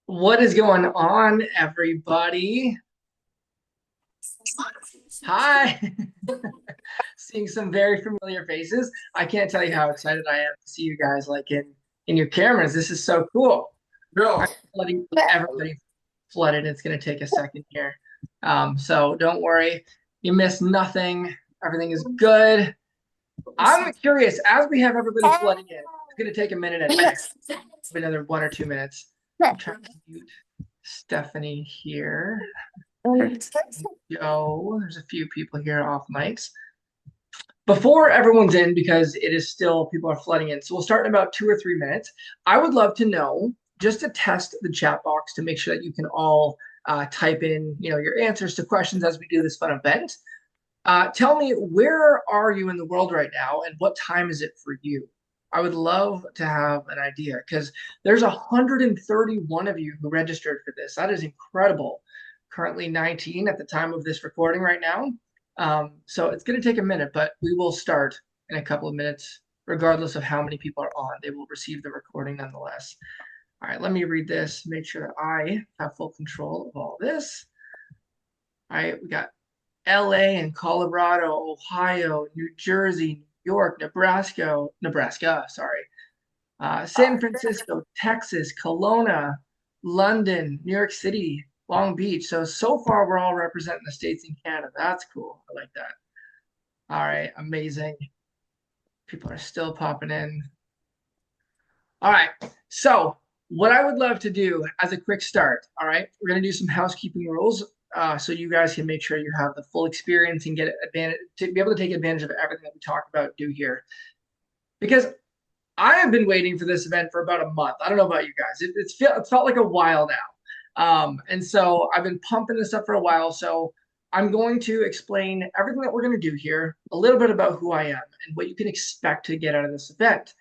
What is going on, everybody? Hi. Seeing some very familiar faces. I can't tell you how excited I am to see you guys like in your cameras. This is so cool. Bro, I'm letting everybody flooded. It's going to take a second here. So don't worry. You missed nothing. Everything is good. I'm curious, as we have everybody flooding in, it's going to take a minute anyway, another 1 or 2 minutes. I'm trying to mute Stephanie here. Yo, there's a few people here off mics. Before everyone's in, because it is still people are flooding in, so we'll start in about 2 or 3 minutes. I would love to know, just to test the chat box to make sure that you can all type in, your answers to questions as we do this fun event. Tell me, where are you in the world right now, and what time is it for you? I would love to have an idea because there's 131 of you who registered for this. That is incredible. Currently 19 at the time of this recording right now. So it's going to take a minute, but we will start in a couple of minutes, regardless of how many people are on. They will receive the recording nonetheless. All right, let me read this, make sure that I have full control of all this. All right, we got LA and Colorado, Ohio, New Jersey, New York, Nebraska, sorry, San Francisco, Texas, Kelowna, London, New York City, Long Beach. So far, we're all representing the states in Canada. That's cool. I like that. All right, amazing. People are still popping in. All right, so what I would love to do as a quick start, all right, we're going to do some housekeeping rules so you guys can make sure you have the full experience and get advantage to be able to take advantage of everything that we talk about, do here. Because I have been waiting for this event for about a month. I don't know about you guys. It's felt like a while now. And so I've been pumping this up for a while. So I'm going to explain everything that we're going to do here, a little bit about who I am and what you can expect to get out of this event.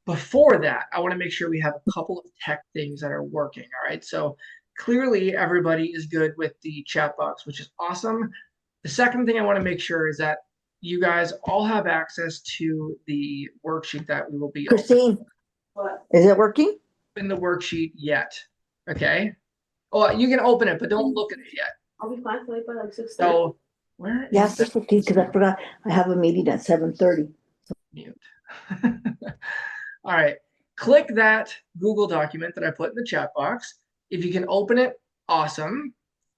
Before that, I want to make sure we have a couple of tech things that are working. All right. So clearly everybody is good with the chat box, which is awesome. The second thing I want to make sure is that you guys all have access to the worksheet that we will be opening. Christine, is it working? In the worksheet yet. Okay. Oh, you can open it, but don't look at it yet. I'll be fine by like 6:30. So where Yeah, is that 6:15 because I forgot I have a meeting at 7:30. mute? All right. Click that Google document that I put in the chat box. If you can open it, awesome.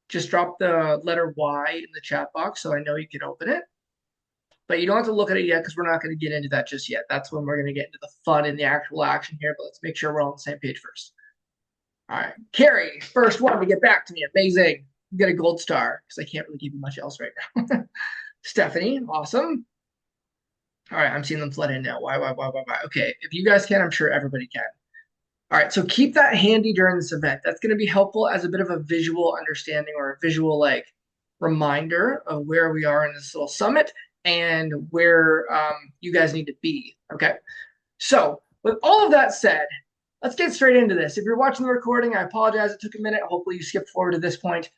Just drop the letter Y in the chat box so I know you can open it. But you don't have to look at it yet because we're not going to get into that just yet. That's when we're going to get into the fun and the actual action here. But let's make sure we're all on the same page first. All right. Carrie, first one to get back to me. Amazing. You get a gold star because I can't really give you much else right now. Stephanie, awesome. All right. I'm seeing them flood in now. Why? Okay. If you guys can, I'm sure everybody can. All right. So keep that handy during this event. That's going to be helpful as a bit of a visual understanding or a visual like reminder of where we are in this little summit and where you guys need to be. Okay. So, with all of that said, let's get straight into this. If you're watching the recording, I apologize. It took a minute. Hopefully, you skipped forward to this point.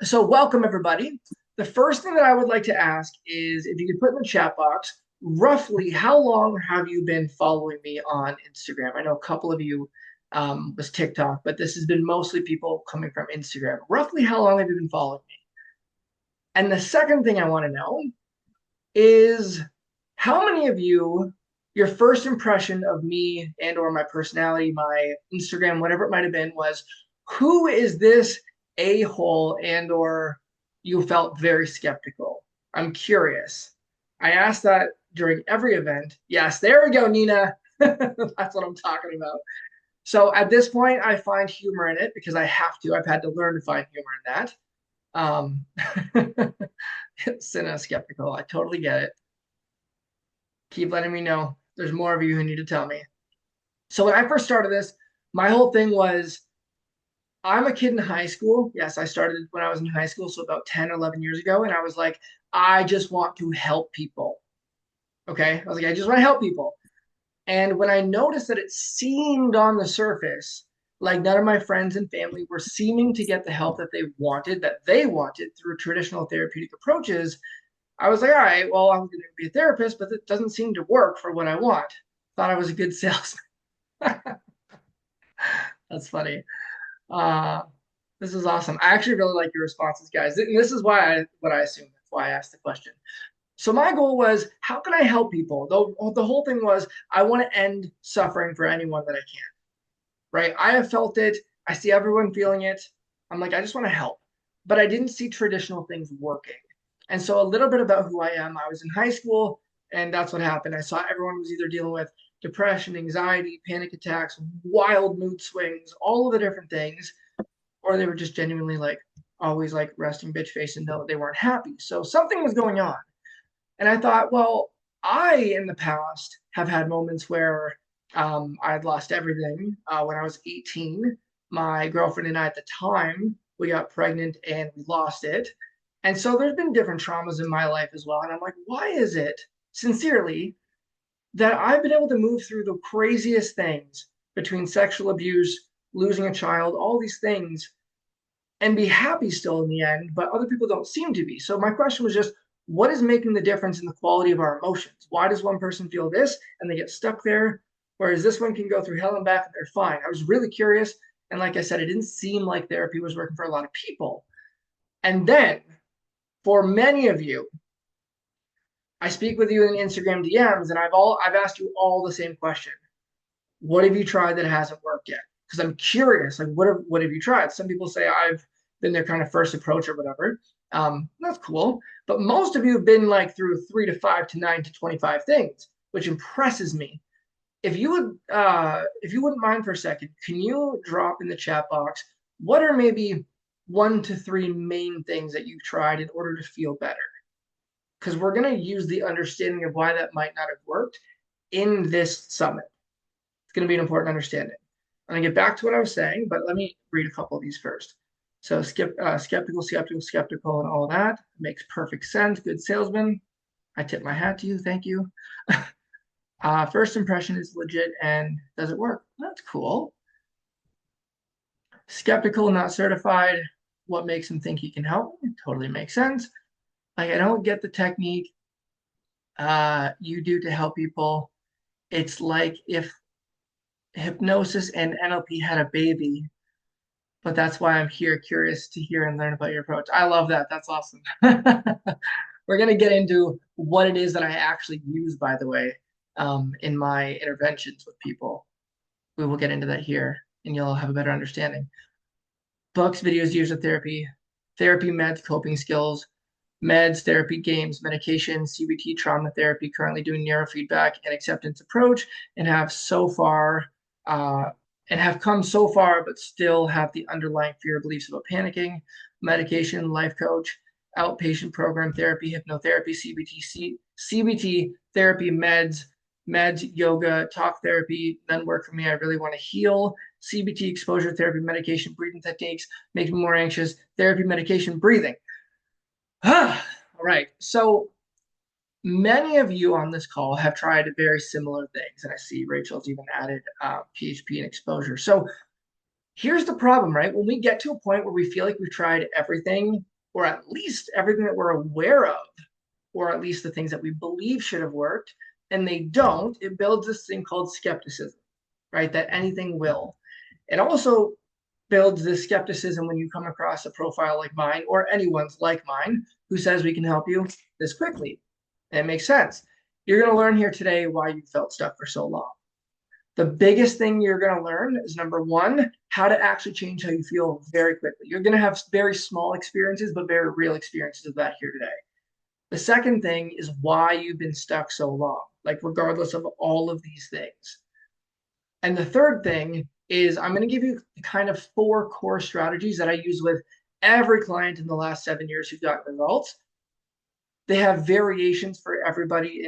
So, welcome, everybody. The first thing that I would like to ask is if you could put in the chat box, roughly how long have you been following me on Instagram? I know a couple of you was TikTok, but this has been mostly people coming from Instagram. Roughly how long have you been following me? And the second thing I want to know is how many of you, your first impression of me and or my personality, my Instagram, whatever it might have been, was who is this a-hole and or you felt very skeptical? I'm curious. I asked that during every event. Yes, there we go, Nina. That's what I'm talking about. So at this point, I find humor in it because I have to. I've had to learn to find humor in that. Cinna skeptical. I totally get it. Keep letting me know. There's more of you who need to tell me. So when I first started this, my whole thing was I'm a kid in high school. Yes, I started when I was in high school, so about 10, 11 years ago. And I was like, I just want to help people. Okay. I was like, I just want to help people. And when I noticed that it seemed on the surface like none of my friends and family were seeming to get the help that they wanted through traditional therapeutic approaches, I was like, all right, well, I'm going to be a therapist, but it doesn't seem to work for what I want. Thought I was a good salesman. That's funny. Uh, this is awesome. I actually really like your responses, guys. And this is why what I assume. That's why I asked the question. So my goal was, how can I help people? The whole thing was, I want to end suffering for anyone that I can, right? I have felt it. I see everyone feeling it. I'm like, I just want to help. But I didn't see traditional things working. And so a little bit about who I am. I was in high school, and that's what happened. I saw everyone was either dealing with depression, anxiety, panic attacks, wild mood swings, all of the different things, or they were just genuinely like always like resting bitch face and know they weren't happy. So something was going on. And I thought, well, I in the past have had moments where I had lost everything. When I was 18, my girlfriend and I at the time, we got pregnant and we lost it. And so there's been different traumas in my life as well. And I'm like, why is it, sincerely, that I've been able to move through the craziest things between sexual abuse, losing a child, all these things, and be happy still in the end, but other people don't seem to be. So my question was just, what is making the difference in the quality of our emotions? Why does one person feel this and they get stuck there, whereas this one can go through hell and back and they're fine? I was really curious. And like I said, it didn't seem like therapy was working for a lot of people. And then for many of you, I speak with you in Instagram DMs and I've asked you all the same question. What have you tried that hasn't worked yet? Because I'm curious, like what have you tried? Some people say I've been their kind of first approach or whatever. That's cool. But most of you have been like through 3 to 5 to 9 to 25 things, which impresses me. If you wouldn't mind for a second, can you drop in the chat box what are maybe 1 to 3 main things that you've tried in order to feel better? Because we're going to use the understanding of why that might not have worked in this summit. It's going to be an important understanding. I'm going to get back to what I was saying, but let me read a couple of these first. So skeptical, and all that makes perfect sense. Good salesman. I tip my hat to you. Thank you. First impression is legit and does it work? That's cool. Skeptical, not certified. What makes him think he can help? It totally makes sense. Like, I don't get the technique you do to help people. It's like if hypnosis and NLP had a baby, but that's why I'm here, curious to hear and learn about your approach. I love that. That's awesome. We're going to get into what it is that I actually use, by the way, in my interventions with people. We will get into that here, and you'll have a better understanding. Books, videos, years of therapy, therapy, meds, coping skills, meds, therapy, games, medication, CBT, trauma therapy, currently doing neurofeedback and acceptance approach, and have so far uh, and have come so far, but still have the underlying fear beliefs about panicking, medication, life coach, outpatient program therapy, hypnotherapy, CBT therapy, meds, yoga, talk therapy, none work for me. I really want to heal. CBT, exposure therapy, medication, breathing techniques, make me more anxious. Therapy, medication, breathing. All right. So many of you on this call have tried very similar things. And I see Rachel's even added PHP and exposure. So here's the problem, right? When we get to a point where we feel like we've tried everything, or at least everything that we're aware of, or at least the things that we believe should have worked, and they don't, it builds this thing called skepticism, right? That anything will. It also builds this skepticism when you come across a profile like mine or anyone's like mine who says we can help you this quickly. And it makes sense. You're going to learn here today why you felt stuck for so long. The biggest thing you're going to learn is number one, how to actually change how you feel very quickly. You're going to have very small experiences, but very real experiences of that here today. The second thing is why you've been stuck so long, like regardless of all of these things. And the third thing is I'm going to give you kind of 4 core strategies that I use with every client in the last 7 years who got results. They have variations for everybody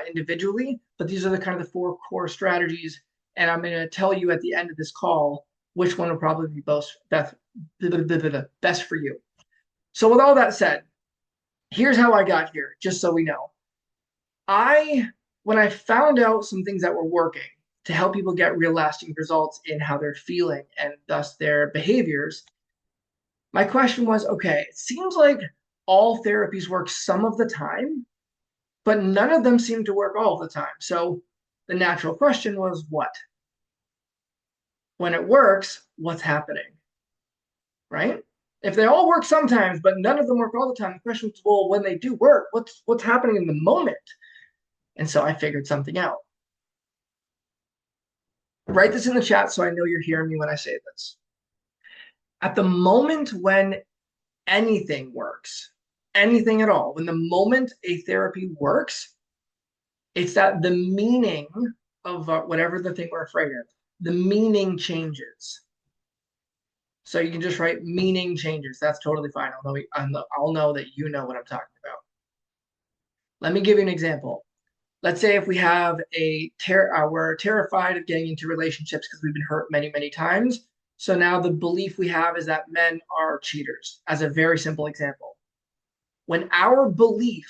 individually, but these are the kind of the 4 core strategies. And I'm going to tell you at the end of this call which one will probably be best for you. So with all that said, here's how I got here, just so we know. When I found out some things that were working to help people get real lasting results in how they're feeling and thus their behaviors, my question was, okay, it seems like all therapies work some of the time, but none of them seem to work all the time. So the natural question was, what? When it works, what's happening? right? If they all work sometimes, but none of them work all the time, the question is, well, when they do work, what's happening in the moment? And so I figured something out. Write this in the chat so I know you're hearing me when I say this. At the moment when anything works, anything at all, when the moment a therapy works, it's that the meaning of whatever the thing we're afraid of, the meaning changes. So you can just write meaning changes. That's totally fine. I'll know that you know what I'm talking about. Let me give you an example. Let's say if we have we're terrified of getting into relationships because we've been hurt many, many times. So now the belief we have is that men are cheaters, as a very simple example. When our belief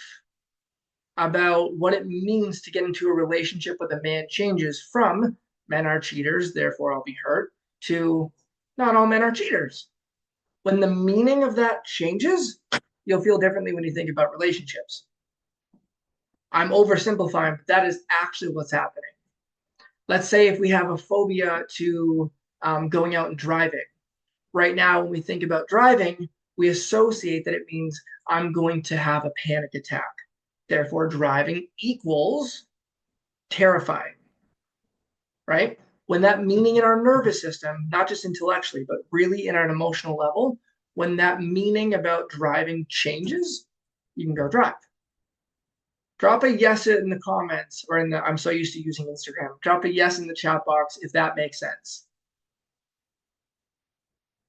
about what it means to get into a relationship with a man changes from men are cheaters, therefore I'll be hurt, to not all men are cheaters. When the meaning of that changes, you'll feel differently when you think about relationships. I'm oversimplifying, but that is actually what's happening. Let's say if we have a phobia to going out and driving. Right now, when we think about driving, we associate that it means I'm going to have a panic attack. Therefore, driving equals terrifying, right? When that meaning in our nervous system, not just intellectually, but really in our emotional level, when that meaning about driving changes, you can go drive. Drop a yes in the comments or I'm so used to using Instagram. Drop a yes in the chat box if that makes sense.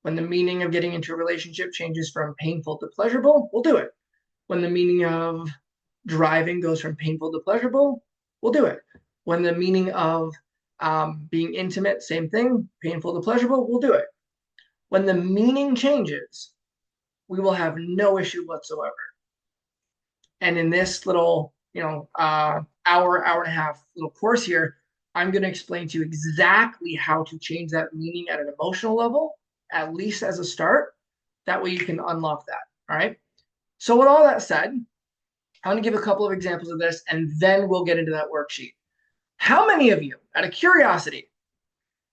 When the meaning of getting into a relationship changes from painful to pleasurable, we'll do it. When the meaning of driving goes from painful to pleasurable, we'll do it. When the meaning of being intimate, same thing, painful to pleasurable, we'll do it. When the meaning changes, we will have no issue whatsoever. And in this little, hour and a half little course here, I'm going to explain to you exactly how to change that meaning at an emotional level, at least as a start. That way you can unlock that. All right. So with all that said, I'm going to give a couple of examples of this, and then we'll get into that worksheet. How many of you, out of curiosity,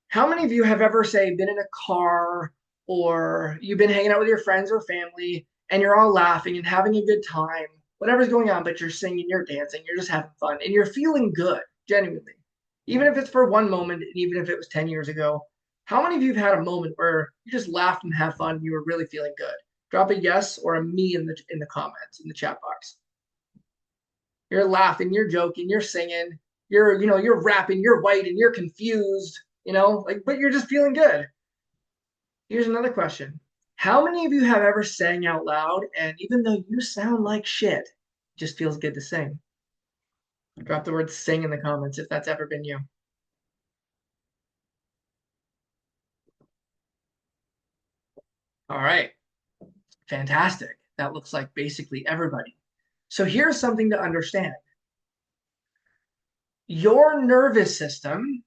how many of you have ever, say, been in a car or you've been hanging out with your friends or family and you're all laughing and having a good time, whatever's going on, but you're singing, you're dancing, you're just having fun, and you're feeling good, genuinely. Even if it's for one moment, and even if it was 10 years ago, how many of you have had a moment where you just laughed and had fun and you were really feeling good? Drop a yes or a me in the comments, in the chat box. You're laughing, you're joking, you're singing, you're rapping, you're white and you're confused, but you're just feeling good. Here's another question. How many of you have ever sang out loud and even though you sound like shit, it just feels good to sing? Drop the word sing in the comments if that's ever been you. All right. Fantastic. That looks like basically everybody. So here's something to understand. Your nervous system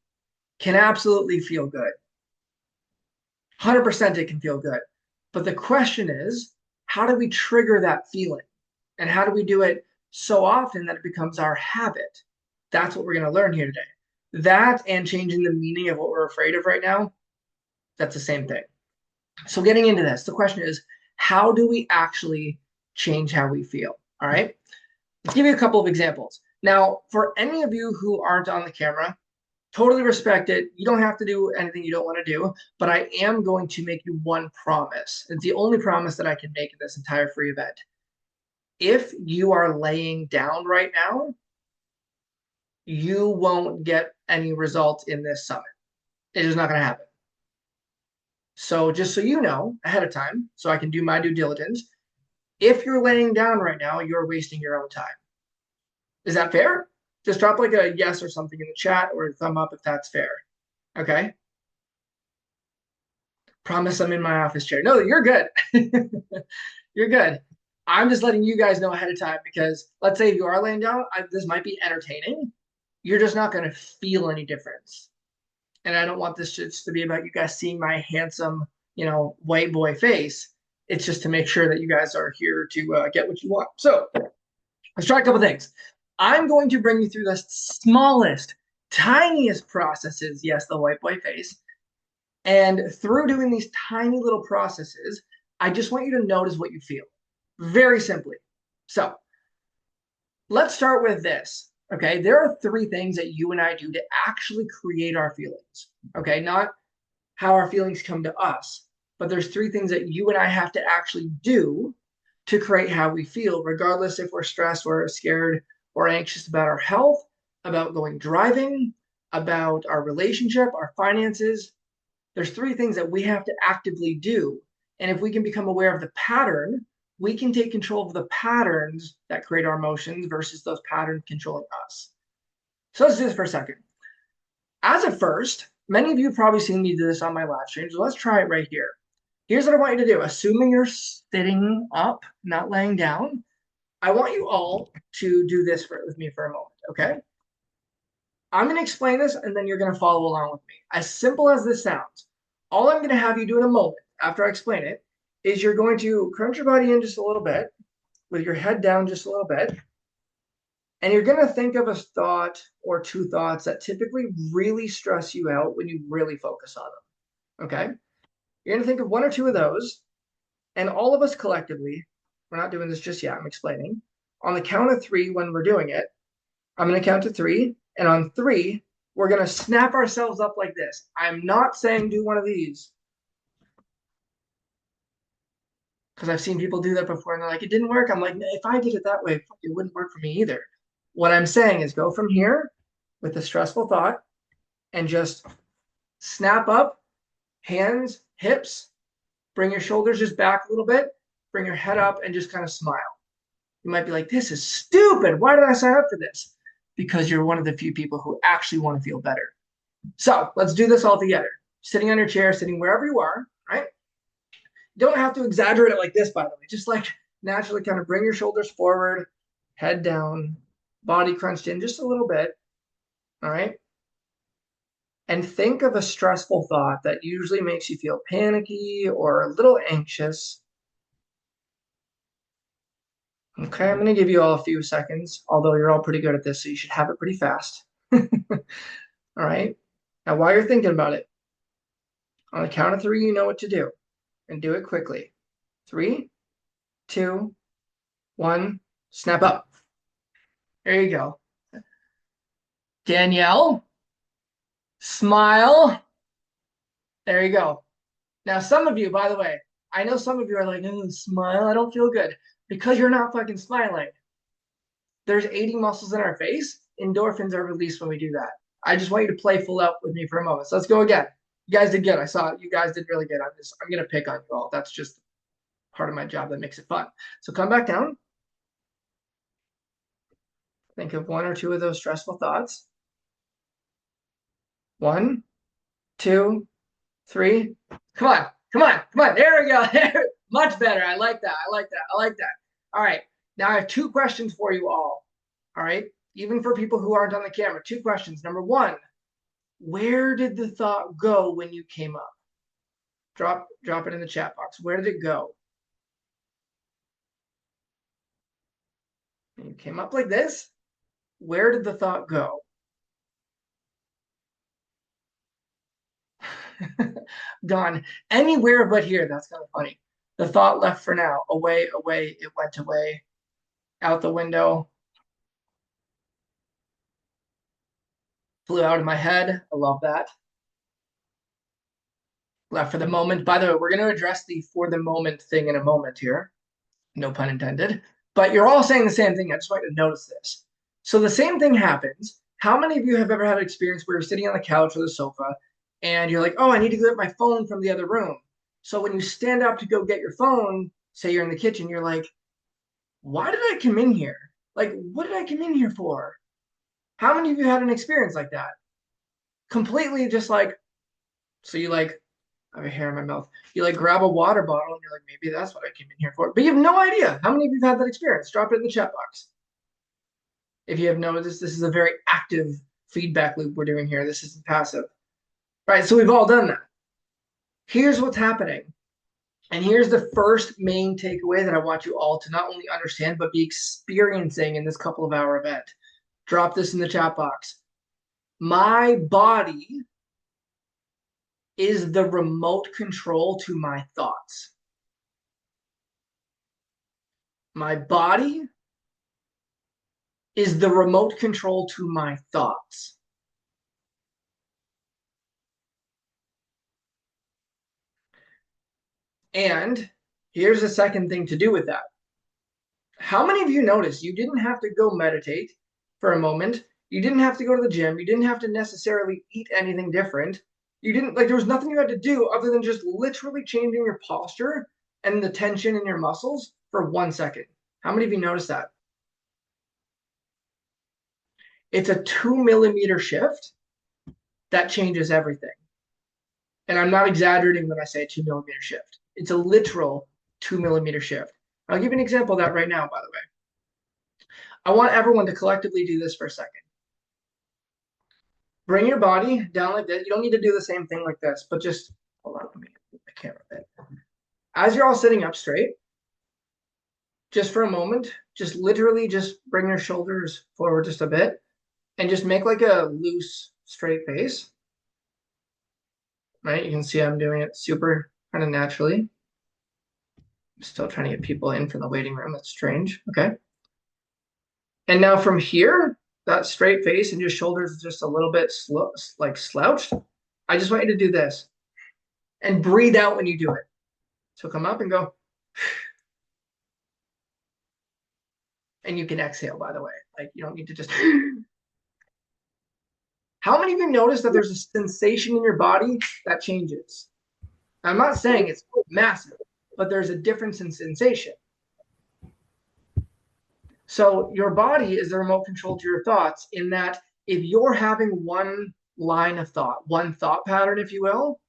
can absolutely feel good. 100% it can feel good. But the question is, how do we trigger that feeling? And how do we do it so often that it becomes our habit? That's what we're going to learn here today. That and changing the meaning of what we're afraid of right now, that's the same thing. So getting into this, the question is, how do we actually change how we feel? All right. Let's give you a couple of examples. Now, for any of you who aren't on the camera, totally respect it. You don't have to do anything you don't want to do, but I am going to make you one promise. It's the only promise that I can make in this entire free event. If you are laying down right now, you won't get any results in this summit. It is not going to happen. So just so you know ahead of time, so I can do my due diligence, if you're laying down right now, you're wasting your own time. Is that fair? Just drop like a yes or something in the chat or a thumb up if that's fair. Okay? Promise I'm in my office chair. No, you're good. You're good. I'm just letting you guys know ahead of time because let's say if you are laying down, this might be entertaining. You're just not going to feel any difference. And I don't want this just to be about you guys seeing my handsome, white boy face. It's just to make sure that you guys are here to get what you want. So let's try a couple things. I'm going to bring you through the smallest, tiniest processes. Yes, the white boy face. And through doing these tiny little processes, I just want you to notice what you feel. Very simply. So let's start with this. Okay. There are three things that you and I do to actually create our feelings. Okay. Not how our feelings come to us, but there's three things that you and I have to actually do to create how we feel, regardless if we're stressed or scared or anxious about our health, about going driving, about our relationship, our finances. There's three things that we have to actively do. And if we can become aware of the pattern, we can take control of the patterns that create our emotions versus those patterns controlling us. So let's do this for a second. As a first, many of you have probably seen me do this on my live stream, so let's try it right here. Here's what I want you to do. Assuming you're sitting up, not laying down, I want you all to do this with me for a moment, okay? I'm going to explain this, and then you're going to follow along with me. As simple as this sounds, all I'm going to have you do in a moment after I explain it is you're going to crunch your body in just a little bit with your head down just a little bit. And you're going to think of a thought or two thoughts that typically really stress you out when you really focus on them. Okay? You're going to think of one or two of those. And all of us collectively, we're not doing this just yet, I'm explaining. On the count of three, when we're doing it, I'm going to count to three. And on three, we're going to snap ourselves up like this. I'm not saying do one of these, because I've seen people do that before and they're like, it didn't work. I'm like, if I did it that way, it wouldn't work for me either. What I'm saying is go from here with a stressful thought and just snap up, hands, hips, bring your shoulders just back a little bit, bring your head up and just kind of smile. You might be like, this is stupid. Why did I sign up for this? Because you're one of the few people who actually want to feel better. So let's do this all together. Sitting on your chair, sitting wherever you are, right? You don't have to exaggerate it like this, by the way. Just like naturally kind of bring your shoulders forward, head down, body crunched in just a little bit, all right? And think of a stressful thought that usually makes you feel panicky or a little anxious. Okay, I'm going to give you all a few seconds, although you're all pretty good at this, so you should have it pretty fast. All right. Now, while you're thinking about it, on the count of three, you know what to do, and do it quickly. 3, 2, 1, snap up. There you go. Danielle, smile. There you go. Now, some of you, by the way, I know some of you are like, oh, smile, I don't feel good. Because you're not fucking smiling. There's 80 muscles in our face. Endorphins are released when we do that. I just want you to play full out with me for a moment. So let's go again. You guys did good. I saw you guys did really good. I'm going to pick on you all. That's just part of my job that makes it fun. So come back down. Think of one or two of those stressful thoughts. 1, 2, 3. Come on. Come on. Come on. There we go. Much better. I like that. I like that. I like that. All right. Now I have two questions for you all. All right. Even for people who aren't on the camera, two questions. Number one, where did the thought go when you came up? Drop it in the chat box. Where did it go? When you came up like this, where did the thought go? Gone anywhere but here. That's kind of funny. The thought left for now. Away, away, it went away. Out the window. Flew out of my head. I love that. Left for the moment. By the way, we're going to address the for the moment thing in a moment here. No pun intended. But you're all saying the same thing. I just want you to notice this. So the same thing happens. How many of you have ever had an experience where you're sitting on the couch or the sofa and you're like, oh, I need to get my phone from the other room. So when you stand up to go get your phone, say you're in the kitchen, you're like, why did I come in here? Like, what did I come in here for? How many of you had an experience like that? Completely just like, so you like, I have a hair in my mouth. You like grab a water bottle and you're like, maybe that's what I came in here for. But you have no idea. How many of you have had that experience? Drop it in the chat box. If you have noticed, this is a very active feedback loop we're doing here. This isn't passive. Right, so we've all done that. Here's what's happening. And here's the first main takeaway that I want you all to not only understand, but be experiencing in this couple of hour event. Drop this in the chat box. My body is the remote control to my thoughts. My body is the remote control to my thoughts. And here's the second thing to do with that. How many of you noticed you didn't have to go meditate for a moment? You didn't have to go to the gym. You didn't have to necessarily eat anything different. You didn't, like, there was nothing you had to do other than just literally changing your posture and the tension in your muscles for 1 second. How many of you noticed that? It's a 2 millimeter shift that changes everything. And I'm not exaggerating when I say a 2 millimeter shift. It's a literal 2 millimeter shift. I'll give you an example of that right now, by the way. I want everyone to collectively do this for a second. Bring your body down like this. You don't need to do the same thing like this, but just hold on, let me move the camera a bit. As you're all sitting up straight, just for a moment, just literally just bring your shoulders forward just a bit and just make like a loose, straight face. Right? You can see I'm doing it super kind of naturally. I'm still trying to get people in from the waiting room. That's strange. Okay. And now from here, that straight face and your shoulders just a little bit slow, like slouched. I just want you to do this and breathe out when you do it. So come up and go. And you can exhale, by the way. Like, you don't need to just. How many of you notice that there's a sensation in your body that changes? I'm not saying it's massive, but there's a difference in sensation. So your body is the remote control to your thoughts, in that if you're having one line of thought, one thought pattern, if you will,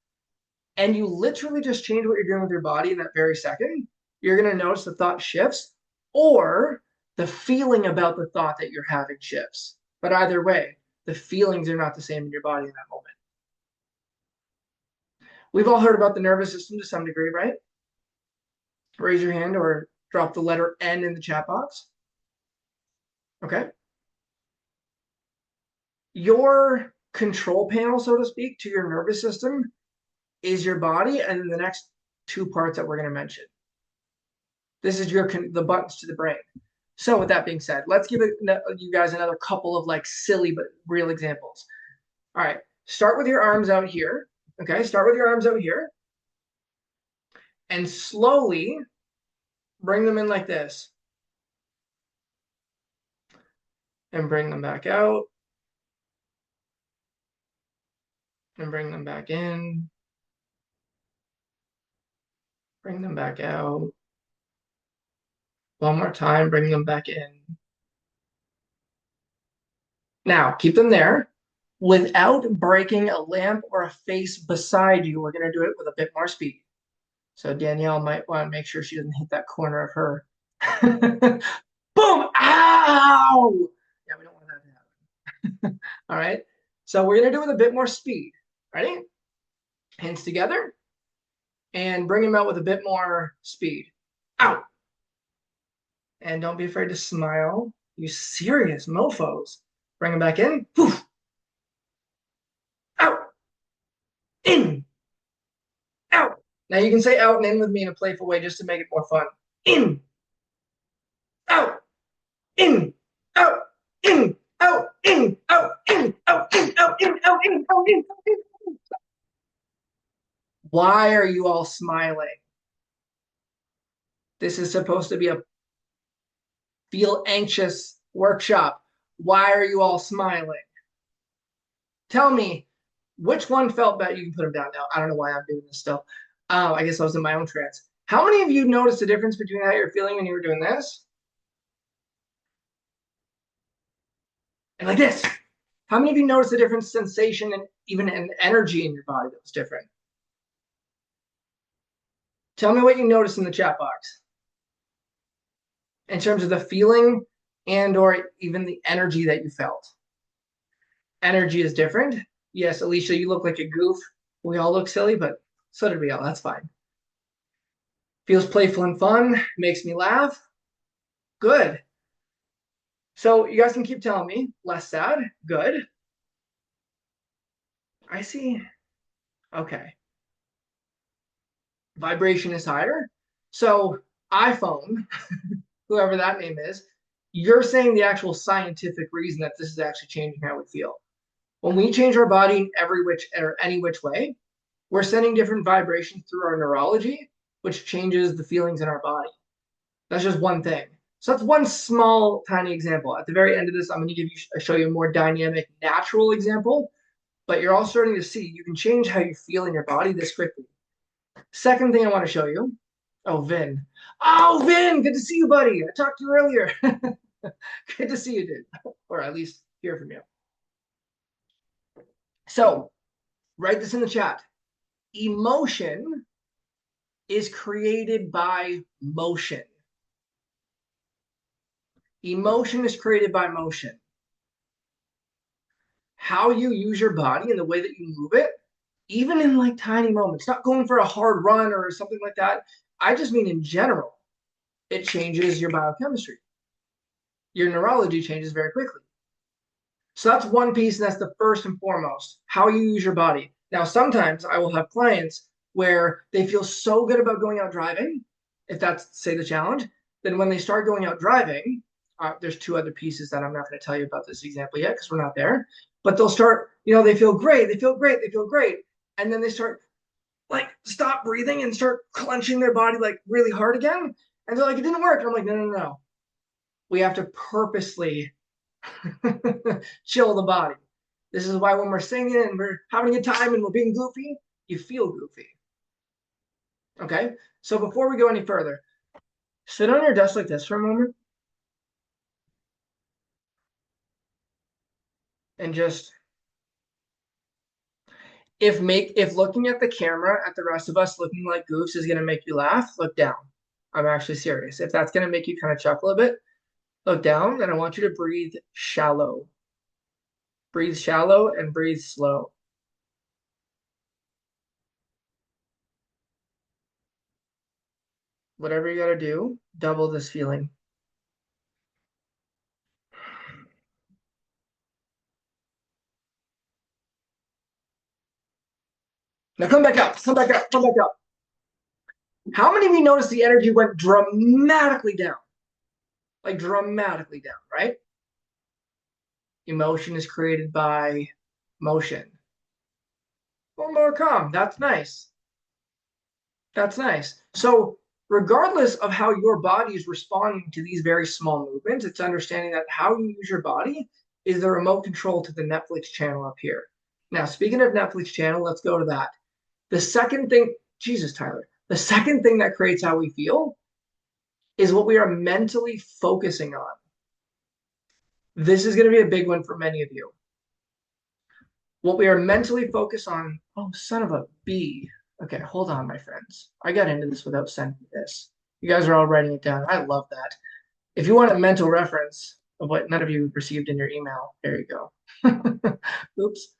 and you literally just change what you're doing with your body in that very second, you're going to notice the thought shifts, or the feeling about the thought that you're having shifts. But either way, the feelings are not the same in your body in that moment. We've all heard about the nervous system to some degree, right? Raise your hand or drop the letter N in the chat box. Okay. Your control panel, so to speak, to your nervous system is your body, and then the next two parts that we're going to mention. This is the buttons to the brain. So with that being said, let's give you guys another couple of like silly but real examples. All right, start with your arms out here. Okay, start with your arms out here. And slowly bring them in like this. And bring them back out. And bring them back in. Bring them back out. One more time, bring them back in. Now, keep them there. Without breaking a lamp or a face beside you, we're going to do it with a bit more speed. So Danielle might want to make sure she doesn't hit that corner of her. Boom! Ow! Yeah, we don't want that to happen. All right. So we're going to do it with a bit more speed. Ready? Hands together. And bring them out with a bit more speed. Out! And don't be afraid to smile. You serious mofos. Bring them back in. Poof! Out! In! Out! Now you can say out and in with me in a playful way just to make it more fun. In! Out! In! Out! In! Out! In! Out! In! Out! In! Out! In! Out! In! Out! In! Why are you all smiling? This is supposed to be a feel anxious workshop. Why are you all smiling? Tell me, which one felt better? You can put them down now. I don't know why I'm doing this still. I guess I was in my own trance. How many of you noticed the difference between how you're feeling when you were doing this and like this? How many of you noticed the difference, sensation, and even an energy in your body that was different? Tell me what you noticed in the chat box in terms of the feeling and or even the energy that you felt. Energy is different. Yes, Alicia, you look like a goof. We all look silly, but so did we all. That's fine. Feels playful and fun. Makes me laugh. Good. So you guys can keep telling me. Less sad. Good. I see. Okay. vibration is higher. So iPhone, whoever that name is, you're saying the actual scientific reason that this is actually changing how we feel. When we change our body in every which or any which way, we're sending different vibrations through our neurology, which changes the feelings in our body. That's just one thing. So that's one small, tiny example. At the very end of this, I'm going to show you a more dynamic, natural example. But you're all starting to see you can change how you feel in your body this quickly. Second thing I want to show you. Oh, Vin. Oh, Vin, good to see you, buddy. I talked to you earlier. Good to see you, dude. Or at least hear from you. So, write this in the chat. Emotion is created by motion. Emotion is created by motion. How you use your body and the way that you move it, even in like tiny moments, not going for a hard run or something like that. I just mean in general, it changes your biochemistry. Your neurology changes very quickly. So that's one piece, and that's the first and foremost, how you use your body. Now, sometimes I will have clients where they feel so good about going out driving, if that's, say, the challenge, then when they start going out driving, there's two other pieces that I'm not going to tell you about this example yet because we're not there, but they'll start, they feel great, they feel great, they feel great. And then they start like stop breathing and start clenching their body like really hard again. And they're like, it didn't work. And I'm like, no, no, no. We have to purposely chill the body. This is why when we're singing and we're having a time and we're being goofy, you feel goofy. Okay? So before we go any further, sit on your desk like this for a moment. And just if looking at the camera at the rest of us looking like goofs is gonna make you laugh, look down. I'm actually serious. If that's gonna make you kind of chuckle a bit, look down, and I want you to breathe shallow. Breathe shallow and breathe slow. Whatever you got to do, double this feeling. Now come back up, come back up, come back up. How many of you noticed the energy went dramatically down? Like dramatically down, right? Emotion is created by motion. Or more calm. That's nice. That's nice. So regardless of how your body is responding to these very small movements, it's understanding that how you use your body is the remote control to the Netflix channel up here. Now, speaking of Netflix channel, let's go to that. The second thing, Jesus, Tyler, the second thing that creates how we feel is what we are mentally focusing on. This is going to be a big one for many of you. What we are mentally focused on, oh, son of a bee. Okay, hold on, my friends. I got into this without sending this. You guys are all writing it down. I love that. If you want a mental reference of what none of you received in your email, there you go. Oops.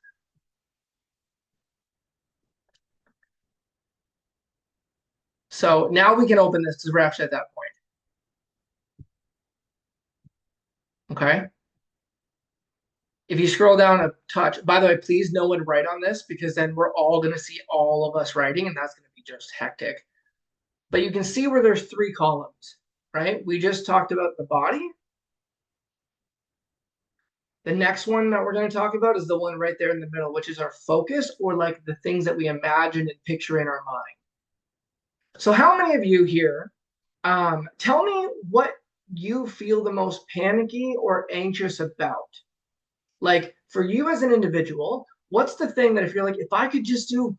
So now we can open this because we're actually at that point. Okay. If you scroll down a touch, by the way, please no one write on this because then we're all going to see all of us writing and that's going to be just hectic. But you can see where there's three columns, right? We just talked about the body. The next one that we're going to talk about is the one right there in the middle, which is our focus or like the things that we imagine and picture in our mind. So how many of you here, tell me what you feel the most panicky or anxious about? Like for you as an individual, what's the thing that if you're like, if I could just do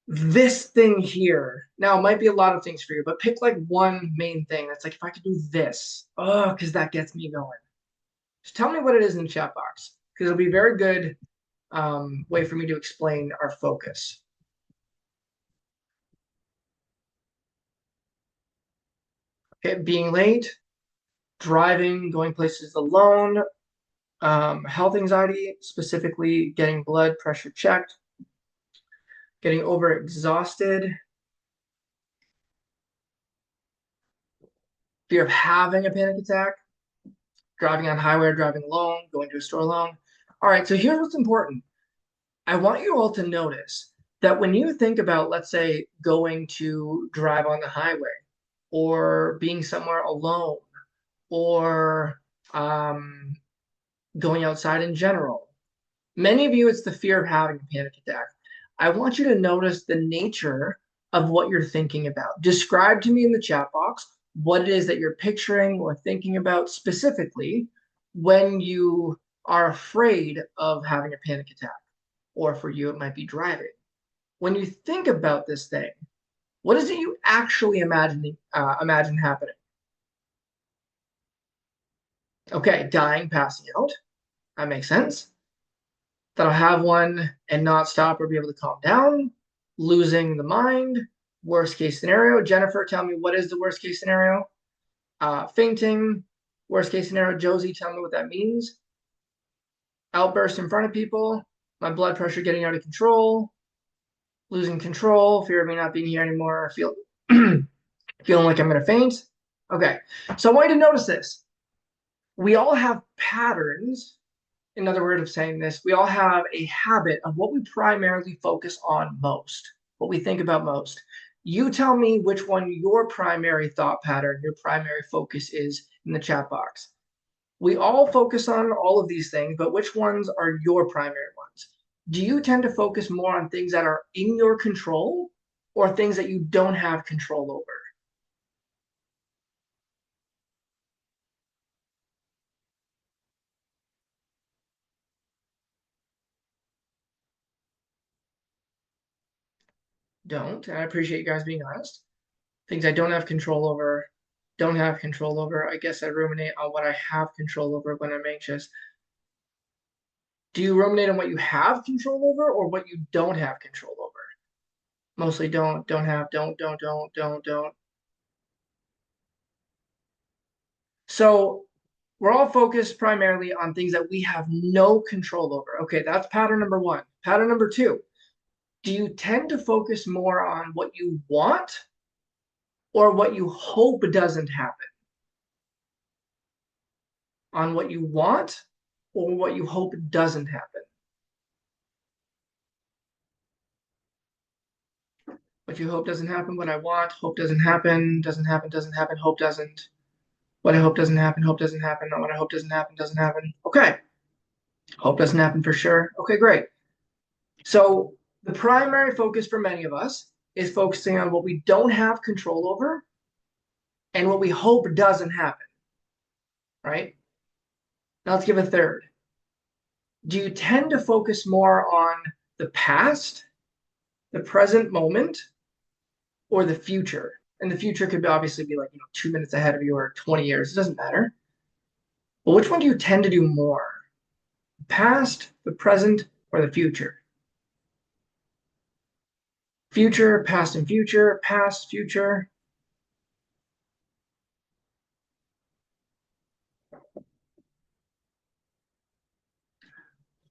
this thing here. Now, it might be a lot of things for you, but pick like one main thing that's like, if I could do this, oh, because that gets me going. Just tell me what it is in the chat box because it'll be a very good way for me to explain our focus. Okay, being late, driving, going places alone, health anxiety, specifically getting blood pressure checked, getting overexhausted, fear of having a panic attack, driving on highway or driving alone, going to a store alone. All right, so here's what's important. I want you all to notice that when you think about, let's say, going to drive on the highway or being somewhere alone or um, going outside in general, many of you, it's the fear of having a panic attack. I want you to notice the nature of what you're thinking about. Describe to me in the chat box what it is that you're picturing or thinking about specifically when you are afraid of having a panic attack. Or for you, it might be driving. When you think about this thing, what is it you actually imagine happening? Okay, dying, passing out. That makes sense. That I'll have one and not stop or be able to calm down. Losing the mind. Worst case scenario. Jennifer, tell me what is the worst case scenario? Fainting. Worst case scenario. Josie, tell me what that means. Outburst in front of people. My blood pressure getting out of control. Losing control. Fear of me not being here anymore. Feeling like I'm going to faint. Okay, so I want you to notice this. We all have patterns. Another word of saying this, we all have a habit of what we primarily focus on most, what we think about most. You tell me which one your primary thought pattern, your primary focus is in the chat box. We all focus on all of these things, but which ones are your primary ones? Do you tend to focus more on things that are in your control or things that you don't have control over? Don't. And I appreciate you guys being honest. Things I don't have control over, don't have control over. I guess I ruminate on what I have control over when I'm anxious. Do you ruminate on what you have control over or what you don't have control over? Mostly don't have, don't. So we're all focused primarily on things that we have no control over. Okay, that's pattern number one. Pattern number two, do you tend to focus more on what you want or what you hope doesn't happen? On what you want or what you hope doesn't happen? What you hope doesn't happen, what I want, hope doesn't happen, doesn't happen, hope doesn't. What I hope doesn't happen, hope doesn't happen, not what I hope doesn't happen, doesn't happen. Okay. Hope doesn't happen for sure. Okay, great. So the primary focus for many of us is focusing on what we don't have control over and what we hope doesn't happen, right? Now let's give a third. Do you tend to focus more on the past, the present moment, or the future? And the future could obviously be like, 2 minutes ahead of you or 20 years. It doesn't matter. But which one do you tend to do more? The past, the present, or the future? Future, past and future, past, future.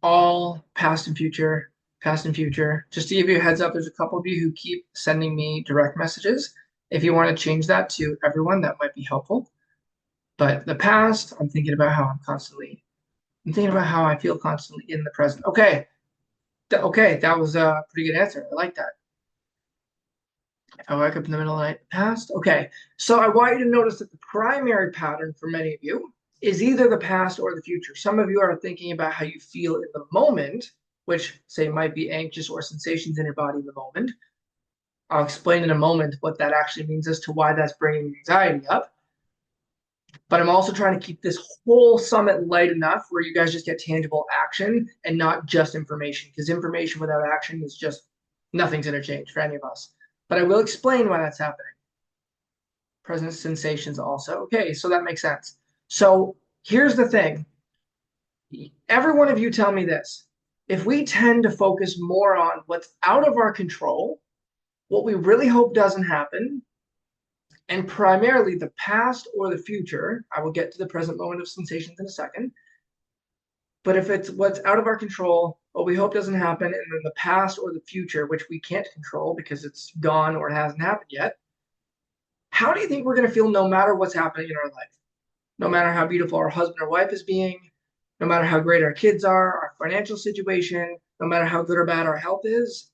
All past and future, past and future. Just to give you a heads up, there's a couple of you who keep sending me direct messages. If you want to change that to everyone, that might be helpful. But the past, I'm thinking about how I'm thinking about how I feel constantly in the present. Okay. Okay, that was a pretty good answer. I like that. If I wake up in the middle of the night, past. Okay. So I want you to notice that the primary pattern for many of you is either the past or the future. Some of you are thinking about how you feel in the moment, which say might be anxious or sensations in your body in the moment. I'll explain in a moment what that actually means as to why that's bringing anxiety up. But I'm also trying to keep this whole summit light enough where you guys just get tangible action and not just information, because information without action is just nothing's going to change for any of us. But I will explain why that's happening. Present sensations also. Okay, so that makes sense. So here's the thing. Every one of you tell me this. If we tend to focus more on what's out of our control, what we really hope doesn't happen, and primarily the past or the future, I will get to the present moment of sensations in a second. But if it's what's out of our control, what we hope doesn't happen, and then the past or the future, which we can't control because it's gone or it hasn't happened yet, how do you think we're going to feel no matter what's happening in our life? No matter how beautiful our husband or wife is being, no matter how great our kids are, our financial situation, no matter how good or bad our health is,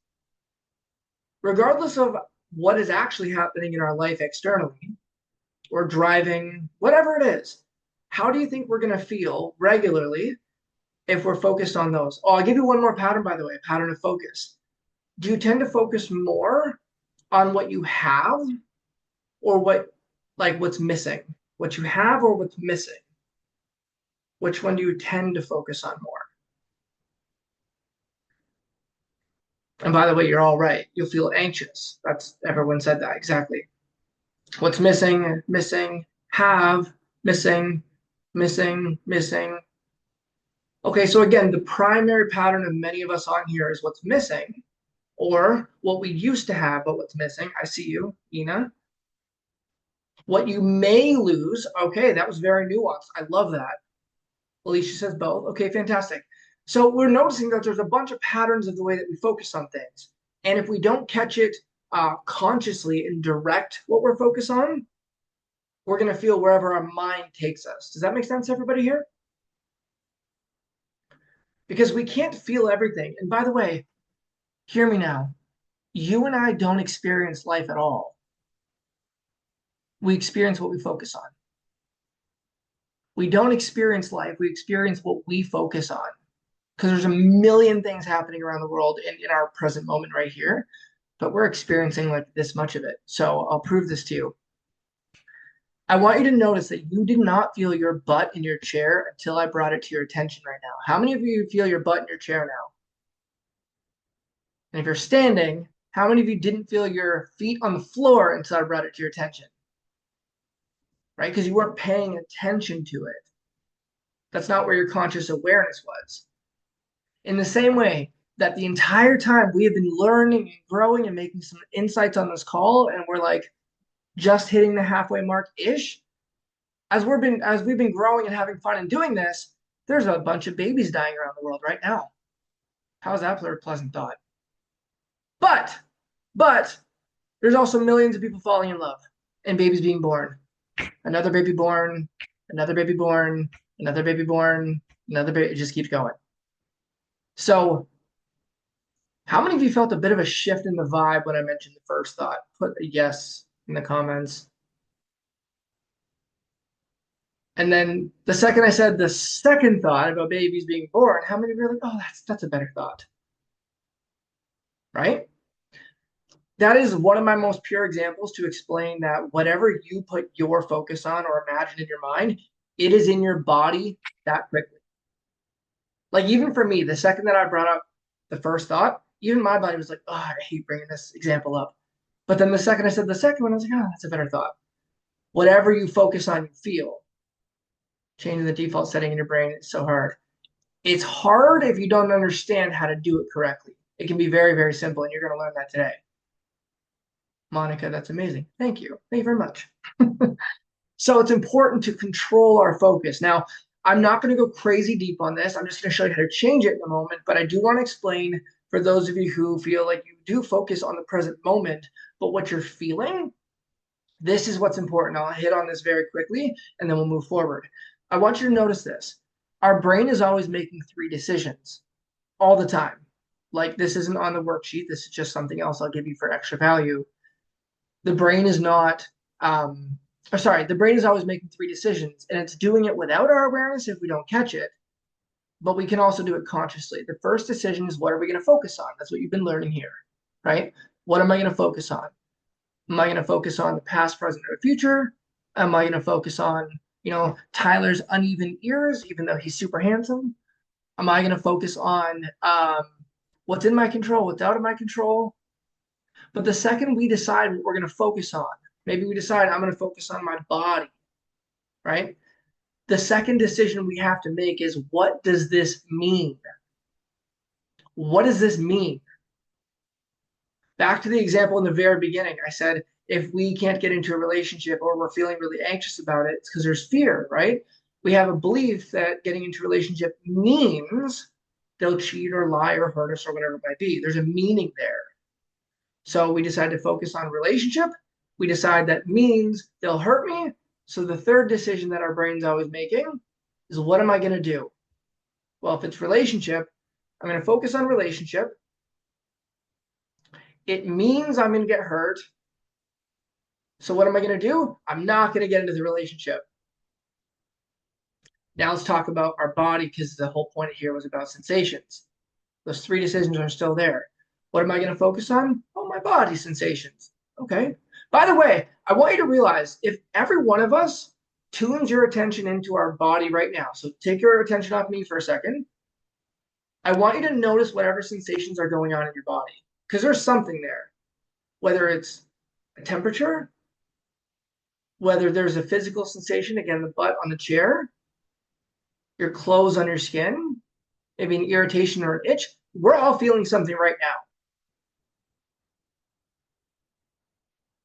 regardless of what is actually happening in our life externally, or driving, whatever it is, how do you think we're going to feel regularly if we're focused on those? Oh, I'll give you one more pattern, by the way, pattern of focus. Do you tend to focus more on what you have or what's missing? What you have or what's missing? Which one do you tend to focus on more? And by the way, you're all right. You'll feel anxious. That's everyone said that exactly. What's missing, missing, have, missing, missing, missing. Okay, so again, the primary pattern of many of us on here is what's missing, or what we used to have, but what's missing. I see you, Ina. What you may lose. Okay, that was very nuanced. I love that. Alicia says both. Okay, fantastic. So we're noticing that there's a bunch of patterns of the way that we focus on things. And if we don't catch it consciously and direct what we're focused on, we're going to feel wherever our mind takes us. Does that make sense, everybody here? Because we can't feel everything. And by the way, hear me now. You and I don't experience life at all. We experience what we focus on. We don't experience life. We experience what we focus on. Because there's a million things happening around the world in our present moment right here, but we're experiencing like this much of it. So I'll prove this to you. I want you to notice that you did not feel your butt in your chair until I brought it to your attention right now. How many of you feel your butt in your chair now? And if you're standing, how many of you didn't feel your feet on the floor until I brought it to your attention? Right? Because you weren't paying attention to it. That's not where your conscious awareness was. In the same way that the entire time we have been learning and growing and making some insights on this call, and we're like just hitting the halfway mark-ish, as we've been growing and having fun and doing this, there's a bunch of babies dying around the world right now. How's that for a pleasant thought? But there's also millions of people falling in love and babies being born. Another baby born, another baby born, another baby born, another baby. It just keeps going. So how many of you felt a bit of a shift in the vibe when I mentioned the first thought? Put a yes in the comments. And then the second I said the second thought about babies being born, how many of you are like, oh, that's a better thought? Right? That is one of my most pure examples to explain that whatever you put your focus on or imagine in your mind, it is in your body that quickly. Like even for me, the second that I brought up the first thought, even my body was like, oh, I hate bringing this example up. But then the second I said the second one, I was like, oh, that's a better thought. Whatever you focus on, you feel. Changing the default setting in your brain is so hard. It's hard if you don't understand how to do it correctly. It can be very, very simple, and you're going to learn that today. Monica, that's amazing. Thank you. Thank you very much. So it's important to control our focus. Now, I'm not going to go crazy deep on this. I'm just going to show you how to change it in a moment, but I do want to explain for those of you who feel like you do focus on the present moment, but what you're feeling, this is what's important. I'll hit on this very quickly, and then we'll move forward. I want you to notice this. Our brain is always making 3 decisions all the time. Like this isn't on the worksheet. This is just something else I'll give you for extra value. The brain is not, the brain is always making 3 decisions, and it's doing it without our awareness if we don't catch it, but we can also do it consciously. The first decision is, what are we going to focus on? That's what you've been learning here, right? What am I going to focus on? Am I going to focus on the past, present, or future? Am I going to focus on, Tyler's uneven ears, even though he's super handsome? Am I going to focus on what's in my control, what's out of my control? But the second we decide what we're going to focus on, maybe we decide I'm going to focus on my body, right? The second decision we have to make is, what does this mean? What does this mean? Back to the example in the very beginning, I said, if we can't get into a relationship or we're feeling really anxious about it, it's because there's fear, right? We have a belief that getting into a relationship means they'll cheat or lie or hurt us or whatever it might be. There's a meaning there. So we decide to focus on relationship. We decide that means they'll hurt me. So the third decision that our brain's always making is, what am I going to do? Well, if it's relationship, I'm going to focus on relationship. It means I'm going to get hurt. So what am I going to do? I'm not going to get into the relationship. Now let's talk about our body, because the whole point here was about sensations. Those three decisions are still there. What am I going to focus on? Oh, my body sensations. Okay. By the way, I want you to realize if every one of us tunes your attention into our body right now, so take your attention off me for a second. I want you to notice whatever sensations are going on in your body, because there's something there, whether it's a temperature, whether there's a physical sensation, again, the butt on the chair, your clothes on your skin, maybe an irritation or an itch. We're all feeling something right now.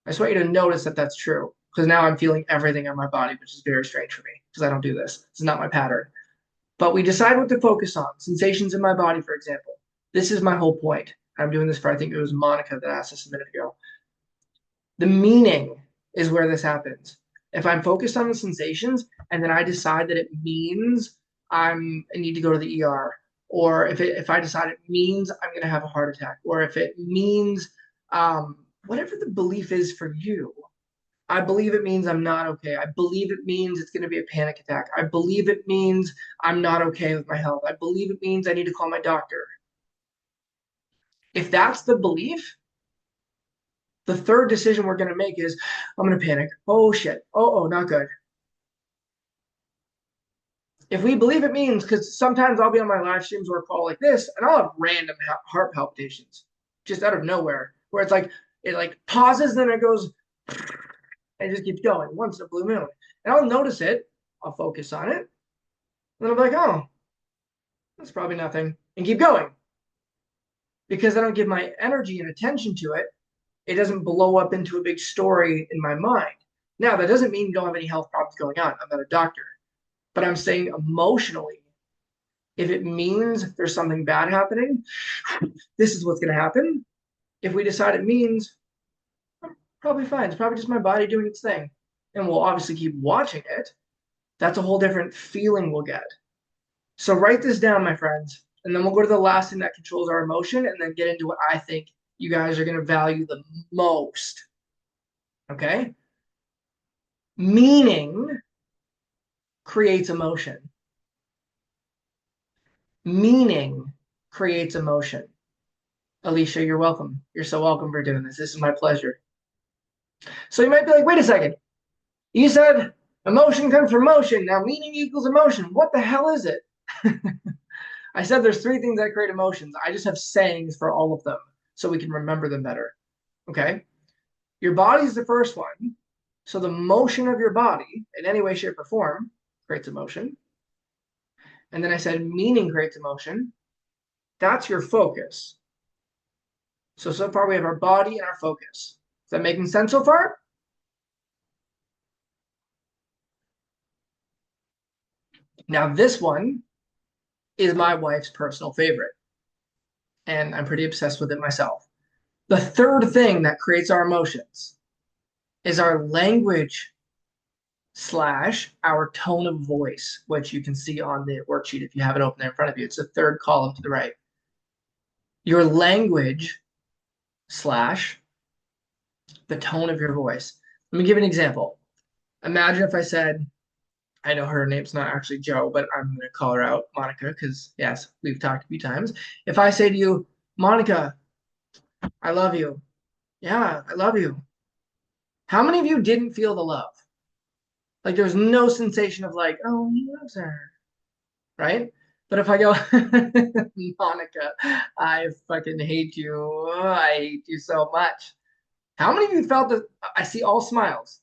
I just want you to notice that that's true, because now I'm feeling everything on my body, which is very strange for me because I don't do this. This is not my pattern. But we decide what to focus on. Sensations in my body, for example. This is my whole point. I'm doing this for, I think it was Monica that asked this a minute ago. The meaning is where this happens. If I'm focused on the sensations and then I decide that it means I need to go to the ER, or if I decide it means I'm going to have a heart attack, or if it means whatever the belief is for you, I believe it means I'm not okay. I believe it means it's going to be a panic attack. I believe it means I'm not okay with my health. I believe it means I need to call my doctor. If that's the belief, the third decision we're going to make is I'm going to panic. Oh, shit. Oh, not good. If we believe it means, because sometimes I'll be on my live streams or a call like this, and I'll have random heart palpitations just out of nowhere, where it's like, it like pauses, then it goes, and it just keeps going once in a blue moon. And I'll notice it, I'll focus on it, and then I'll be like, oh, that's probably nothing, and keep going. Because I don't give my energy and attention to it, it doesn't blow up into a big story in my mind. Now, that doesn't mean you don't have any health problems going on. I'm not a doctor. But I'm saying emotionally, if it means there's something bad happening, this is what's going to happen. If we decide it means, I'm probably fine. It's probably just my body doing its thing. And we'll obviously keep watching it. That's a whole different feeling we'll get. So write this down, my friends. And then we'll go to the last thing that controls our emotion and then get into what I think you guys are going to value the most. Okay? Meaning creates emotion. Meaning creates emotion. Alicia, you're welcome. You're so welcome for doing this. This is my pleasure. So you might be like, wait a second. You said emotion comes from motion. Now meaning equals emotion. What the hell is it? I said there's three things that create emotions. I just have sayings for all of them so we can remember them better. Okay? Your body's the first one. So the motion of your body in any way, shape, or form creates emotion. And then I said meaning creates emotion. That's your focus. So far we have our body and our focus. Is that making sense so far? Now this one is my wife's personal favorite. And I'm pretty obsessed with it myself. The third thing that creates our emotions is our language / our tone of voice, which you can see on the worksheet if you have it open there in front of you. It's the third column to the right. Your language / the tone of your voice. Let me give an example. Imagine if I said, I know her name's not actually Joe, but I'm going to call her out, Monica, because yes, we've talked a few times. If I say to you, Monica, I love you. Yeah, I love you. How many of you didn't feel the love? Like there's no sensation of like, oh, he loves her, right? But if I go, Monica, I fucking hate you. Oh, I hate you so much. How many of you felt that? I see all smiles.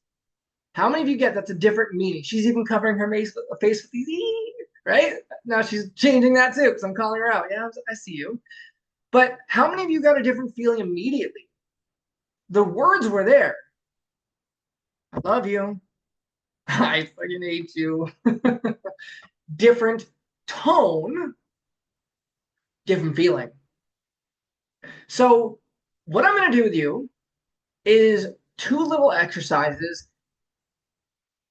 How many of you get that's a different meaning? She's even covering her face with these, right? Now she's changing that too because I'm calling her out. Yeah, I see you. But how many of you got a different feeling immediately? The words were there. I love you. I fucking hate you. Different tone, different feeling. So what I'm going to do with you is 2 little exercises.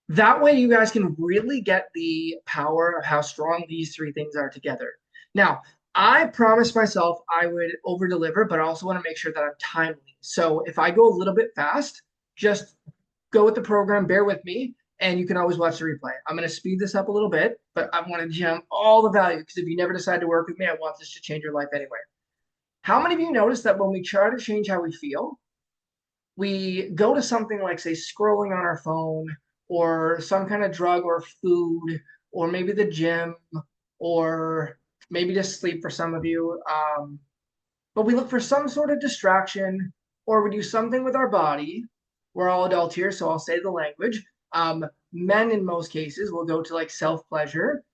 That way you guys can really get the power of how strong these 3 things are together. Now, I promised myself I would over deliver, but I also want to make sure that I'm timely. So if I go a little bit fast, just go with the program, bear with me, and you can always watch the replay. I'm going to speed this up a little bit, but I want to jam all the value because if you never decide to work with me, I want this to change your life anyway. How many of you notice that when we try to change how we feel, we go to something like, say, scrolling on our phone or some kind of drug or food, or maybe the gym, or maybe just sleep for some of you. But we look for some sort of distraction, or we do something with our body. We're all adults here, so I'll say the language. Men, in most cases, will go to like self pleasure.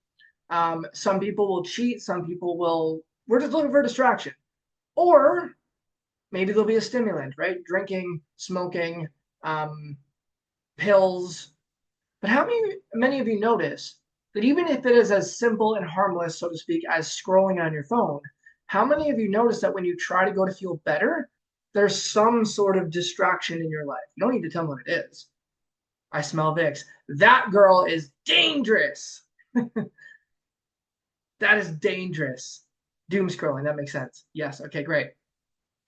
Some people will cheat. Some people will, we're just looking for a distraction. Or maybe there'll be a stimulant, right? Drinking, smoking, um, pills. But how many of you notice that even if it is as simple and harmless, so to speak, as scrolling on your phone, how many of you notice that when you try to go to feel better, there's some sort of distraction in your life? You don't need to tell me what it is. I smell Vicks. That girl is dangerous. That is dangerous. Doom scrolling. That makes sense. Yes. Okay, great.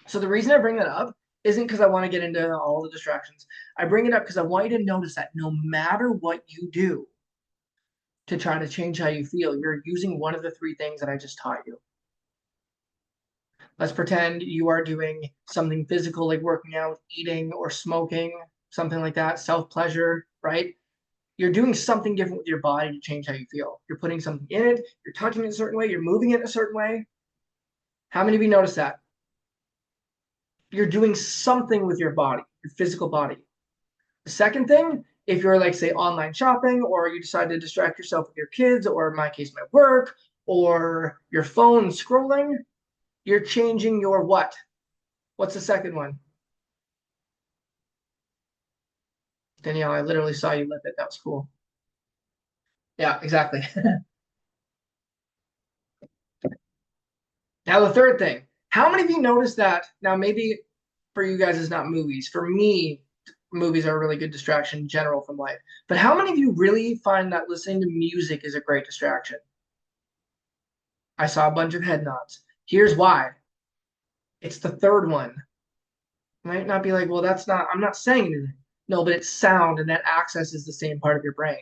So the reason I bring that up isn't because I want to get into all the distractions. I bring it up because I want you to notice that no matter what you do to try to change how you feel, you're using one of the three things that I just taught you. Let's pretend you are doing something physical like working out, eating, or smoking, something like that, self-pleasure, right? You're doing something different with your body to change how you feel. You're putting something in it, you're touching it a certain way, you're moving it a certain way. How many of you notice that? You're doing something with your body, your physical body. The second thing, if you're like, say, online shopping, or you decide to distract yourself with your kids, or in my case, my work, or your phone scrolling, you're changing your what? What's the second one? Danielle, I literally saw you lip it. That was cool. Yeah, exactly. Now, the third thing, how many of you noticed that? Now, maybe for you guys, it's not movies. For me, movies are a really good distraction in general from life. But how many of you really find that listening to music is a great distraction? I saw a bunch of head nods. Here's why. It's the third one. You might not be like, well, that's not, I'm not saying anything. No, but it's sound and that access is the same part of your brain.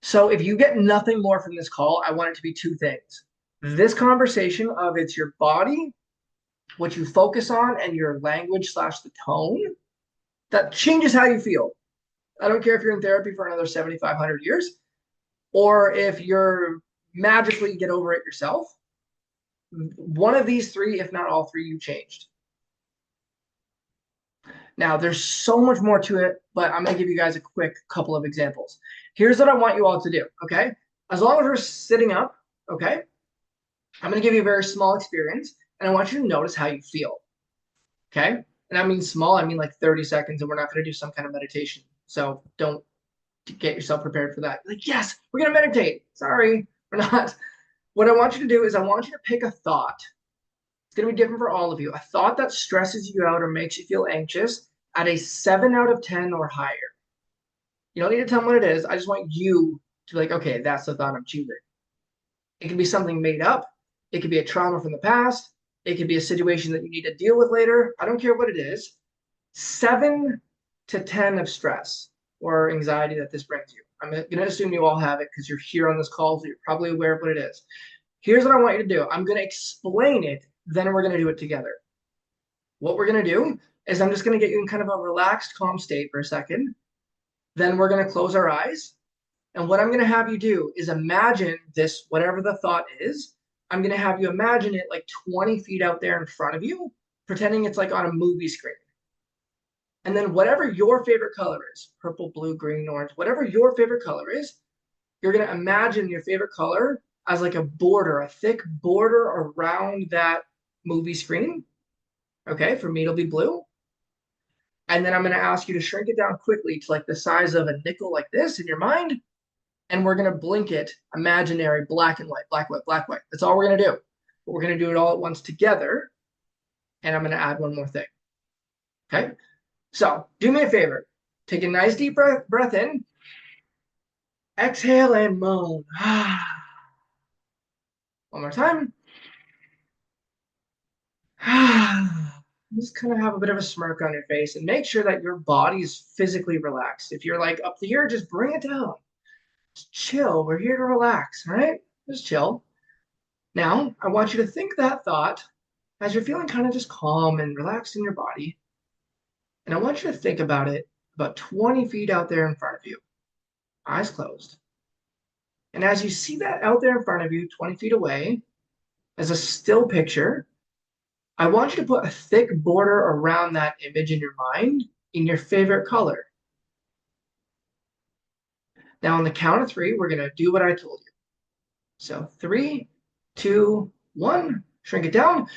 So if you get nothing more from this call, I want it to be two things. This conversation of it's your body, what you focus on, and your language slash the tone that changes how you feel. I don't care if you're in therapy for another 7,500 years or if you're magically get over it yourself. One of these three, if not all three, you changed. Now, there's so much more to it, but I'm going to give you guys a quick couple of examples. Here's what I want you all to do, okay? As long as we're sitting up, okay? I'm going to give you a very small experience, and I want you to notice how you feel, okay? And I mean small, I mean like 30 seconds, and we're not going to do some kind of meditation. So don't get yourself prepared for that. Like, yes, we're going to meditate. Sorry, we're not. What I want you to do is I want you to pick a thought. It's going to be different for all of you. A thought that stresses you out or makes you feel anxious at a 7 out of 10 or higher. You don't need to tell me what it is. I just want you to be like, okay, that's the thought I'm choosing. It can be something made up. It could be a trauma from the past. It could be a situation that you need to deal with later. I don't care what it is. 7 to 10 of stress or anxiety that this brings you. I'm going to assume you all have it because you're here on this call, so you're probably aware of what it is. Here's what I want you to do. I'm going to explain it, then we're going to do it together. What we're going to do is I'm just going to get you in kind of a relaxed, calm state for a second. Then we're going to close our eyes. And what I'm going to have you do is imagine this, whatever the thought is, I'm going to have you imagine it like 20 feet out there in front of you, pretending it's like on a movie screen. And then whatever your favorite color is, purple, blue, green, orange, whatever your favorite color is, you're going to imagine your favorite color as like a border, a thick border around that movie screen. Okay, for me, it'll be blue. And then I'm going to ask you to shrink it down quickly to like the size of a nickel like this in your mind. And we're going to blink it imaginary, black and white, black, white, black, white. That's all we're going to do. But we're going to do it all at once together. And I'm going to add one more thing. Okay, so do me a favor. Take a nice deep breath in. Exhale and moan. One more time. Just kind of have a bit of a smirk on your face and make sure that your body is physically relaxed. If you're like up here, just bring it down. Just chill. We're here to relax, all right? Just chill. Now, I want you to think that thought as you're feeling kind of just calm and relaxed in your body. And I want you to think about it about 20 feet out there in front of you, eyes closed. And as you see that out there in front of you, 20 feet away, as a still picture, I want you to put a thick border around that image in your mind in your favorite color. Now, on the count of three, we're going to do what I told you. So 3, 2, 1, shrink it down,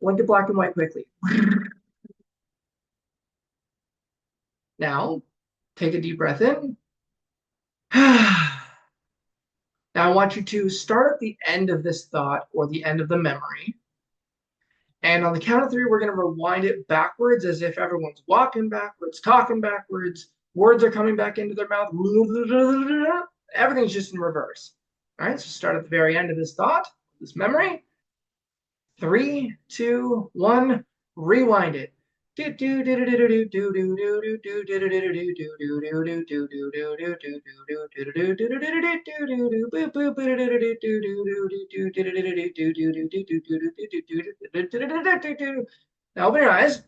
blink it black and white quickly. Now, take a deep breath in. Now, I want you to start at the end of this thought or the end of the memory. And on the count of three, we're going to rewind it backwards as if everyone's walking backwards, talking backwards, words are coming back into their mouth. Everything's just in reverse. All right, so start at the very end of this thought, this memory. 3, 2, 1, rewind it. Now open your eyes.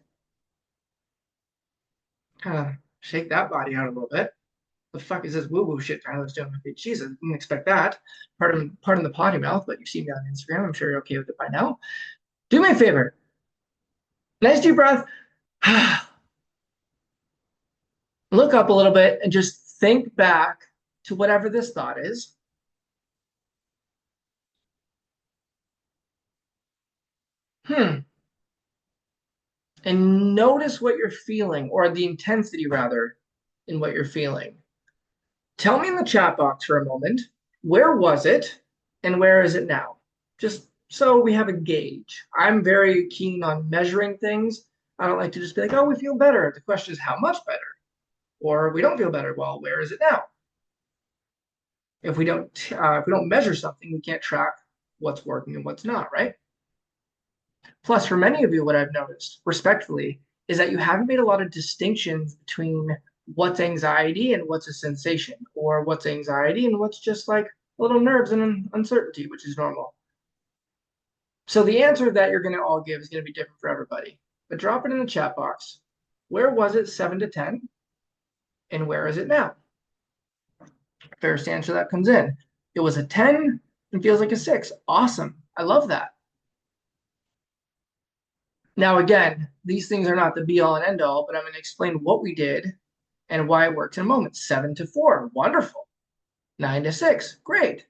Kind of shake that body out a little bit. The fuck is this woo-woo shit Tyler's doing? Jesus, didn't expect that. Pardon the potty mouth, but you've seen me on Instagram. I'm sure you're okay with it by now. Do me a favor. Nice deep breath. Look up a little bit and just think back to whatever this thought is. And notice what you're feeling, or the intensity rather, in what you're feeling. Tell me in the chat box for a moment, where was it and where is it now? Just so we have a gauge. I'm very keen on measuring things. I don't like to just be like, oh, we feel better. The question is, how much better? Or we don't feel better. Well, where is it now? If we don't measure something, we can't track what's working and what's not, right? Plus, for many of you, what I've noticed, respectfully, is that you haven't made a lot of distinctions between what's anxiety and what's a sensation, or what's anxiety and what's just like a little nerves and uncertainty, which is normal. So the answer that you're going to all give is going to be different for everybody. But drop it in the chat box. Where was it 7 to 10? And where is it now? First answer that comes in. It was a 10 and feels like a 6. Awesome. I love that. Now, again, these things are not the be all and end all, but I'm going to explain what we did and why it works in a moment. 7 to 4. Wonderful. 9 to 6. Great.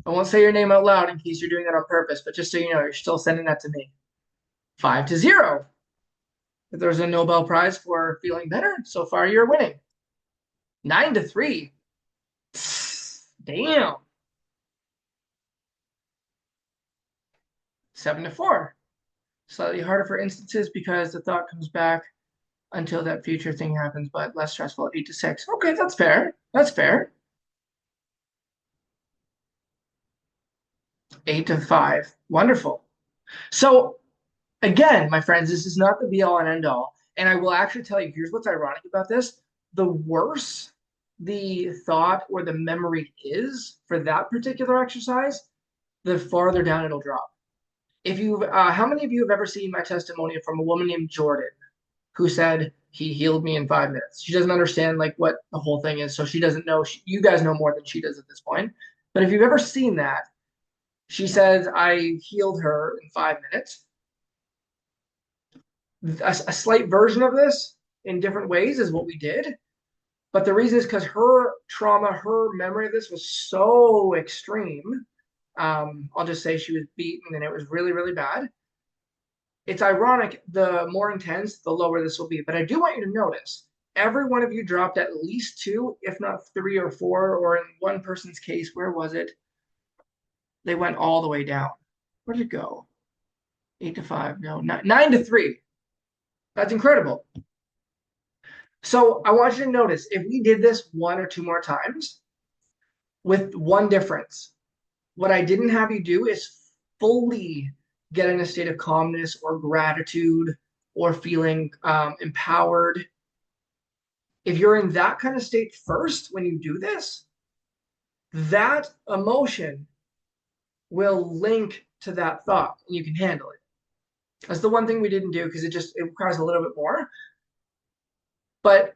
I won't say your name out loud in case you're doing that on purpose, but just so you know, you're still sending that to me. 5 to 0. If there's a Nobel Prize for feeling better, so far you're winning. 9 to 3. Damn. 7 to 4. Slightly harder for instances because the thought comes back until that future thing happens, but less stressful. 8 to 6. Okay, that's fair. That's fair. 8 to 5. Wonderful. So again, my friends, this is not the be all and end all. And I will actually tell you, here's what's ironic about this. The worse the thought or the memory is for that particular exercise, the farther down it'll drop. If you've, how many of you have ever seen my testimonial from a woman named Jordan who said he healed me in 5 minutes? She doesn't understand like what the whole thing is, so she doesn't know. You guys know more than she does at this point. But if you've ever seen that, she says I healed her in 5 minutes. A slight version of this in different ways is what we did. But the reason is because her trauma, her memory of this was so extreme. I'll just say she was beaten and it was really, really bad. It's ironic, the more intense, the lower this will be. But I do want you to notice, every one of you dropped at least 2, if not 3 or 4, or in one person's case, where was it? They went all the way down. Where did it go? 8 to 5, no, 9 to 3. That's incredible. So I want you to notice, if we did this 1 or 2 more times, with one difference, what I didn't have you do is fully get in a state of calmness or gratitude or feeling empowered, if you're in that kind of state first when you do this, that emotion will link to that thought and you can handle it. That's the one thing we didn't do because it requires a little bit more. But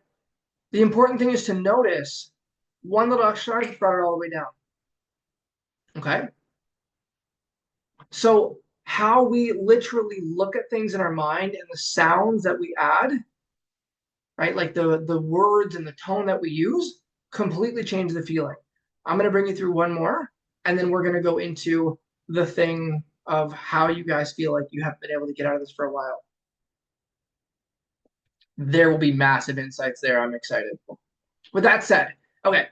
the important thing is to notice one little exercise brought it all the way down. Okay. So how we literally look at things in our mind and the sounds that we add, right? Like the words and the tone that we use completely change the feeling. I'm going to bring you through one more, and then we're going to go into the thing of how you guys feel like you haven't been able to get out of this for a while. There will be massive insights there. I'm excited. With that said, okay,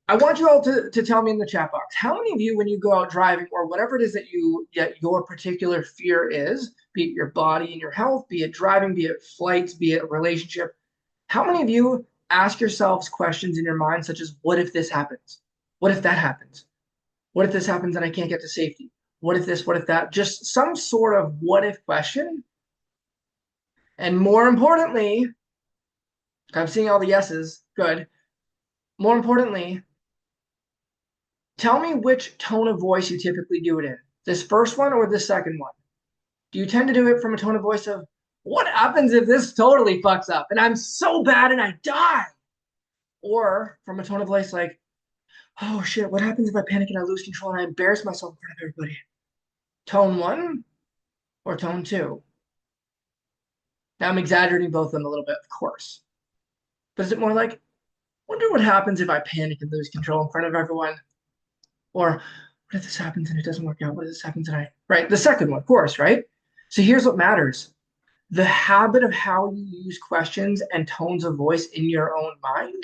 I want you all to tell me in the chat box, how many of you, when you go out driving or whatever it is that your particular fear is, be it your body and your health, be it driving, be it flights, be it a relationship, how many of you ask yourselves questions in your mind such as, what if this happens? What if that happens? What if this happens and I can't get to safety? What if this, what if that? Just some sort of what if question. And more importantly, I'm seeing all the yeses, good. More importantly, tell me which tone of voice you typically do it in. This first one or this second one? Do you tend to do it from a tone of voice of, what happens if this totally fucks up and I'm so bad and I die? Or from a tone of voice like, oh shit, what happens if I panic and I lose control and I embarrass myself in front of everybody? Tone one or tone two? Now I'm exaggerating both of them a little bit, of course. But is it more like, wonder what happens if I panic and lose control in front of everyone? Or what if this happens and it doesn't work out? What if this happens and right? The second one, of course, right? So here's what matters. The habit of how you use questions and tones of voice in your own mind,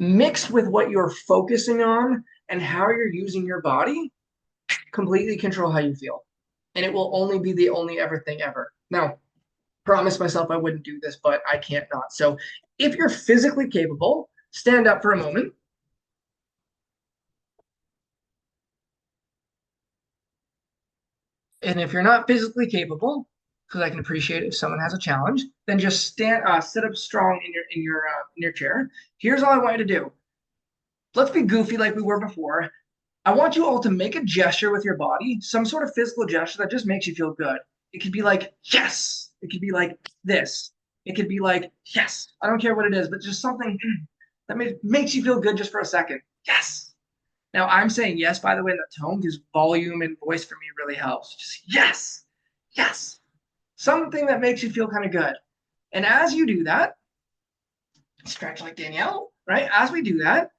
mixed with what you're focusing on and how you're using your body, completely control how you feel. And it will only be the only ever thing ever. Now, promised myself I wouldn't do this, but I can't not. So if you're physically capable, stand up for a moment. And if you're not physically capable, because I can appreciate if someone has a challenge, then just sit up strong in your chair. Here's all I want you to do. Let's be goofy like we were before. I want you all to make a gesture with your body, some sort of physical gesture that just makes you feel good. It could be like, yes. It could be like this. It could be like, yes. I don't care what it is, but just something that makes you feel good just for a second. Yes. Now I'm saying yes, by the way, in that tone, because volume and voice for me really helps. Just yes, yes. Something that makes you feel kind of good. And as you do that, stretch like Danielle, right? As we do that,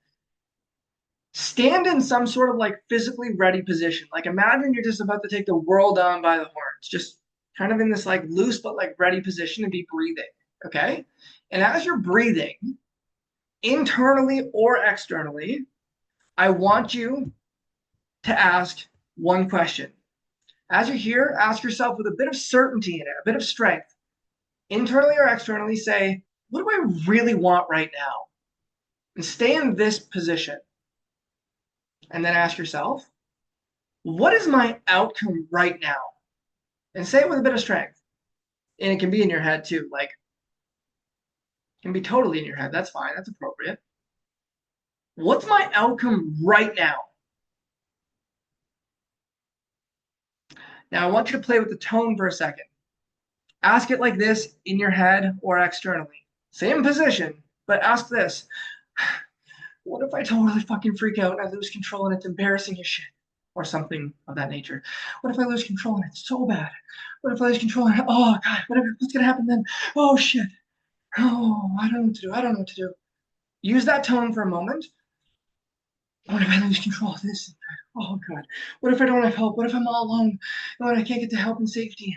stand in some sort of like physically ready position. Like imagine you're just about to take the world on by the horns, just kind of in this like loose but like ready position and be breathing, okay? And as you're breathing, internally or externally, I want you to ask one question. As you're here, ask yourself with a bit of certainty in it, a bit of strength, internally or externally, say, what do I really want right now? And stay in this position. And then ask yourself, what is my outcome right now? And say it with a bit of strength. And it can be in your head too, like, it can be totally in your head. That's fine. That's appropriate. What's my outcome right now? Now, I want you to play with the tone for a second. Ask it like this in your head or externally. Same position, but ask this. What if I totally fucking freak out and I lose control and it's embarrassing as shit? Or something of that nature. What if I lose control and it's so bad? What if I lose control and, oh God, what's going to happen then? Oh shit. Oh, I don't know what to do. I don't know what to do. Use that tone for a moment. What if I lose control of this? Oh God. What if I don't have help? What if I'm all alone? And when I can't get to help and safety?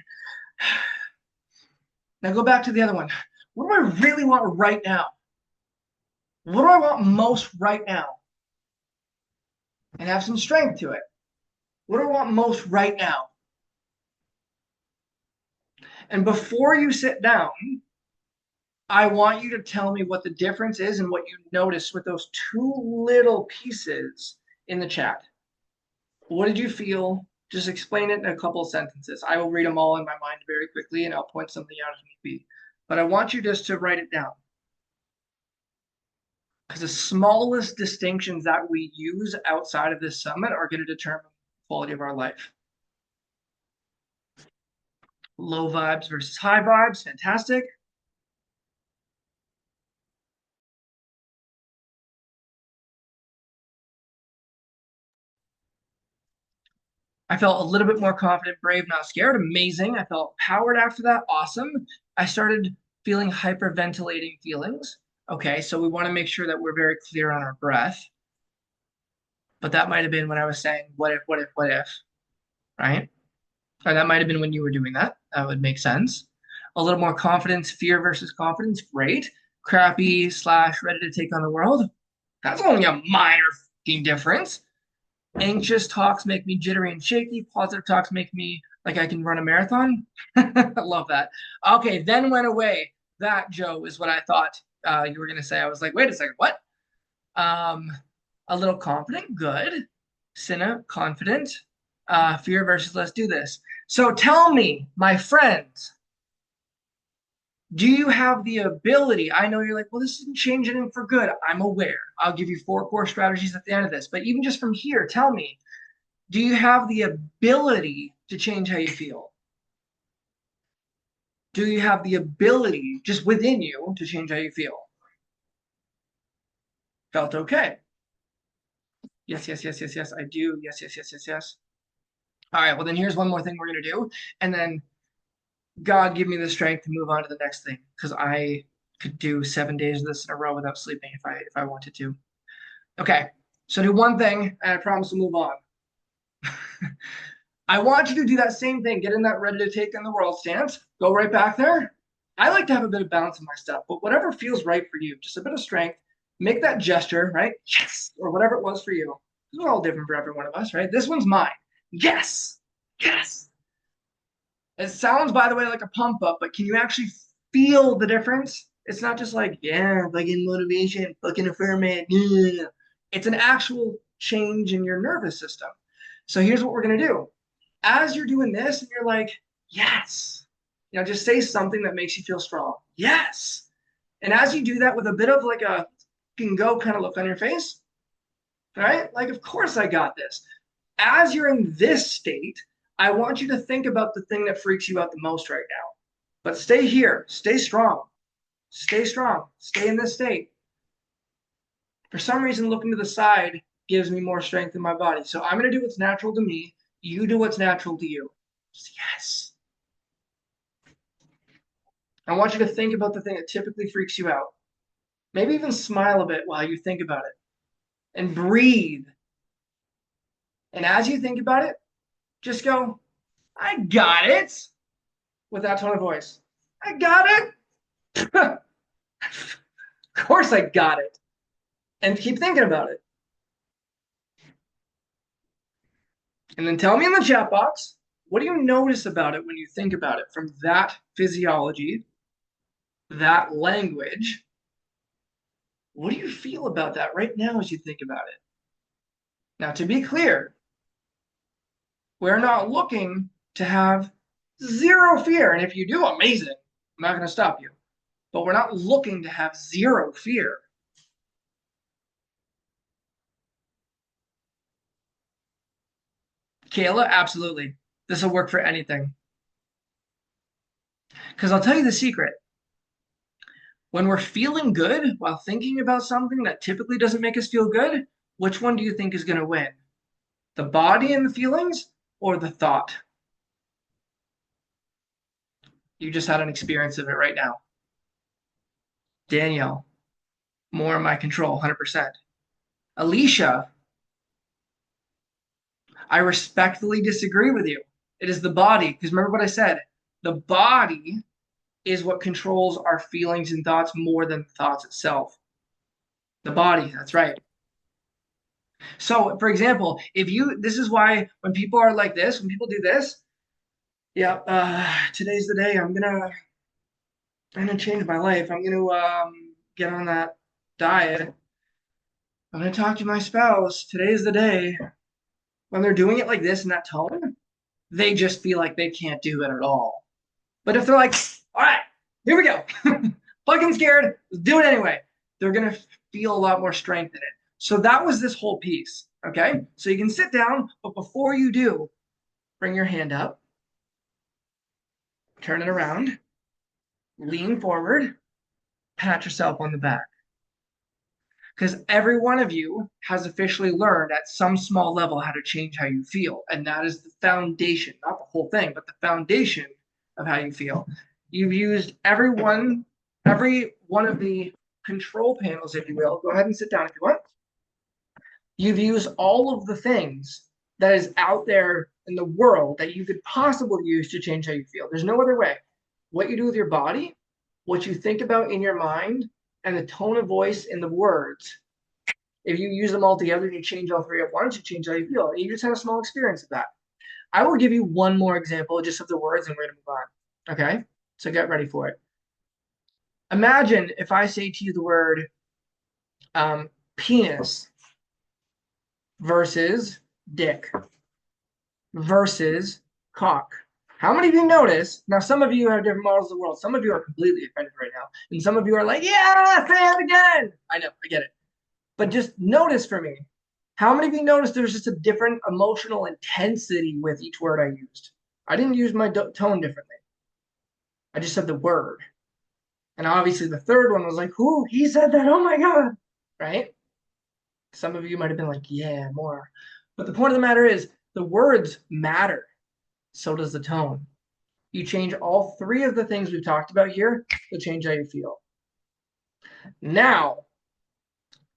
Now go back to the other one. What do I really want right now? What do I want most right now? And have some strength to it. What do I want most right now? And before you sit down, I want you to tell me what the difference is and what you notice with those two little pieces in the chat. What did you feel? Just explain it in a couple of sentences. I will read them all in my mind very quickly and I'll point something out if need be. But I want you just to write it down. Because the smallest distinctions that we use outside of this summit are going to determine the quality of our life. Low vibes versus high vibes, fantastic. I felt a little bit more confident, brave, not scared. Amazing. I felt powered after that. Awesome. I started feeling hyperventilating feelings. Okay, so we want to make sure that we're very clear on our breath. But that might have been when I was saying, what if, what if, what if, right? Or that might have been when you were doing that. That would make sense. A little more confidence, fear versus confidence. Great. Crappy / ready to take on the world. That's only a minor fucking difference. Anxious talks make me jittery and shaky. Positive talks make me like I can run a marathon. I love that. Okay, then went away. That, Joe, is what I thought you were going to say. I was like, wait a second, what? A little confident, good. Cinna, confident. Fear versus let's do this. So tell me, my friends, do you have the ability? I know you're like, well, this isn't changing it for good. I'm aware. I'll give you 4 core strategies at the end of this. But even just from here, tell me, do you have the ability to change how you feel? Do you have the ability just within you to change how you feel? Felt okay. Yes, yes, yes, yes, yes, I do. Yes, yes, yes, yes, yes. All right, well, then here's one more thing we're going to do. And then God give me the strength to move on to the next thing because I could do 7 days of this in a row without sleeping if I wanted to. Okay, so do one thing and I promise to move on. I want you to do that same thing. Get in that ready to take on the world stance. Go right back there. I like to have a bit of balance in my stuff, but whatever feels right for you, just a bit of strength. Make that gesture, right? Yes, or whatever it was for you. It's all different for every one of us, right? This one's mine. Yes, yes. It sounds, by the way, like a pump up, but can you actually feel the difference? It's not just like, yeah, fucking motivation, fucking affirmation. Yeah. It's an actual change in your nervous system. So here's what we're going to do. As you're doing this and you're like, yes, just say something that makes you feel strong. Yes. And as you do that with a bit of like a can go kind of look on your face, right? Like, of course I got this. As you're in this state, I want you to think about the thing that freaks you out the most right now. But stay here, stay strong, stay strong, stay in this state. For some reason, looking to the side gives me more strength in my body. So I'm going to do what's natural to me. You do what's natural to you. Yes. I want you to think about the thing that typically freaks you out. Maybe even smile a bit while you think about it and breathe. And as you think about it, just go, I got it with that tone of voice. I got it. Of course I got it. And keep thinking about it. And then tell me in the chat box, what do you notice about it when you think about it from that physiology, that language? What do you feel about that right now as you think about it? Now, to be clear, we're not looking to have 0 fear. And if you do, amazing. I'm not going to stop you. But we're not looking to have 0 fear. Kayla, absolutely. This will work for anything. Because I'll tell you the secret. When we're feeling good while thinking about something that typically doesn't make us feel good, which one do you think is going to win? The body and the feelings or the thought? You just had an experience of it right now. Danielle, more in my control, 100%. Alicia, I respectfully disagree with you. It is the body, because remember what I said. The body is what controls our feelings and thoughts more than thoughts itself. The body, that's right. So, for example, this is why when people are like this, when people do this, yeah, today's the day I'm gonna change my life. I'm gonna get on that diet. I'm gonna talk to my spouse. Today's the day. When they're doing it like this in that tone, they just feel like they can't do it at all. But if they're like, all right, here we go, fucking scared, let's do it anyway, they're going to feel a lot more strength in it. So that was this whole piece. Okay. So you can sit down, but before you do, bring your hand up, turn it around, lean forward, pat yourself on the back. Because every one of you has officially learned at some small level how to change how you feel. And that is the foundation, not the whole thing, but the foundation of how you feel. You've used every one of the control panels, if you will. Go ahead and sit down if you want. You've used all of the things that is out there in the world that you could possibly use to change how you feel. There's no other way. What you do with your body, what you think about in your mind, and the tone of voice and the words. If you use them all together and you change all three at once, you change how you feel. And you just have a small experience of that. I will give you one more example just of the words and we're going to move on. Okay? So get ready for it. Imagine if I say to you the word penis versus dick versus cock. How many of you notice? Now, some of you have different models of the world. Some of you are completely offended right now. And some of you are like, yeah, say it again. I know, I get it. But just notice for me, how many of you noticed there's just a different emotional intensity with each word I used? I didn't use my tone differently. I just said the word. And obviously the third one was like, who? He said that. Oh my God. Right? Some of you might have been like, yeah, more. But the point of the matter is the words matter. So does the tone. You change all three of the things we've talked about here to change how you feel. Now,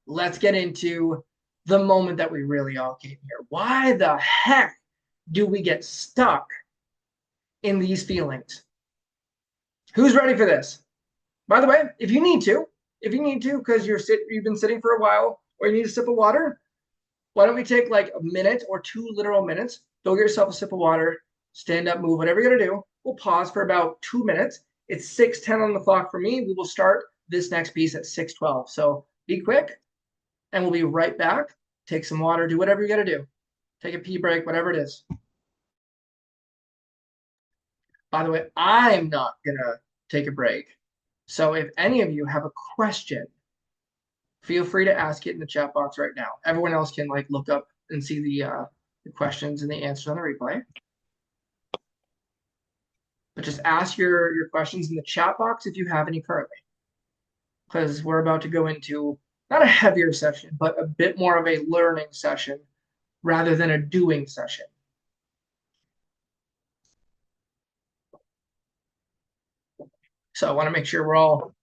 let's get into the moment that we really all came here. Why the heck do we get stuck in these feelings? Who's ready for this? By the way, if you need to, because you've been sitting for a while or you need a sip of water, why don't we take like a minute or 2 literal minutes, go get yourself a sip of water, stand up, move, whatever you're going to do. We'll pause for about 2 minutes. It's 6:10 on the clock for me. We will start this next piece at 6:12. So be quick, and we'll be right back. Take some water, do whatever you got to do. Take a pee break, whatever it is. By the way, I'm not going to take a break. So if any of you have a question, feel free to ask it in the chat box right now. Everyone else can like look up and see the questions and the answers on the replay. But just ask your questions in the chat box if you have any currently. Because we're about to go into not a heavier session, but a bit more of a learning session rather than a doing session. So I want to make sure we're all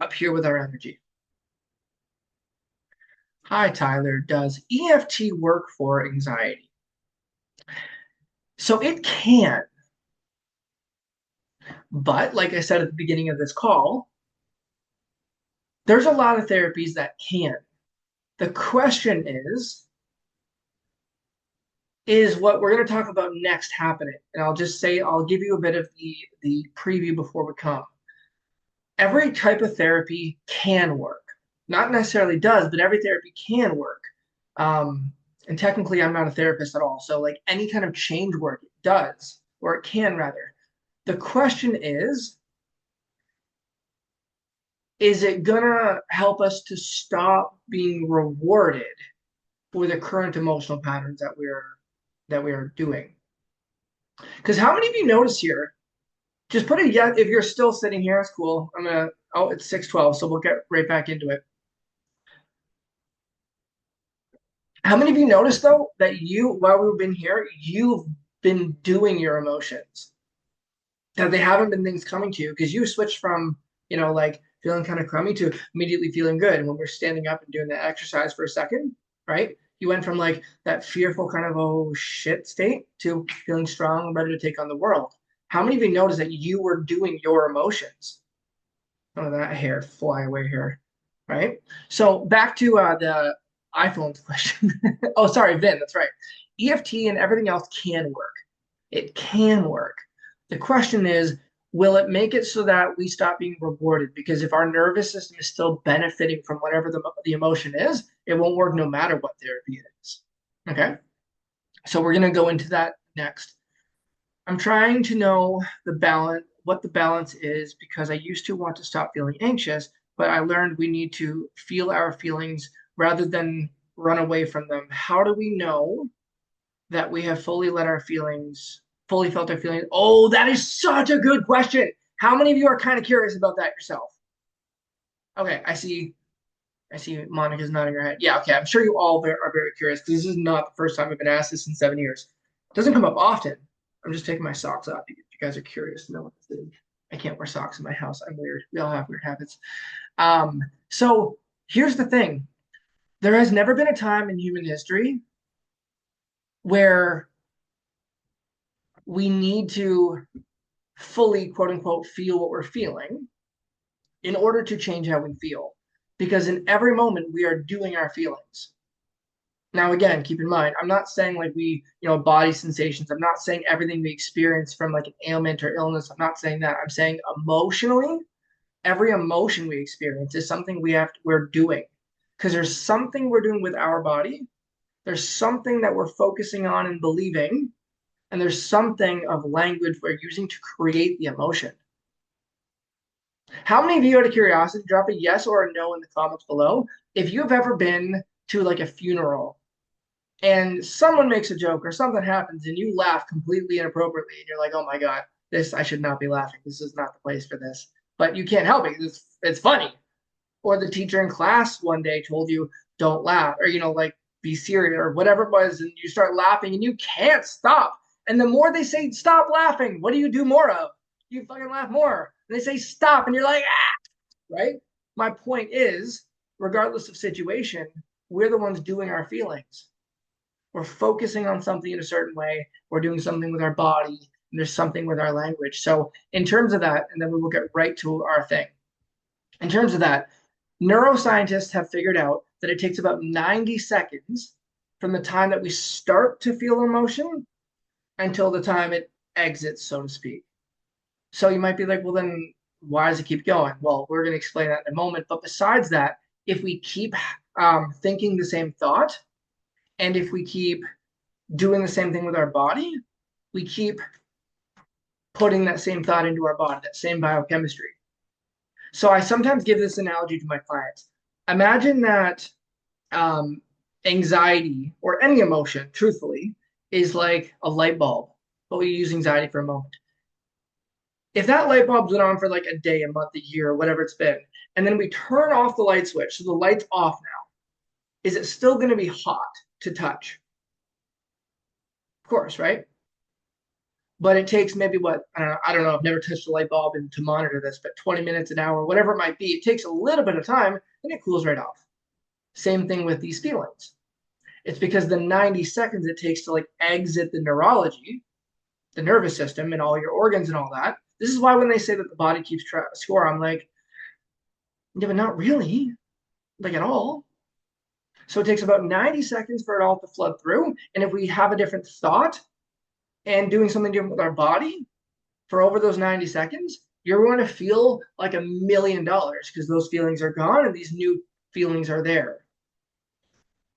up here with our energy. Hi, Tyler. Does EFT work for anxiety? So it can. But like I said at the beginning of this call, there's a lot of therapies that can. The question is what we're going to talk about next happening. And I'll just say, I'll give you a bit of the preview before we come. Every type of therapy can work. Not necessarily does, but every therapy can work. And technically, I'm not a therapist at all. So like any kind of change work, it does, or it can rather. The question is it going to help us to stop being rewarded for the current emotional patterns that we are doing? Because how many of you notice here? Just put a yes if you're still sitting here. It's cool. It's 6:12, so we'll get right back into it. How many of you noticed though that while we've been here, you've been doing your emotions? That they haven't been things coming to you because you switched from, like feeling kind of crummy to immediately feeling good. And when we're standing up and doing the exercise for a second, right? You went from like that fearful kind of oh shit state to feeling strong and ready to take on the world. How many of you noticed that you were doing your emotions? Oh, that hair fly away here, right? So back to the iPhone's question. Oh, sorry, Vin, that's right. EFT and everything else can work. It can work. The question is, will it make it so that we stop being rewarded? Because if our nervous system is still benefiting from whatever the emotion is, it won't work no matter what therapy it is. Okay? So we're going to go into that next. I'm trying to know the balance, what the balance is, because I used to want to stop feeling anxious, but I learned we need to feel our feelings rather than run away from them. How do we know that we have fully let our feelings, fully felt our feelings? Oh, that is such a good question. How many of you are kind of curious about that yourself? Okay, I see Monica's nodding her head. Yeah, okay. I'm sure you all are very curious because this is not the first time I've been asked this in 7 years. It doesn't come up often. I'm just taking my socks off if you guys are curious to know what this is. I can't wear socks in my house. I'm weird. We all have weird habits. So here's the thing. There has never been a time in human history where we need to fully, quote unquote, feel what we're feeling in order to change how we feel. Because in every moment, we are doing our feelings. Now, again, keep in mind, I'm not saying like body sensations. I'm not saying everything we experience from like an ailment or illness. I'm not saying that. I'm saying emotionally, every emotion we experience is something we're doing because there's something we're doing with our body. There's something that we're focusing on and believing, and there's something of language we're using to create the emotion. How many of you, out of curiosity, drop a yes or a no in the comments below if you've ever been to like a funeral and someone makes a joke or something happens and you laugh completely inappropriately and you're like, oh my God, this, I should not be laughing. This is not the place for this. But you can't help it. It's funny. Or the teacher in class one day told you, don't laugh, or, like, be serious or whatever it was. And you start laughing and you can't stop. And the more they say, stop laughing, what do you do more of? You fucking laugh more. And they say, stop. And you're like, ah, right? My point is, regardless of situation, we're the ones doing our feelings. We're focusing on something in a certain way. We're doing something with our body, and there's something with our language. So, in terms of that, and then we will get right to our thing. In terms of that, neuroscientists have figured out that it takes about 90 seconds from the time that we start to feel emotion until the time it exits, so to speak. So, you might be like, well, then why does it keep going? Well, we're going to explain that in a moment. But besides that, if we keep thinking the same thought, and if we keep doing the same thing with our body, we keep putting that same thought into our body, that same biochemistry. So I sometimes give this analogy to my clients. Imagine that anxiety or any emotion, truthfully, is like a light bulb, but we use anxiety for a moment. If that light bulb's been on for like a day, a month, a year, whatever it's been, and then we turn off the light switch, so the light's off now, is it still going to be hot to touch? Of course, right? But it takes maybe what, I don't know, I've never touched a light bulb and to monitor this, but 20 minutes, an hour, whatever it might be, it takes a little bit of time and it cools right off. Same thing with these feelings. It's because the 90 seconds it takes to like exit the neurology, the nervous system and all your organs and all that. This is why when they say that the body keeps score, I'm like, yeah, but not really, like at all. So it takes about 90 seconds for it all to flood through. And if we have a different thought and doing something different with our body for over those 90 seconds, you're going to feel like $1,000,000 because those feelings are gone and these new feelings are there.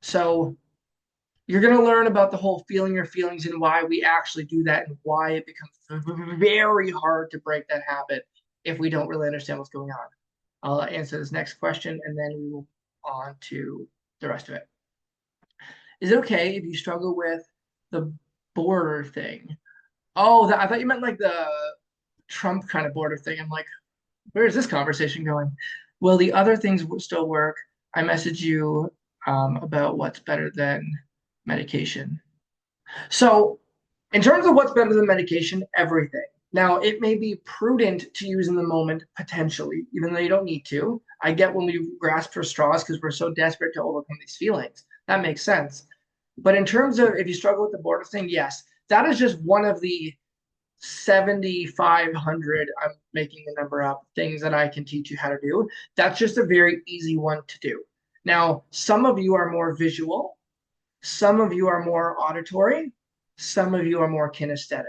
So you're going to learn about the whole feeling your feelings and why we actually do that and why it becomes very hard to break that habit if we don't really understand what's going on. I'll answer this next question and then we will on to the rest of it. Is it okay if you struggle with the border thing? Oh, I thought you meant like the Trump kind of border thing. I'm like, where is this conversation going? Well, the other things still work. I messaged you about what's better than medication. So, in terms of what's better than medication, everything. Now, it may be prudent to use in the moment, potentially, even though you don't need to. I get when we grasp for straws because we're so desperate to overcome these feelings. That makes sense. But in terms of if you struggle with the border thing, yes, that is just one of the 7,500, I'm making the number up, things that I can teach you how to do. That's just a very easy one to do. Now, some of you are more visual, some of you are more auditory, some of you are more kinesthetic.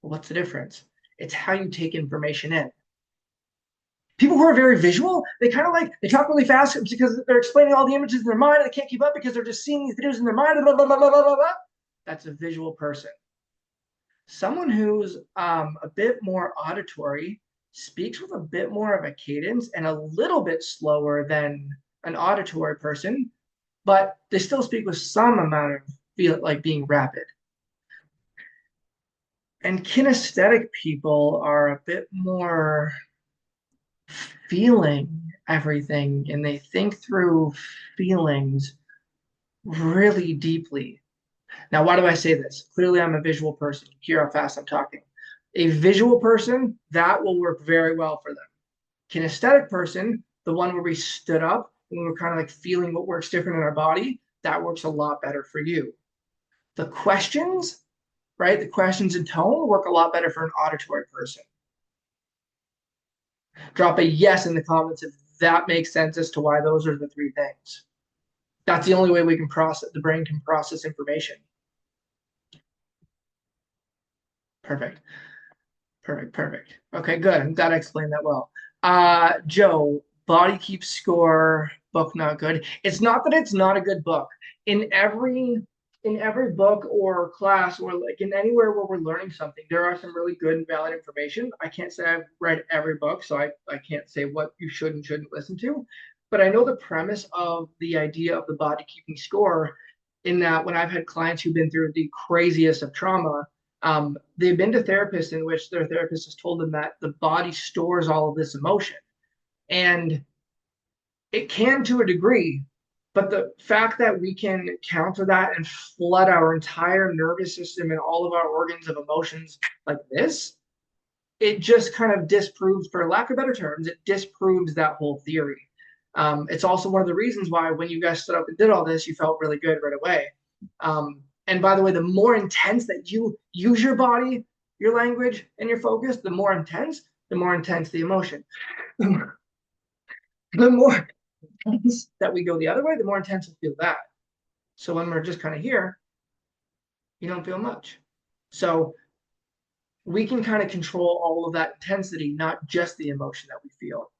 Well, what's the difference? It's how you take information in. People who are very visual, they kind of like, they talk really fast because they're explaining all the images in their mind and they can't keep up because they're just seeing these videos in their mind. Blah, blah, blah, blah, blah, blah. That's a visual person. Someone who's a bit more auditory speaks with a bit more of a cadence and a little bit slower than an auditory person, but they still speak with some amount of feel like being rapid. And kinesthetic people are a bit more feeling everything and they think through feelings really deeply. Now, why do I say this? Clearly, I'm a visual person. Hear how fast I'm talking. A visual person, that will work very well for them. Kinesthetic person, the one where we stood up and we were kind of like feeling what works different in our body, that works a lot better for you. The questions, right? The questions and tone work a lot better for an auditory person. Drop a yes in the comments if that makes sense as to why those are the three things. That's the only way we can process, the brain can process information. Perfect. Perfect. Perfect. Okay, good. I'm glad I explained that well. Joe, Body Keeps Score, book not good. It's not that it's not a good book. In every book or class or like in anywhere where we're learning something, there are some really good and valid information. I can't say I've read every book, so I can't say what you should and shouldn't listen to. But I know the premise of the idea of the body keeping score in that when I've had clients who've been through the craziest of trauma, they've been to therapists in which their therapist has told them that the body stores all of this emotion. And it can to a degree, but the fact that we can counter that and flood our entire nervous system and all of our organs of emotions like this, it just kind of disproves, for lack of better terms, it disproves that whole theory. It's also one of the reasons why when you guys stood up and did all this, you felt really good right away. And by the way, the more intense that you use your body, your language, and your focus, the more intense the emotion. The more intense that we go the other way, the more intense we feel that. So when we're just kind of here, you don't feel much. So we can kind of control all of that intensity, not just the emotion that we feel.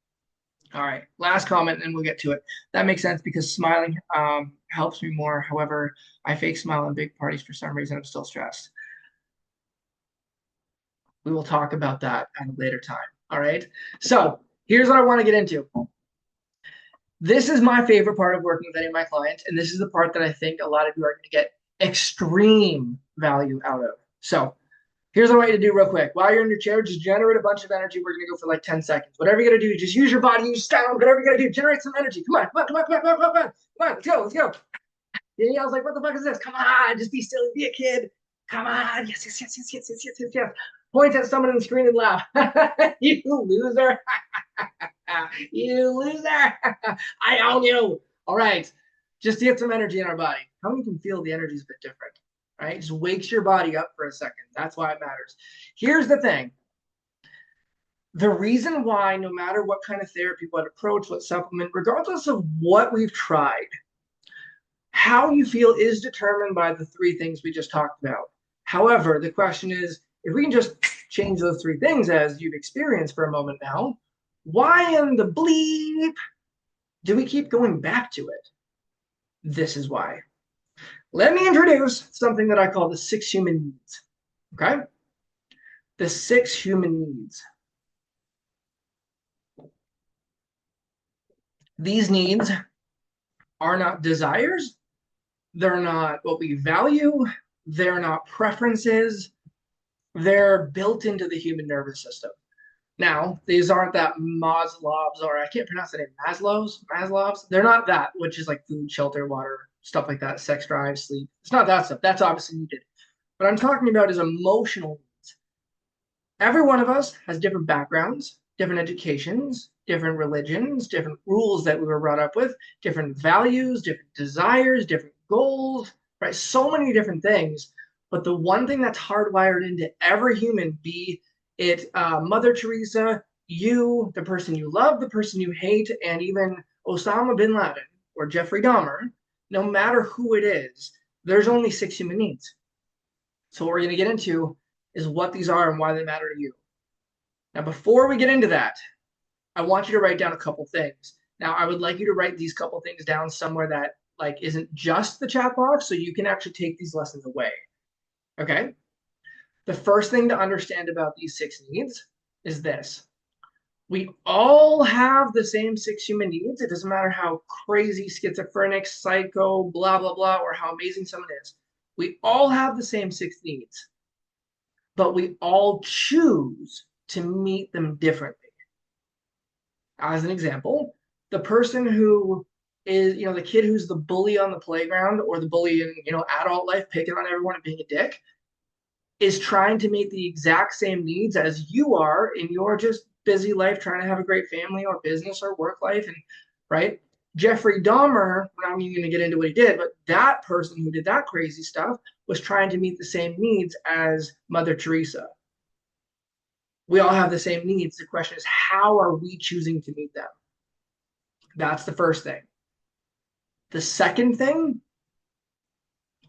All right, last comment, and we'll get to it. That makes sense because smiling helps me more. However, I fake smile in big parties for some reason. I'm still stressed. We will talk about that at a later time. All right. So here's what I want to get into. This is my favorite part of working with any of my clients, and this is the part that I think a lot of you are going to get extreme value out of. So here's what I want you to do real quick. While you're in your chair, just generate a bunch of energy. We're going to go for like 10 seconds. Whatever you're going to do, just use your body, use sound, whatever you're going to do, generate some energy. Come on, come on, come on, come on, come on, come on, come on, let's go, let's go. Danielle's like, what the fuck is this? Come on, just be silly, be a kid. Come on, yes, yes, yes, yes, yes, yes, yes, yes, yes. Point at someone on the screen and laugh. You loser. You loser. I own you. All right. Just to get some energy in our body. How many can feel the energy is a bit different? Right? Just wakes your body up for a second. That's why it matters. Here's the thing. The reason why, no matter what kind of therapy, what approach, what supplement, regardless of what we've tried, how you feel is determined by the three things we just talked about. However, the question is, if we can just change those three things as you've experienced for a moment now, why in the bleep do we keep going back to it? This is why. Let me introduce something that I call the 6 human needs. Okay? The 6 human needs. These needs are not desires. They're not what we value. They're not preferences. They're built into the human nervous system. Now, these aren't that Maslow's, or I can't pronounce the name, Maslow's. They're not that, which is like food, shelter, water, stuff like that, sex drive, sleep. It's not that stuff. That's obviously needed. What I'm talking about is emotional needs. Every one of us has different backgrounds, different educations, different religions, different rules that we were brought up with, different values, different desires, different goals, right? So many different things. But the one thing that's hardwired into every human, be it Mother Teresa, you, the person you love, the person you hate, and even Osama bin Laden or Jeffrey Dahmer, no matter who it is, there's only 6 human needs. So what we're going to get into is what these are and why they matter to you. Now, before we get into that, I want you to write down a couple things. Now, I would like you to write these couple things down somewhere that like isn't just the chat box, so you can actually take these lessons away. Okay? The first thing to understand about these 6 needs is this. We all have the same 6 human needs. It doesn't matter how crazy, schizophrenic, psycho, blah, blah, blah, or how amazing someone is. We all have the same 6 needs, but we all choose to meet them differently. As an example, the person who is, the kid who's the bully on the playground or the bully in, adult life, picking on everyone and being a dick, is trying to meet the exact same needs as you are in your just busy life, trying to have a great family or business or work life. And right, Jeffrey Dahmer, we're not even going to get into what he did, but that person who did that crazy stuff was trying to meet the same needs as Mother Teresa. We all have the same needs. The question is, how are we choosing to meet them? That's the first thing. The second thing,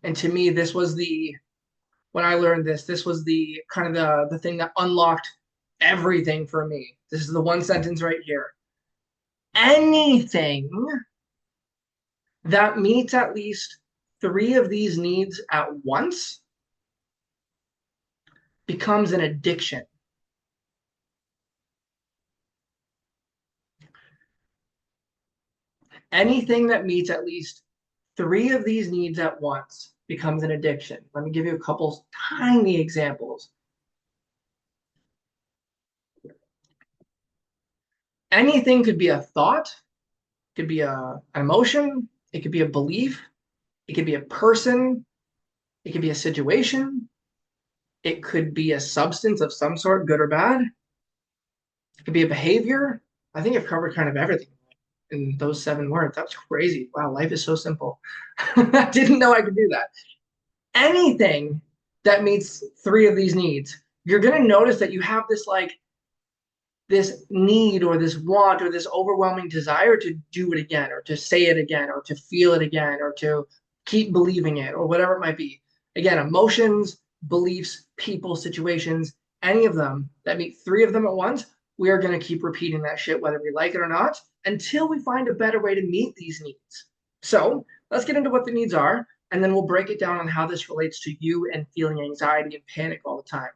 and to me, this was when I learned this was the kind of the thing that unlocked everything for me. This is the one sentence right here. Anything that meets at least 3 of these needs at once becomes an addiction. Anything that meets at least 3 of these needs at once becomes an addiction. Let me give you a couple tiny examples. Anything could be a thought, could be an emotion, it could be a belief, it could be a person, it could be a situation, it could be a substance of some sort, good or bad. It could be a behavior. I think I've covered kind of everything in those 7 words. That's crazy. Wow, life is so simple. I didn't know I could do that. Anything that meets 3 of these needs, you're going to notice that you have this need or this want or this overwhelming desire to do it again or to say it again or to feel it again or to keep believing it or whatever it might be. Again, emotions, beliefs, people, situations, any of them that meet 3 of them at once, we are going to keep repeating that shit whether we like it or not until we find a better way to meet these needs. So let's get into what the needs are, and then we'll break it down on how this relates to you and feeling anxiety and panic all the time.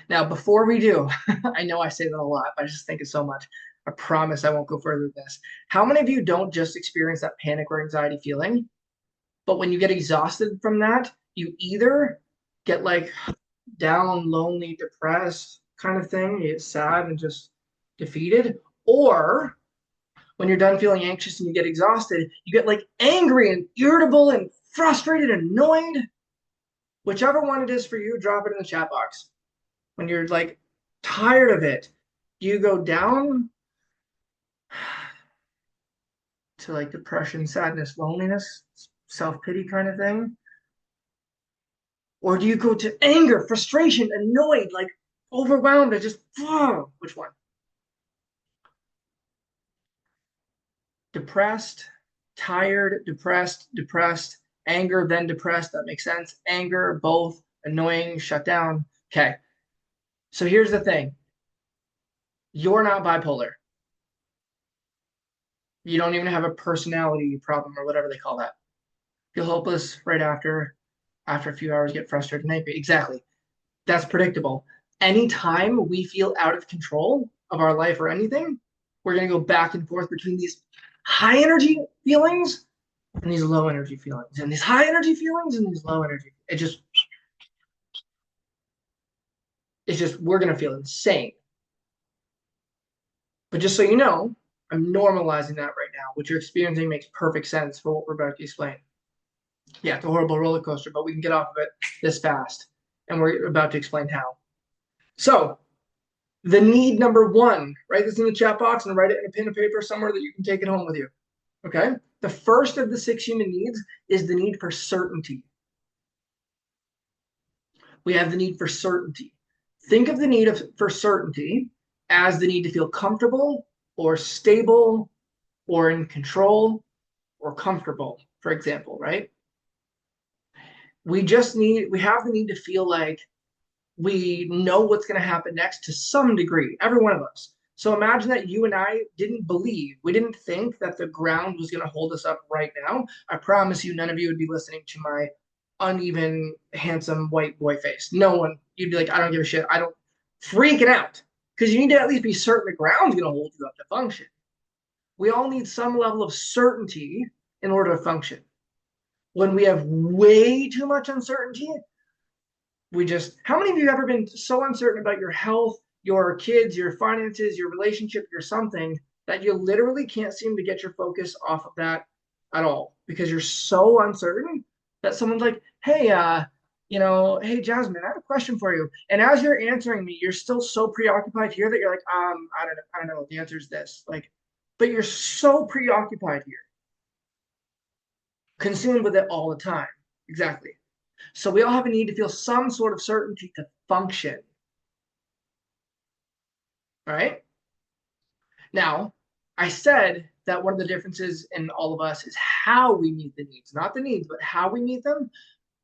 Now, before we do, I know I say that a lot, but I just think it's so much. I promise I won't go further than this. How many of you don't just experience that panic or anxiety feeling, but when you get exhausted from that, you either get like down, lonely, depressed kind of thing, you get sad and just defeated, or when you're done feeling anxious and you get exhausted, you get like angry and irritable and frustrated and annoyed. Whichever one it is for you, drop it in the chat box. When you're like tired of it, you go down to like depression, sadness, loneliness, self-pity kind of thing? Or do you go to anger, frustration, annoyed, like overwhelmed, and just, which one? Depressed, tired, depressed, anger, then depressed. That makes sense. Anger, both, annoying, shut down. Okay. So here's the thing. You're not bipolar. You don't even have a personality problem or whatever they call that. Feel hopeless right after a few hours, get frustrated and angry. Exactly. That's predictable. Anytime we feel out of control of our life or anything, we're going to go back and forth between these high energy feelings and these low energy feelings, and these high energy feelings and these low energy. It's just, we're going to feel insane. But just so you know, I'm normalizing that right now. What you're experiencing makes perfect sense for what we're about to explain. Yeah, it's a horrible roller coaster, but we can get off of it this fast. And we're about to explain how. So, the need number 1, write this in the chat box and write it in a pen and paper somewhere that you can take it home with you. Okay? The first of the 6 human needs is the need for certainty. We have the need for certainty. Think of the need for certainty as the need to feel comfortable or stable or in control or comfortable, for example, right? We have the need to feel like we know what's going to happen next to some degree, every one of us. So imagine that you and I we didn't think that the ground was going to hold us up right now. I promise you, none of you would be listening to my uneven, handsome white boy face. No one, you'd be like, I don't give a shit. I don't freaking out because you need to at least be certain the ground's going to hold you up to function. We all need some level of certainty in order to function. When we have way too much uncertainty, how many of you have ever been so uncertain about your health, your kids, your finances, your relationship, your something that you literally can't seem to get your focus off of that at all because you're so uncertain that someone's like, hey, hey, Jasmine, I have a question for you. And as you're answering me, you're still so preoccupied here that you're like, I don't know. The answer is this. Like, but you're so preoccupied here, consumed with it all the time. Exactly. So we all have a need to feel some sort of certainty to function. All right. Now, I said that one of the differences in all of us is how we meet the needs, not the needs, but how we meet them.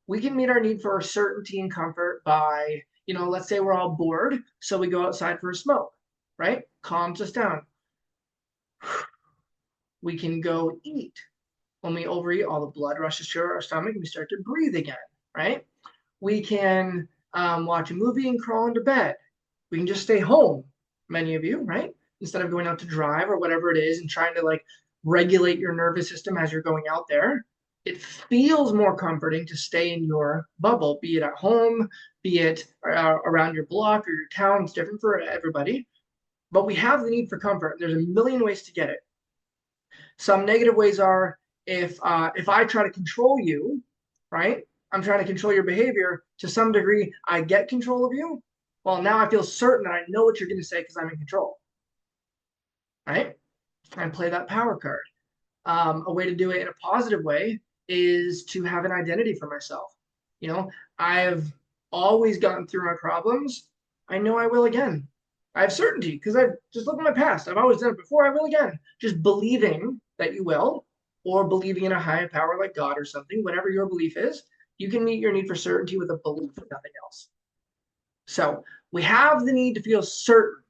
We can meet our need for certainty and comfort by, let's say we're all bored, so we go outside for a smoke, right? Calms us down. We can go eat. When we overeat, all the blood rushes to our stomach and we start to breathe again, right? We can watch a movie and crawl into bed. We can just stay home, many of you, right? Instead of going out to drive or whatever it is and trying to like regulate your nervous system as you're going out there. It feels more comforting to stay in your bubble, be it at home, be it around your block or your town. It's different for everybody. But we have the need for comfort. There's a million ways to get it. Some negative ways are if I try to control you, right? I'm trying to control your behavior to some degree. I get control of you. Well, now I feel certain that I know what you're going to say because I'm in control, right? And play that power card. A way to do it in a positive way is to have an identity for myself. I've always gotten through my problems. I know I will again. I have certainty because I've just looked at my past. I've always done it before. I will again. Just believing that you will, or believing in a higher power like God or something, whatever your belief is, you can meet your need for certainty with a belief of nothing else. So we have the need to feel certain.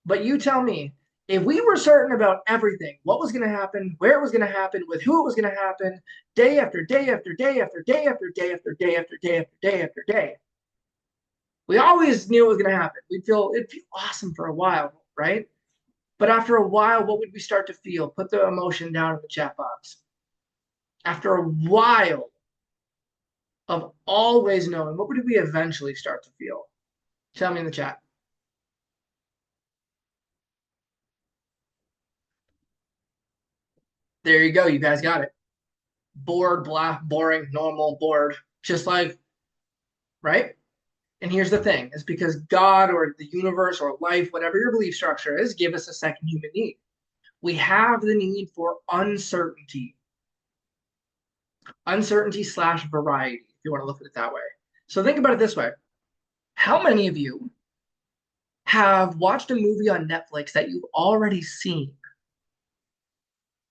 But you tell me, if we were certain about everything, what was going to happen, where it was going to happen, with who it was going to happen, day after day after day after day after day after day after day after day after day, we always knew it was going to happen. It'd feel awesome for a while, right? But after a while, what would we start to feel? Put the emotion down in the chat box. After a while of always knowing, what would we eventually start to feel? Tell me in the chat. There you go. You guys got it. Bored, blah, boring, normal, bored. Just like, right? And here's the thing. It's because God or the universe or life, whatever your belief structure is, give us a second human need. We have the need for uncertainty. Uncertainty / variety, if you want to look at it that way. So think about it this way. How many of you have watched a movie on Netflix that you've already seen?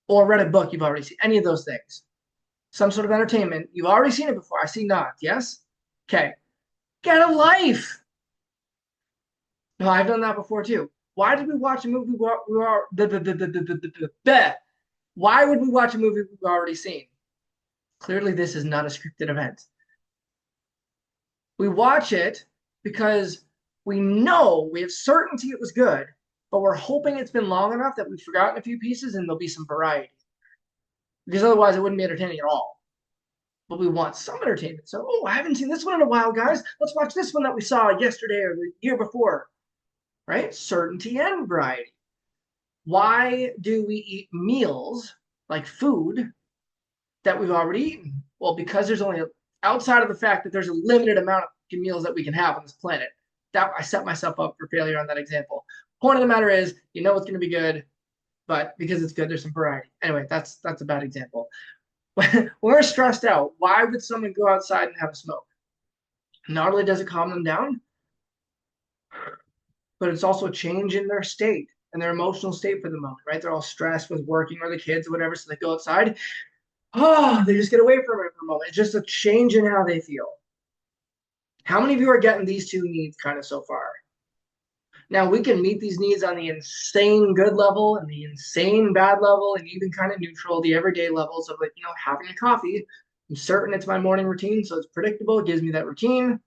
Or read a book you've already seen? Any of those things. Some sort of entertainment. You've already seen it before. I see not. Yes? Okay. Get a life. No, I've done that before too. Why did we watch a movie Why would we watch a movie we've already seen? Clearly, this is not a scripted event. We watch it because we know we have certainty it was good, but we're hoping it's been long enough that we've forgotten a few pieces and there'll be some variety. Because otherwise, it wouldn't be entertaining at all. But we want some entertainment. So, I haven't seen this one in a while, guys. Let's watch this one that we saw yesterday or the year before. Right? Certainty and variety. Why do we eat meals like food that we've already eaten? Well, because there's only outside of the fact that there's a limited amount of meals that we can have on this planet. That I set myself up for failure on that example. Point of the matter is, you know it's going to be good, but because it's good, there's some variety. Anyway, that's a bad example. When we're stressed out, why would someone go outside and have a smoke? Not only does it calm them down, but it's also a change in their state and their emotional state for the moment, right? They're all stressed with working or the kids or whatever, so they go outside. They just get away from it for a moment. It's just a change in how they feel. How many of you are getting these two needs kind of so far? Now, we can meet these needs on the insane good level and the insane bad level and even kind of neutral, the everyday levels of having a coffee. I'm certain it's my morning routine, so it's predictable. It gives me that routine,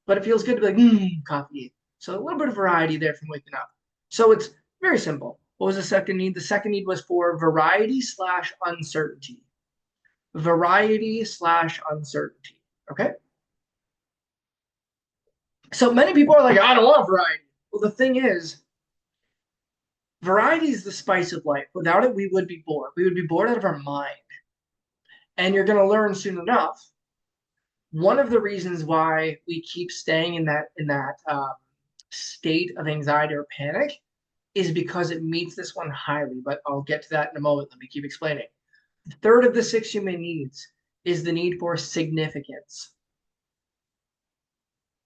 but it feels good to be like, coffee. So a little bit of variety there from waking up. So it's very simple. What was the second need? The second need was for variety slash uncertainty. Variety slash uncertainty. Okay. So many people are like, I don't want variety. Well, the thing is, variety is the spice of life. Without it, we would be bored. We would be bored out of our mind. And you're going to learn soon enough. One of the reasons why we keep staying in that state of anxiety or panic is because it meets this one highly. But I'll get to that in a moment. Let me keep explaining. The third of the 6 human needs is the need for significance.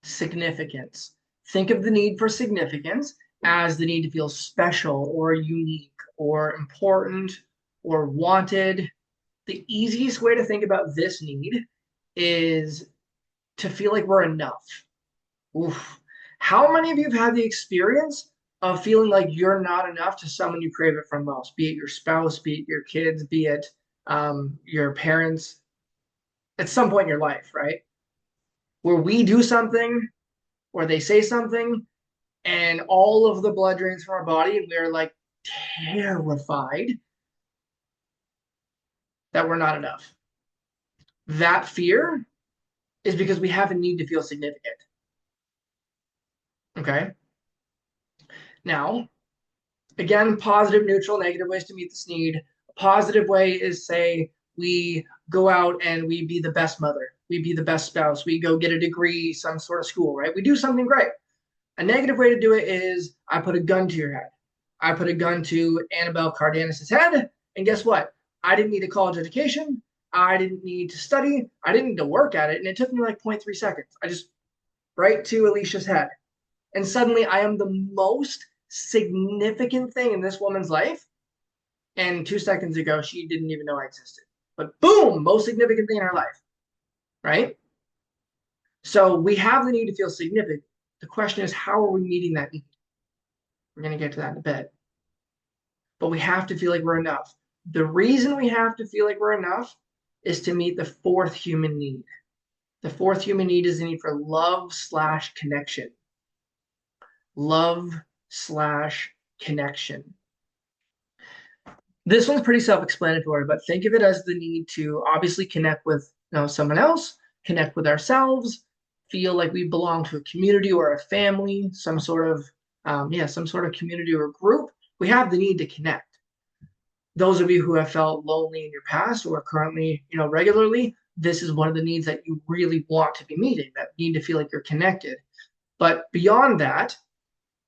Significance. Think of the need for significance as the need to feel special or unique or important or wanted. The easiest way to think about this need is to feel like we're enough. Oof. How many of you have had the experience of feeling like you're not enough to someone you crave it from most, be it your spouse, be it your kids, be it your parents, at some point in your life, right? Where we do something or they say something and all of the blood drains from our body and we're like terrified that we're not enough. That fear is because we have a need to feel significant. Okay. Now, again, positive, neutral, negative ways to meet this need. A positive way is, say, we go out and we be the best mother, we be the best spouse, we go get a degree, some sort of school, right? We do something great. A negative way to do it is I put a gun to your head. I put a gun to Annabelle Cardenas' head, and guess what? I didn't need a college education. I didn't need to study. I didn't need to work at it, and it took me like 0.3 seconds. I just right to Alicia's head. And suddenly I am the most significant thing in this woman's life. And 2 seconds ago, she didn't even know I existed. But boom, most significant thing in her life, right? So we have the need to feel significant. The question is, how are we meeting that need? We're going to get to that in a bit. But we have to feel like we're enough. The reason we have to feel like we're enough is to meet the 4th human need. The 4th human need is the need for love slash connection. Love slash connection. This one's pretty self-explanatory, but think of it as the need to obviously connect with someone else, connect with ourselves, feel like we belong to a community or a family, some sort of community or group. We have the need to connect. Those of you who have felt lonely in your past or currently, regularly, this is one of the needs that you really want to be meeting, that need to feel like you're connected. But beyond that,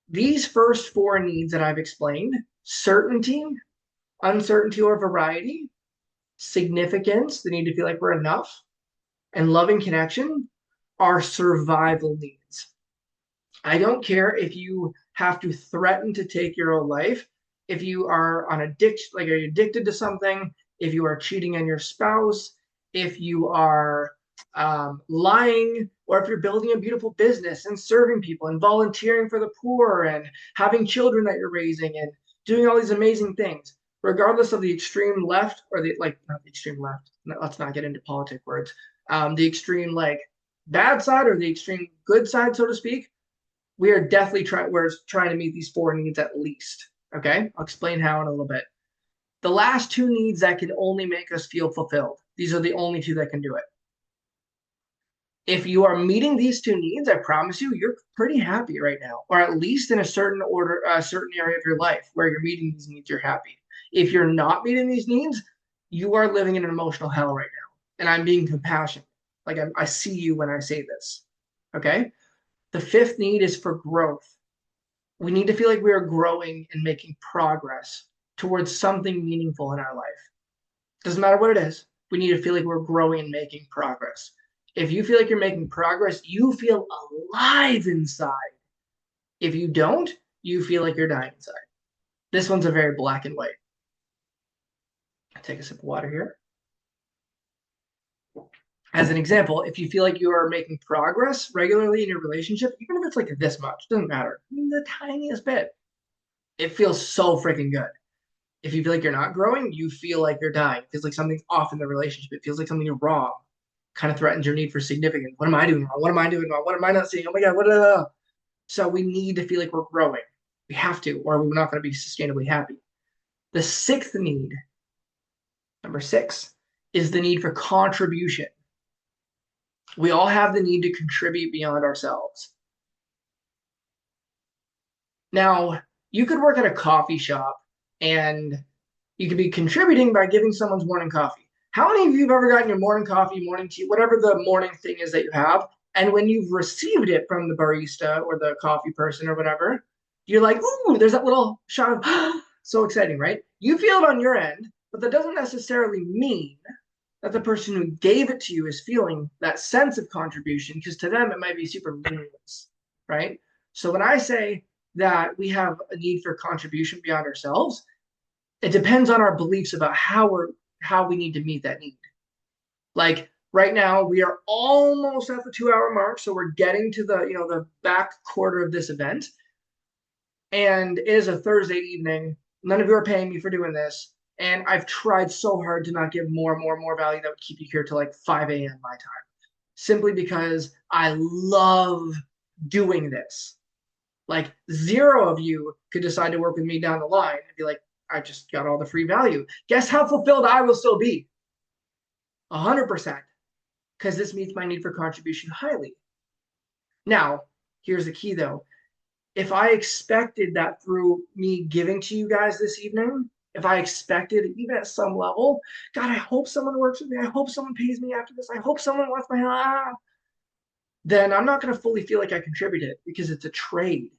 these first 4 needs that I've explained, certainty, uncertainty or variety, significance, the need to feel like we're enough, and loving connection are survival needs. I don't care if you have to threaten to take your own life, if you are on addiction, like are you addicted to something, if you are cheating on your spouse, if you are lying, or if you're building a beautiful business and serving people and volunteering for the poor and having children that you're raising and doing all these amazing things, regardless of the extreme left or not the extreme left. Let's not get into politic words. The extreme bad side or the extreme good side, so to speak. We are definitely trying to meet these 4 needs at least. Okay, I'll explain how in a little bit. The last 2 needs that can only make us feel fulfilled. These are the only 2 that can do it. If you are meeting these 2 needs, I promise you, you're pretty happy right now, or at least in a certain area of your life where you're meeting these needs, you're happy. If you're not meeting these needs, you are living in an emotional hell right now. And I'm being compassionate. Like I see you when I say this. Okay? The 5th need is for growth. We need to feel like we are growing and making progress towards something meaningful in our life. Doesn't matter what it is. We need to feel like we're growing and making progress. If you feel like you're making progress, you feel alive inside. If you don't, you feel like you're dying inside. This one's a very black and white. I'll take a sip of water here. As an example, if you feel like you are making progress regularly in your relationship, even if it's like this much, doesn't matter, the tiniest bit, it feels so freaking good. If you feel like you're not growing, you feel like you're dying. It feels like something's off in the relationship. It feels like something is wrong. kind of threatens your need for significance. What am I doing wrong? What am I doing wrong? What am I not seeing? Oh my God, what? So we need to feel like we're growing. We have to, or we're not going to be sustainably happy. The sixth need, number 6, is the need for contribution. We all have the need to contribute beyond ourselves. Now, you could work at a coffee shop and you could be contributing by giving someone's morning coffee. How many of you have ever gotten your morning coffee, morning tea, whatever the morning thing is that you have, and when you've received it from the barista or the coffee person or whatever, you're like, ooh, there's that little shot of, so exciting, right? You feel it on your end, but that doesn't necessarily mean that the person who gave it to you is feeling that sense of contribution, because to them it might be super meaningless, right? So when I say that we have a need for contribution beyond ourselves, it depends on our beliefs about how we need to meet that need. Like right now, we are almost at the 2-hour mark, so we're getting to the back quarter of this event, and it is a Thursday evening. None of you are paying me for doing this, and I've tried so hard to not give more and more and more value that would keep you here till like 5 a.m. my time, simply because I love doing this. Like 0 of you could decide to work with me down the line and be like, I just got all the free value. Guess how fulfilled I will still be? 100%, because this meets my need for contribution highly. Now, here's the key though. If I expected that through me giving to you guys this evening, if I expected, even at some level, God, I hope someone works with me. I hope someone pays me after this. I hope someone wants my then I'm not going to fully feel like I contributed, because it's a trade.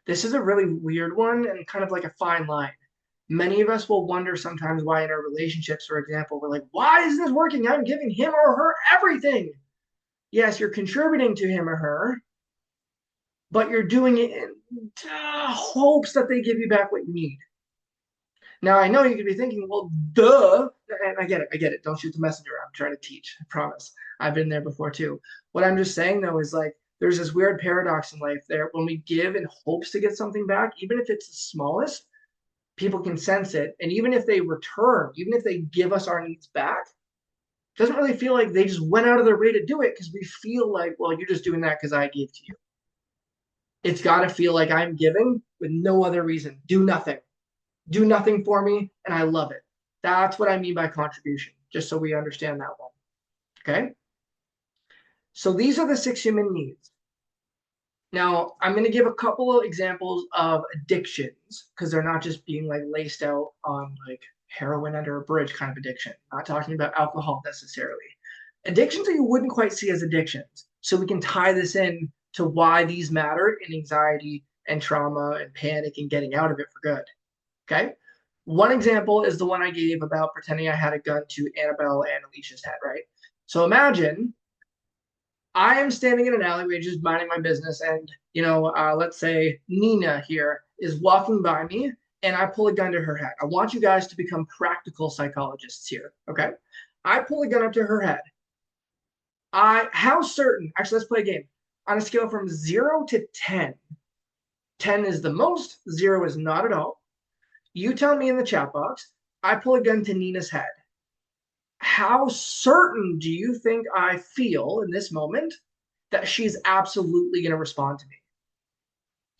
This is a really weird one and kind of like a fine line. Many of us will wonder sometimes why in our relationships, for example, we're like, why is this working? I'm giving him or her everything. Yes, you're contributing to him or her, but you're doing it in hopes that they give you back what you need. Now, I know you could be thinking, well, duh. And I get it. Don't shoot the messenger. I'm trying to teach. I promise. I've been there before too. What I'm just saying though is like, there's this weird paradox in life there. When we give in hopes to get something back, even if it's the smallest, people can sense it. And even if they return, even if they give us our needs back, it doesn't really feel like they just went out of their way to do it, because we feel like, well, you're just doing that because I gave to you. It's got to feel like I'm giving with no other reason. Do nothing. Do nothing for me, and I love it. That's what I mean by contribution, just so we understand that one. Okay? So these are the 6 human needs. Now, I'm going to give a couple of examples of addictions, because they're not just being like laced out on like heroin under a bridge kind of addiction. Not talking about alcohol necessarily. Addictions that you wouldn't quite see as addictions. So we can tie this in to why these matter in anxiety and trauma and panic and getting out of it for good. Okay? One example is the one I gave about pretending I had a gun to Annabelle and Alicia's head, right? So imagine I am standing in an alleyway just minding my business, and let's say Nina here is walking by me, and I pull a gun to her head. I want you guys to become practical psychologists here, okay? I pull a gun up to her head. How certain? Actually, let's play a game. On a scale from 0 to 10, 10 is the most, 0 is not at all. You tell me in the chat box. I pull a gun to Nina's head. How certain do you think I feel in this moment that she's absolutely going to respond to me?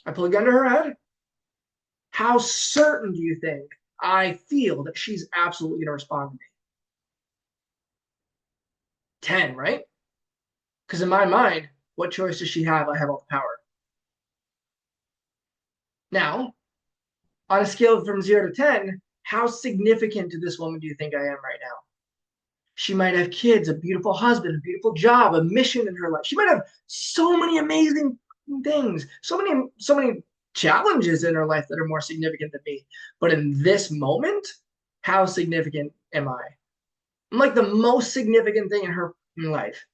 I pull a gun to her head. How certain do you think I feel that she's absolutely going to respond to me? 10, right? Because in my mind, what choice does she have? I have all the power. Now, on a scale from 0 to 10, how significant to this woman do you think I am right now? She might have kids, a beautiful husband, a beautiful job, a mission in her life. She might have so many amazing things, so many challenges in her life that are more significant than me. But in this moment, how significant am I? I'm like the most significant thing in her life.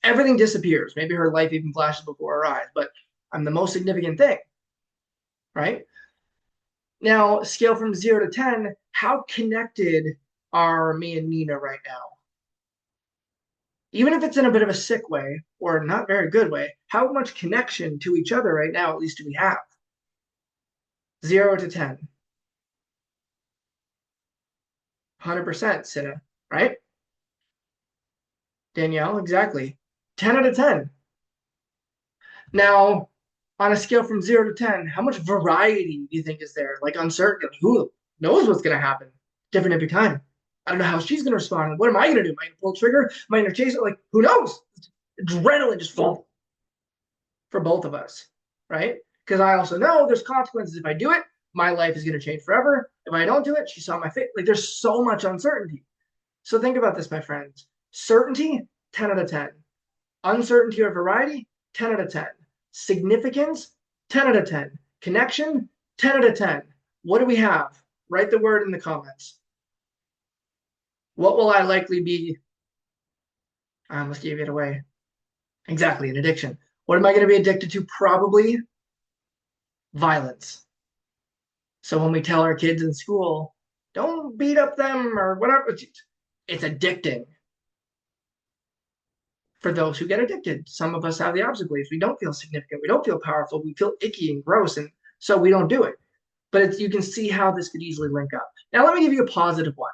Everything disappears. Maybe her life even flashes before her eyes, but I'm the most significant thing, right? Now, scale from 0 to 10, how connected are me and Nina right now? Even if it's in a bit of a sick way or not very good way, how much connection to each other right now, at least, do we have? 0 to 10. 100%, Cinna, right? Danielle, exactly. 10 out of 10. Now, on a scale from 0 to 10, how much variety do you think is there? Like uncertainty. Who knows what's going to happen? Different every time. I don't know how she's going to respond. What am I going to do? Am I going to pull the trigger? Am I going to chase it? Like, who knows? Adrenaline just full for both of us, right? Because I also know there's consequences if I do it. My life is going to change forever. If I don't do it, she saw my face. Like, there's so much uncertainty. So think about this, my friends. Certainty, 10 out of 10. Uncertainty or variety, 10 out of 10. Significance, 10 out of 10. Connection, 10 out of 10. What do we have? Write the word in the comments. What will I likely be? I almost gave it away. Exactly, an addiction. What am I going to be addicted to? Probably violence. So when we tell our kids in school, don't beat up them or whatever, it's addicting. For those who get addicted, some of us have the opposite beliefs. We don't feel significant. We don't feel powerful. We feel icky and gross. And so we don't do it. But you can see how this could easily link up. Now, let me give you a positive one.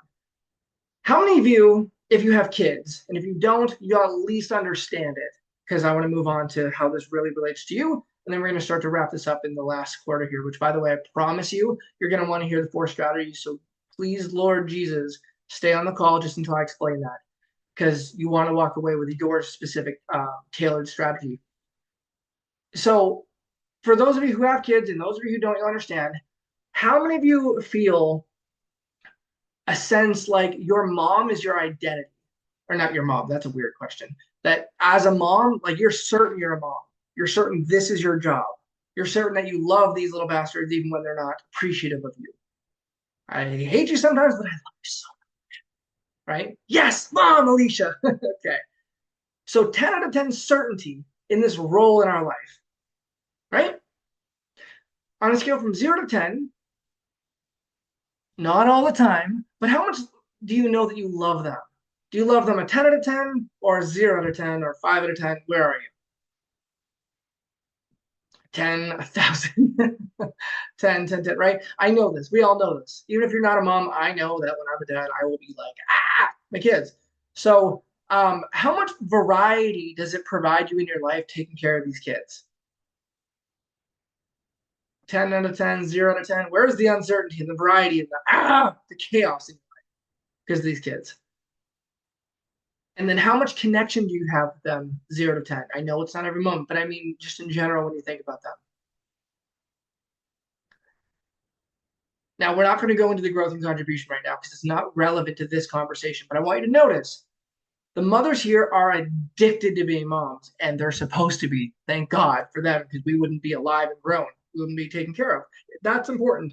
How many of you, if you have kids, and if you don't, you at least understand it, because I want to move on to how this really relates to you. And then we're going to start to wrap this up in the last quarter here, which, by the way, I promise you, you're going to want to hear the 4 strategies. So please, Lord Jesus, stay on the call just until I explain that, because you want to walk away with your specific tailored strategy. So for those of you who have kids and those of you who don't, you'll understand, how many of you feel a sense like your mom is your identity? Or not your mom, that's a weird question. That as a mom, like you're certain you're a mom. You're certain this is your job. You're certain that you love these little bastards even when they're not appreciative of you. I hate you sometimes, but I love you so much. Right? Yes, mom, Alicia. Okay. So 10 out of 10 certainty in this role in our life. Right? On a scale from 0 to 10, not all the time, but how much do you know that you love them? Do you love them a 10 out of 10 or a 0 out of 10 or 5 out of 10? Where are you? 10, 1,000, 10, 10, 10, right? I know this. We all know this. Even if you're not a mom, I know that when I'm a dad, I will be like, my kids. So how much variety does it provide you in your life taking care of these kids? 10 out of 10, 0 out of 10. Where's the uncertainty and the variety and the chaos in your life because of these kids? And then how much connection do you have with them, 0 to 10? I know it's not every moment, but I mean just in general when you think about them. Now, we're not going to go into the growth and contribution right now because it's not relevant to this conversation, but I want you to notice the mothers here are addicted to being moms, and they're supposed to be. Thank God for them, because we wouldn't be alive and grown. We wouldn't be taken care of. That's important.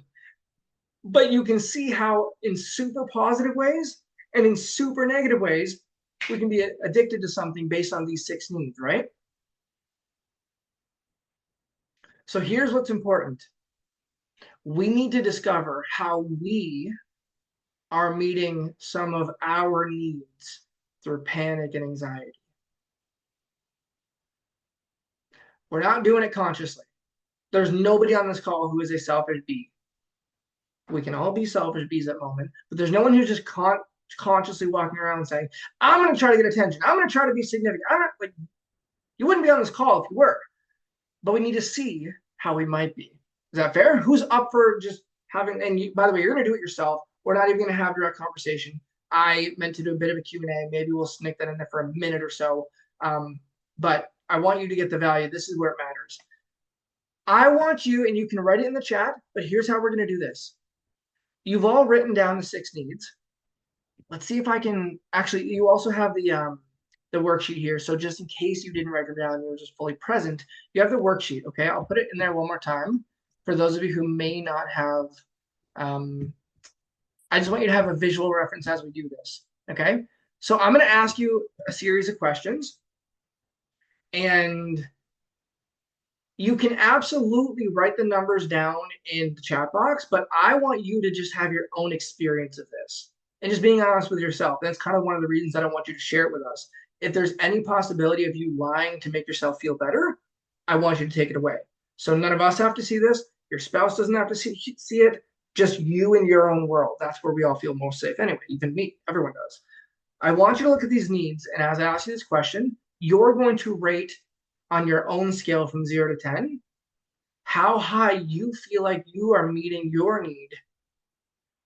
But you can see how in super positive ways and in super negative ways, we can be addicted to something based on these 6 needs, right? So here's what's important. We need to discover how we are meeting some of our needs through panic and anxiety. We're not doing it consciously. There's nobody on this call who is a selfish bee. We can all be selfish bees at the moment, but there's no one who's just consciously walking around saying, I'm going to try to get attention. I'm going to try to be significant. I'm not like, you wouldn't be on this call if you were, but we need to see how we might be. Is that fair? Who's up for just having, and you, by the way, you're going to do it yourself. We're not even going to have direct conversation. I meant to do a bit of a Q&A. Maybe we'll sneak that in there for a minute or so. But I want you to get the value. This is where it matters. I want you, and you can write it in the chat, but here's how we're going to do this. You've all written down the 6 needs. Let's see if I can actually, you also have the worksheet here. So just in case you didn't write them down, you were just fully present, you have the worksheet. Okay, I'll put it in there one more time for those of you who may not have. I just want you to have a visual reference as we do this. Okay, so I'm going to ask you a series of questions, and you can absolutely write the numbers down in the chat box, but I want you to just have your own experience of this and just being honest with yourself. That's kind of one of the reasons I don't want you to share it with us. If there's any possibility of you lying to make yourself feel better, I want you to take it away. So none of us have to see this. Your spouse doesn't have to see it. Just you in your own world. That's where we all feel most safe anyway. Even me, everyone does. I want you to look at these needs, and as I ask you this question, you're going to rate on your own scale from 0 to 10 how high you feel like you are meeting your need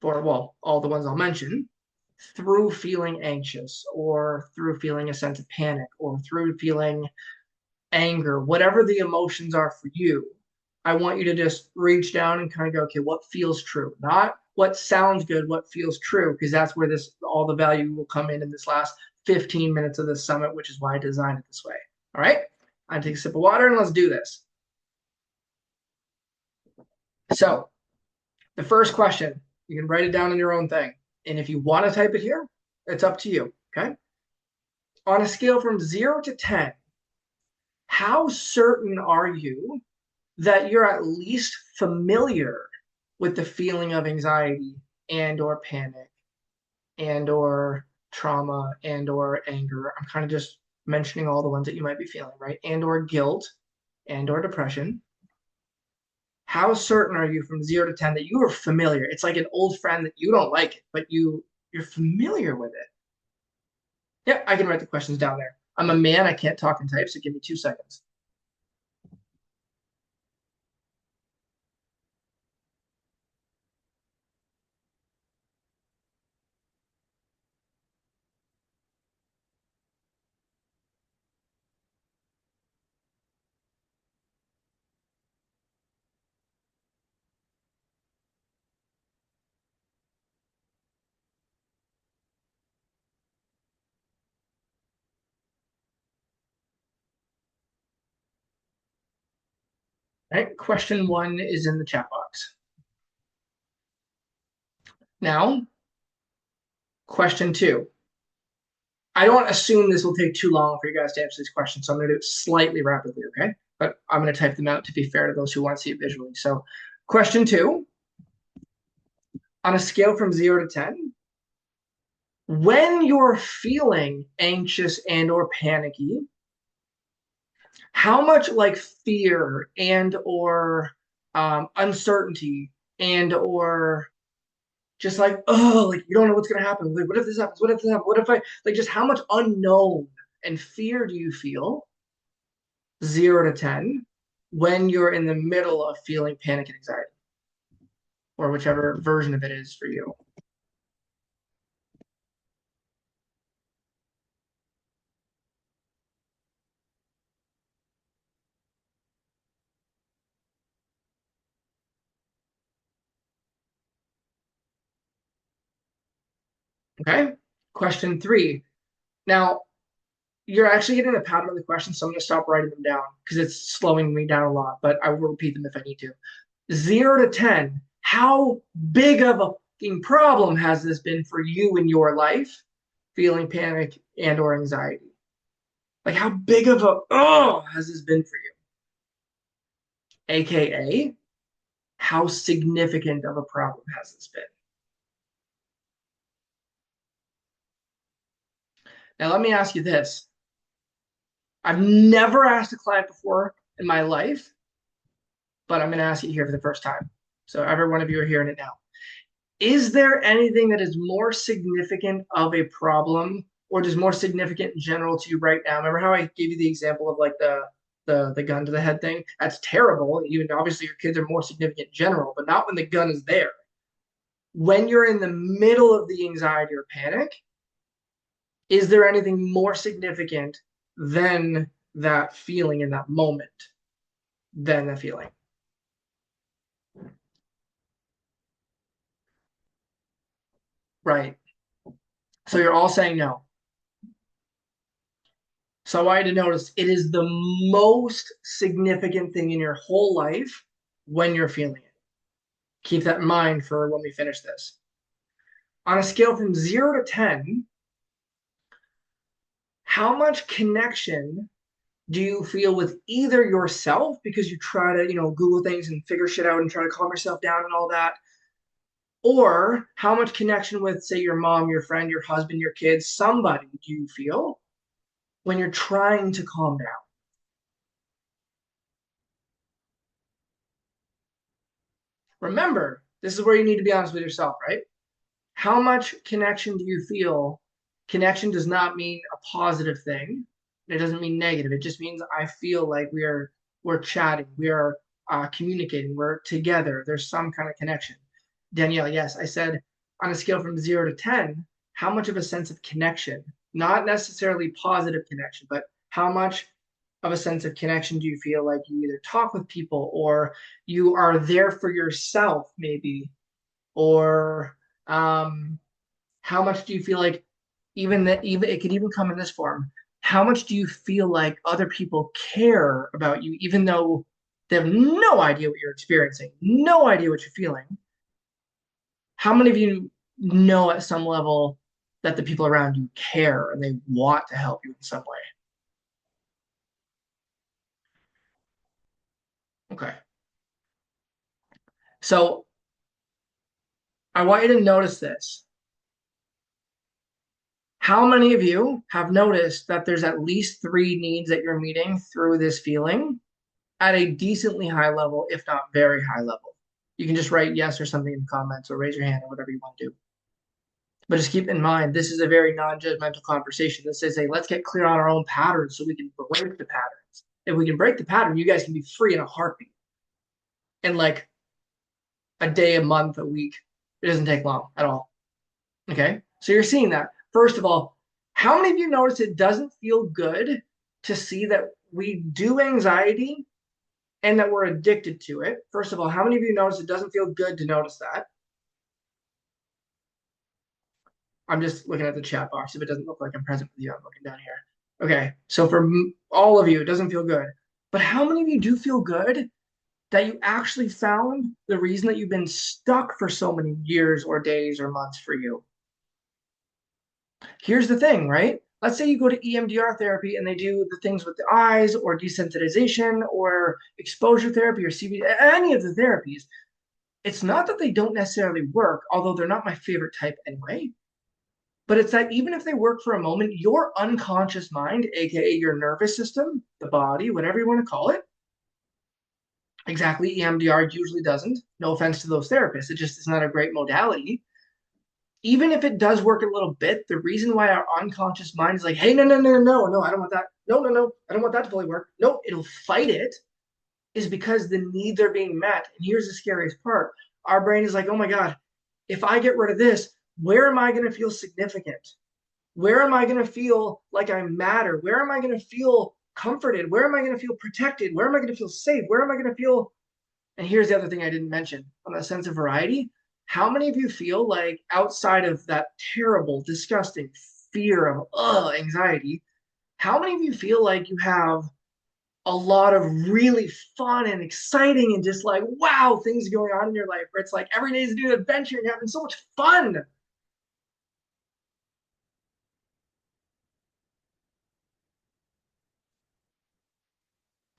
for, well, all the ones I'll mention, through feeling anxious or through feeling a sense of panic or through feeling anger, whatever the emotions are for you. I want you to just reach down and kind of go, okay, what feels true? Not what sounds good, what feels true, because that's where this all the value will come in this last 15 minutes of this summit, which is why I designed it this way. All right, I take a sip of water and let's do this. So the first question, you can write it down in your own thing. And if you want to type it here, it's up to you. Okay. On a scale from 0 to 10, how certain are you that you're at least familiar with the feeling of anxiety and or panic and or trauma and or anger? I'm kind of just mentioning all the ones that you might be feeling, right? And or guilt and or depression. How certain are you from 0 to 10 that you are familiar? It's like an old friend that you don't like it, but you're familiar with it. Yeah, I can write the questions down there. I'm a man, I can't talk and type, so give me 2 seconds. All right, question 1 is in the chat box. Now, question 2. I don't assume this will take too long for you guys to answer these questions, so I'm going to do it slightly rapidly, okay? But I'm going to type them out to be fair to those who want to see it visually. So, question 2, on a scale from 0 to 10, when you're feeling anxious and or panicky, how much like fear and or uncertainty and or just like, oh, like you don't know what's gonna happen. Like, what if this happens? What if this happens? What if I like just how much unknown and fear do you feel 0 to 10 when you're in the middle of feeling panic and anxiety, or whichever version of it is for you? Okay. Question 3. Now, you're actually getting the pattern of the question, so I'm going to stop writing them down because it's slowing me down a lot, but I will repeat them if I need to. 0 to 10, how big of a fucking problem has this been for you in your life, feeling panic and or anxiety? Like how big of a has this been for you? AKA, how significant of a problem has this been? Now let me ask you this. I've never asked a client before in my life, but I'm going to ask you here for the first time. So every one of you are hearing it now. Is there anything that is more significant of a problem or just more significant in general to you right now? Remember how I gave you the example of like the gun to the head thing? That's terrible. Even obviously your kids are more significant in general, but not when the gun is there. When you're in the middle of the anxiety or panic, is there anything more significant than that feeling in that moment than the feeling? Right. So you're all saying no. So I want you to notice it is the most significant thing in your whole life when you're feeling it. Keep that in mind for when we finish this. On a scale from 0 to 10, how much connection do you feel with either yourself because you try to, Google things and figure shit out and try to calm yourself down and all that, or how much connection with, say, your mom, your friend, your husband, your kids, somebody do you feel when you're trying to calm down? Remember, this is where you need to be honest with yourself, right? How much connection do you feel Connection does not mean a positive thing. It doesn't mean negative. It just means I feel like we're chatting, we are communicating, we're together. There's some kind of connection. Danielle, yes, I said on a scale from 0 to 10, how much of a sense of connection, not necessarily positive connection, but how much of a sense of connection do you feel like you either talk with people or you are there for yourself, maybe, or how much do you feel like even it could even come in this form? How much do you feel like other people care about you, even though they have no idea what you're experiencing, no idea what you're feeling? How many of you know at some level that the people around you care and they want to help you in some way? Okay. So I want you to notice this. How many of you have noticed that there's at least three needs that you're meeting through this feeling at a decently high level, if not very high level? You can just write yes or something in the comments or raise your hand or whatever you want to do. But just keep in mind, this is a very non-judgmental conversation. This is a let's get clear on our own patterns so we can break the patterns. If we can break the pattern, you guys can be free in a heartbeat. In like a day, a month, a week. It doesn't take long at all. Okay? So you're seeing that. First of all, how many of you notice it doesn't feel good to see that we do anxiety and that we're addicted to it? First of all, how many of you notice it doesn't feel good to notice that? I'm just looking at the chat box. If it doesn't look like I'm present with you, I'm looking down here. Okay, so for all of you, it doesn't feel good. But how many of you do feel good that you actually found the reason that you've been stuck for so many years or days or months for you? Here's the thing, right? Let's say you go to EMDR therapy and they do the things with the eyes or desensitization or exposure therapy or CBT, any of the therapies. It's not that they don't necessarily work, although they're not my favorite type anyway. But it's that even if they work for a moment, your unconscious mind, aka your nervous system, the body, whatever you want to call it, exactly, EMDR usually doesn't. No offense to those therapists, it just is not a great modality. Even if it does work a little bit, the reason why our unconscious mind is like, hey, no, no, no, no, no, I don't want that. No, no, no, I don't want that to fully work. No, it'll fight it, is because the needs are being met. And here's the scariest part. Our brain is like, oh my God, if I get rid of this, where am I going to feel significant? Where am I going to feel like I matter? Where am I going to feel comforted? Where am I going to feel protected? Where am I going to feel safe? Where am I going to feel? And here's the other thing I didn't mention on the sense of variety. How many of you feel like outside of that terrible, disgusting fear of anxiety, how many of you feel like you have a lot of really fun and exciting and just like, wow, things going on in your life where it's like every day is a new adventure and you're having so much fun?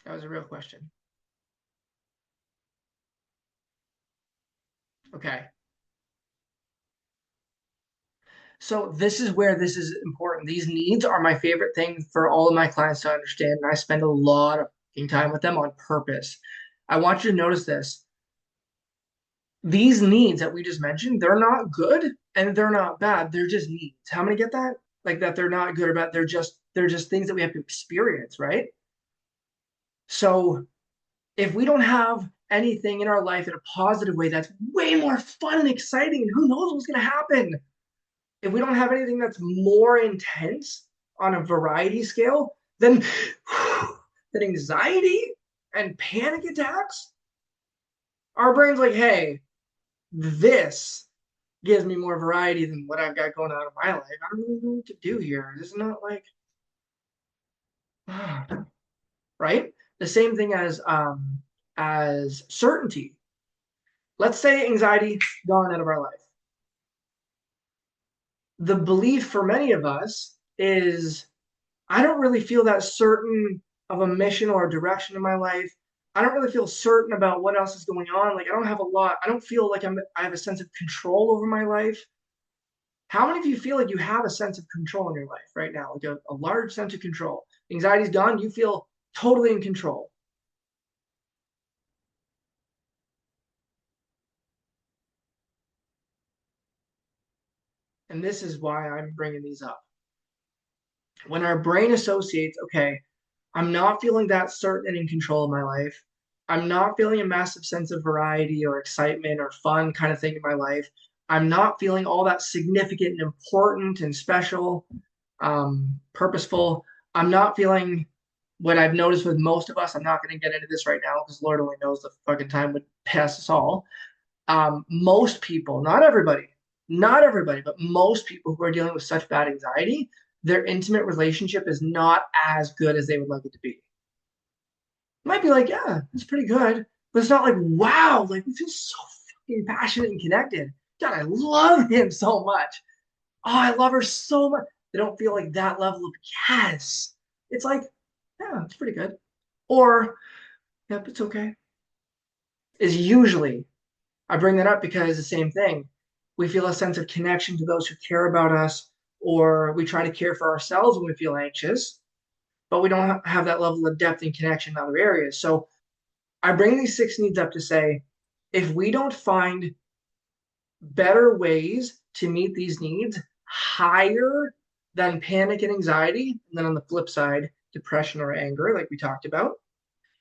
That was a real question. Okay. So this is where this is important. These needs are my favorite thing for all of my clients to understand, and I spend a lot of time with them on purpose. I want you to notice this. These needs that we just mentioned, they're not good and they're not bad. They're just needs. How many get that? Like that they're not good or bad. They're just things that we have to experience, right? So if we don't have anything in our life in a positive way that's way more fun and exciting, and who knows what's gonna happen? If we don't have anything that's more intense on a variety scale, then that anxiety and panic attacks, our brain's like, hey, this gives me more variety than what I've got going on in my life. I don't really know what to do here. This is not like, right? The same thing as certainty. Let's say anxiety gone out of our life. The belief for many of us is I don't really feel that certain of a mission or a direction in my life. I don't really feel certain about what else is going on. Like I don't have a lot. I don't feel like I have a sense of control over my life. How many of you feel like you have a sense of control in your life right now? Like a large sense of control. Anxiety's gone. You feel totally in control. And this is why I'm bringing these up. When our brain associates, okay, I'm not feeling that certain and in control of my life. I'm not feeling a massive sense of variety or excitement or fun kind of thing in my life. I'm not feeling all that significant and important and special, purposeful. I'm not feeling what I've noticed with most of us. I'm not going to get into this right now because Lord only knows the fucking time would pass us all. Most people, not everybody, but most people who are dealing with such bad anxiety, their intimate relationship is not as good as they would like it to be. Might be like, yeah, it's pretty good, but it's not like, wow, like we feel so fucking passionate and connected. God, I love him so much. Oh, I love her so much. They don't feel like that level of yes. It's like, yeah, it's pretty good. Or, yep, it's okay. Is usually I bring that up because the same thing. We feel a sense of connection to those who care about us, or we try to care for ourselves when we feel anxious, but we don't have that level of depth and connection in other areas. So I bring these 6 needs up to say, if we don't find better ways to meet these needs higher than panic and anxiety, and then on the flip side, depression or anger, like we talked about,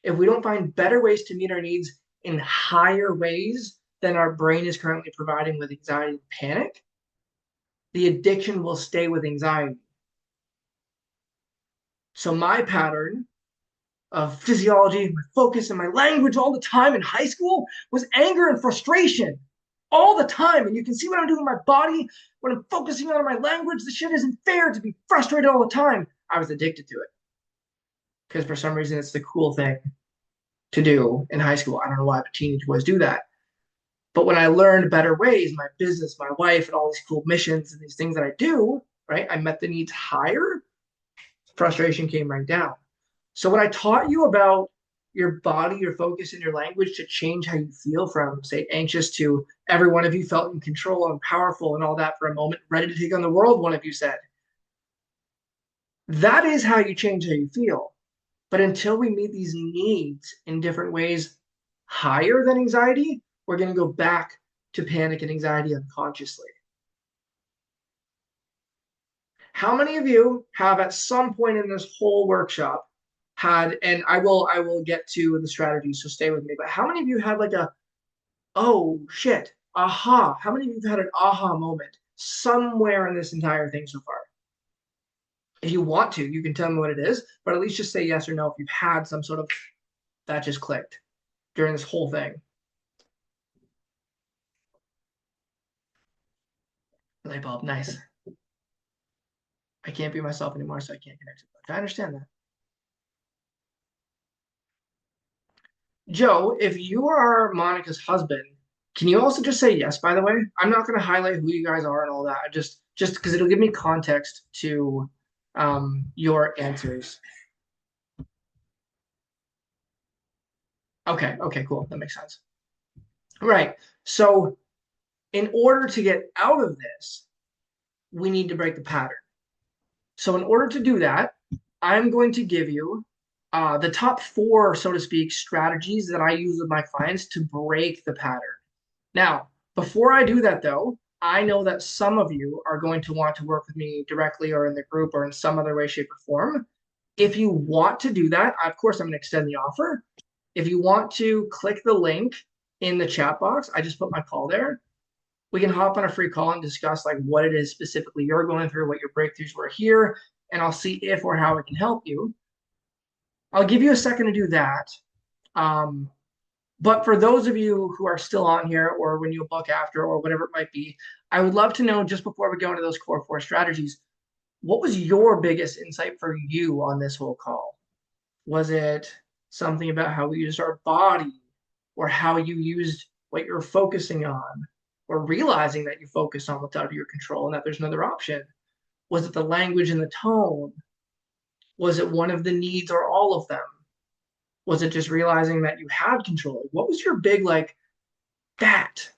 if we don't find better ways to meet our needs in higher ways than our brain is currently providing with anxiety and panic, the addiction will stay with anxiety. So my pattern of physiology, my focus, and my language all the time in high school was anger and frustration all the time. And you can see what I'm doing in my body when I'm focusing on my language. The shit isn't fair to be frustrated all the time. I was addicted to it because for some reason it's the cool thing to do in high school. I don't know why, but teenage boys do that. But when I learned better ways, my business, my wife, and all these cool missions and these things that I do, right, I met the needs higher, frustration came right down. So when I taught you about your body, your focus, and your language to change how you feel from, say, anxious to every one of you felt in control and powerful and all that for a moment, ready to take on the world, one of you said. That is how you change how you feel. But until we meet these needs in different ways higher than anxiety, we're going to go back to panic and anxiety unconsciously. How many of you have at some point in this whole workshop had, and I will get to the strategies, so stay with me, but how many of you had like a, oh shit, aha? How many of you have had an aha moment somewhere in this entire thing so far? If you want to, you can tell me what it is, but at least just say yes or no if you've had some sort of that just clicked during this whole thing. Light bulb, nice. I can't be myself anymore, so I can't connect to it. I understand that. Joe, if you are Monica's husband, can you also just say yes, by the way? I'm not going to highlight who you guys are and all that. I just because it'll give me context to your answers. Okay, cool. That makes sense. Right. So in order to get out of this, we need to break the pattern. So in order to do that, I'm going to give you the top 4, so to speak, strategies that I use with my clients to break the pattern. Now, before I do that, though, I know that some of you are going to want to work with me directly or in the group or in some other way, shape, or form. If you want to do that, of course, I'm going to extend the offer. If you want to click the link in the chat box, I just put my call there. We can hop on a free call and discuss like what it is specifically you're going through, what your breakthroughs were here, and I'll see if or how I can help you. I'll give you a second to do that. But for those of you who are still on here or when you book after or whatever it might be, I would love to know just before we go into those core 4 strategies, what was your biggest insight for you on this whole call? Was it something about how we use our body or how you used what you're focusing on or realizing that you focus on what's out of your control and that there's another option? Was it the language and the tone? Was it one of the needs or all of them? Was it just realizing that you had control? What was your big like that?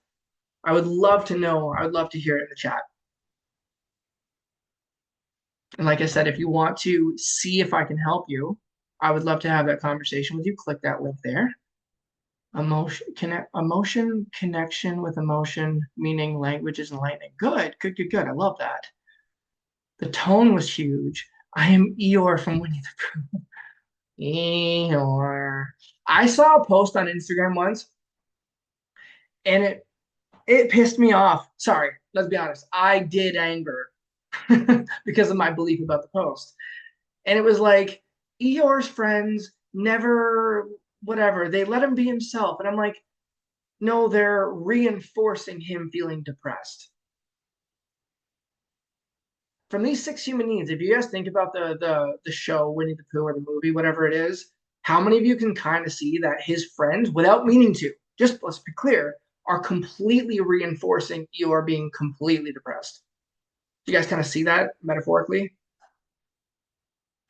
I would love to know. I would love to hear it in the chat. And like I said, if you want to see if I can help you, I would love to have that conversation with you. Click that link there. Emotion connection with emotion, meaning language is enlightening. Good. I love that. The tone was huge. I am Eeyore from Winnie the Pooh. Eeyore. I saw a post on Instagram once, and it pissed me off. Sorry, let's be honest. I did anger because of my belief about the post. And it was like Eeyore's friends never whatever. They let him be himself. And I'm like, no, they're reinforcing him feeling depressed. From these six human needs, if you guys think about the show Winnie the Pooh or the movie, whatever it is, how many of you can kind of see that his friends, without meaning to, just let's be clear, are completely reinforcing Eeyore being completely depressed? Do you guys kind of see that metaphorically?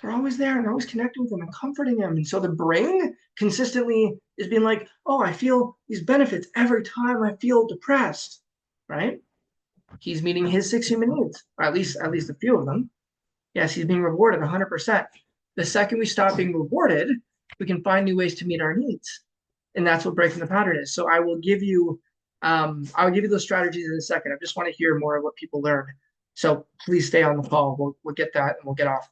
They're always there and they're always connecting with him and comforting him. And so the brain consistently is being like, oh, I feel these benefits every time I feel depressed, right? He's meeting his six human needs, or at least a few of them. Yes, he's being rewarded 100%. The second we stop being rewarded, we can find new ways to meet our needs, and that's what breaking the pattern is. So I will give you those strategies in a second. I just want to hear more of what people learned. So please stay on the call. We'll get that and we'll get off.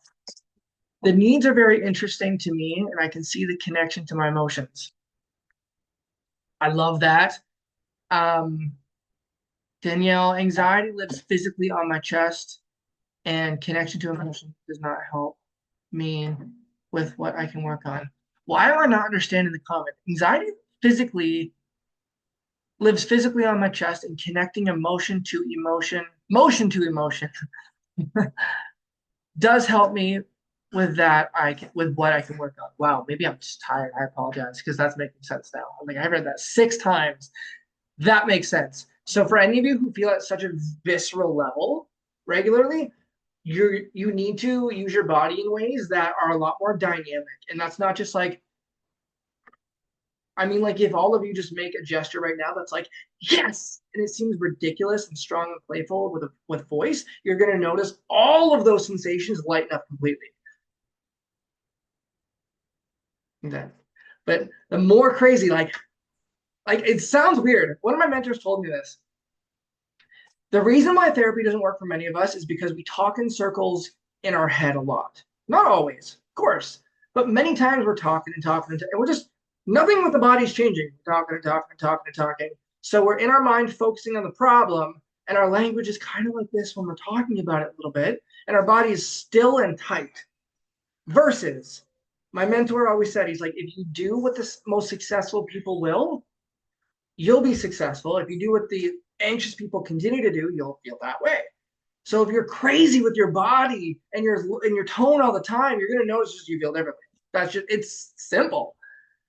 The needs are very interesting to me, and I can see the connection to my emotions. I love that. Um, Danielle, anxiety lives physically on my chest, and connection to emotion does not help me with what I can work on. Why am I not understanding the comment? Anxiety physically lives physically on my chest, and connecting motion to emotion does help me with that. With what I can work on. Wow, maybe I'm just tired. I apologize because that's making sense now. I'm like, I read that six times. That makes sense. So for any of you who feel at such a visceral level regularly, you need to use your body in ways that are a lot more dynamic. And that's not just like, I mean, like if all of you just make a gesture right now that's like, yes, and it seems ridiculous and strong and playful with voice, you're gonna notice all of those sensations lighten up completely. Okay. But the more crazy, like it sounds weird. One of my mentors told me this. The reason why therapy doesn't work for many of us is because we talk in circles in our head a lot. Not always, of course, but many times we're talking and talking and we're just nothing with the body's changing. We're talking and talking and talking and talking. So we're in our mind focusing on the problem, and our language is kind of like this when we're talking about it a little bit, and our body is still and tight. Versus, my mentor always said, he's like, if you do what the most successful people will, you'll be successful. If you do what the anxious people continue to do, you'll feel that way. So if you're crazy with your body and your tone all the time, you're gonna notice just you feel differently. That's just it's simple.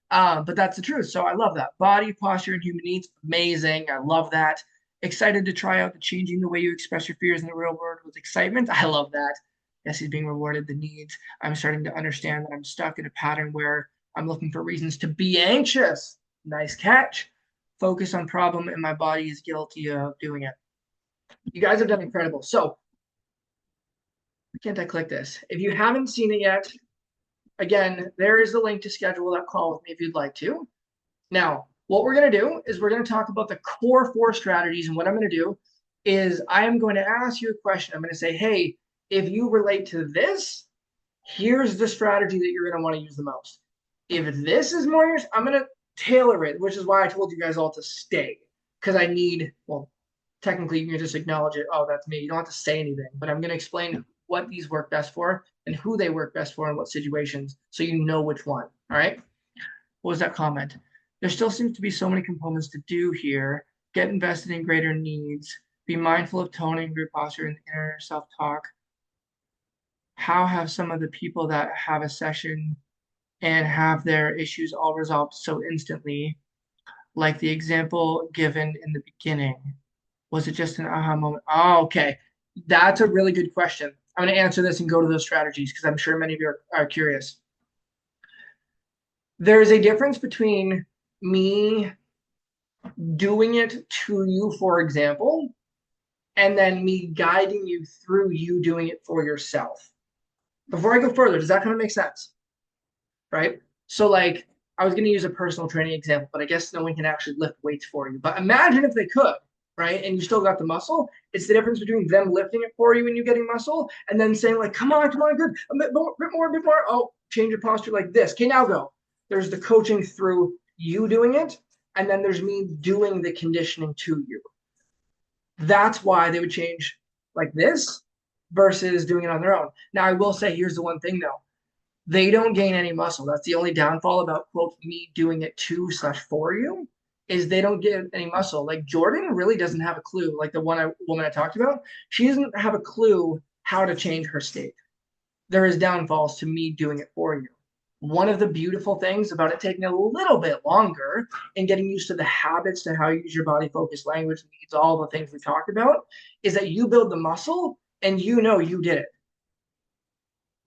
But that's the truth. So I love that. Body posture and human needs, amazing. I love that. Excited to try out the changing the way you express your fears in the real world with excitement. I love that. Yes, he's being rewarded the needs. I'm starting to understand that I'm stuck in a pattern where I'm looking for reasons to be anxious. Nice catch. Focus on problem, and my body is guilty of doing it. You guys have done incredible. So, why can't I click this? If you haven't seen it yet, again, there is the link to schedule that call with me if you'd like to. Now, what we're going to do is we're going to talk about the core 4 strategies. And what I'm going to do is I am going to ask you a question. I'm going to say, hey, if you relate to this, here's the strategy that you're going to want to use the most. If this is more yours, I'm going to tailor it, which is why I told you guys all to stay. Because I need, well, technically you can just acknowledge it. Oh, that's me. You don't have to say anything. But I'm going to explain what these work best for and who they work best for in what situations so you know which one. All right? What was that comment? There still seems to be so many components to do here. Get invested in greater needs. Be mindful of toning, group posture, and inner self-talk. How have some of the people that have a session and have their issues all resolved so instantly, like the example given in the beginning? Was it just an aha moment? Oh, okay. That's a really good question. I'm going to answer this and go to those strategies because I'm sure many of you are curious. There's a difference between me doing it to you, for example, and then me guiding you through you doing it for yourself. Before I go further, does that kind of make sense? Right? So like I was going to use a personal training example, but I guess no one can actually lift weights for you. But imagine if they could, right? And you still got the muscle. It's the difference between them lifting it for you and you getting muscle, and then saying like, come on, good, a bit more, bit more, bit more. Oh, change your posture like this. Okay, now go. There's the coaching through you doing it, and then there's me doing the conditioning to you. That's why they would change like this versus doing it on their own. Now, I will say, here's the one thing though. They don't gain any muscle. That's the only downfall about, quote, me doing it to/for you, is they don't get any muscle. Like Jordan really doesn't have a clue. Like the woman I talked about, she doesn't have a clue how to change her state. There is downfalls to me doing it for you. One of the beautiful things about it taking a little bit longer and getting used to the habits to how you use your body focus language needs, all the things we talked about, is that you build the muscle and you know you did it.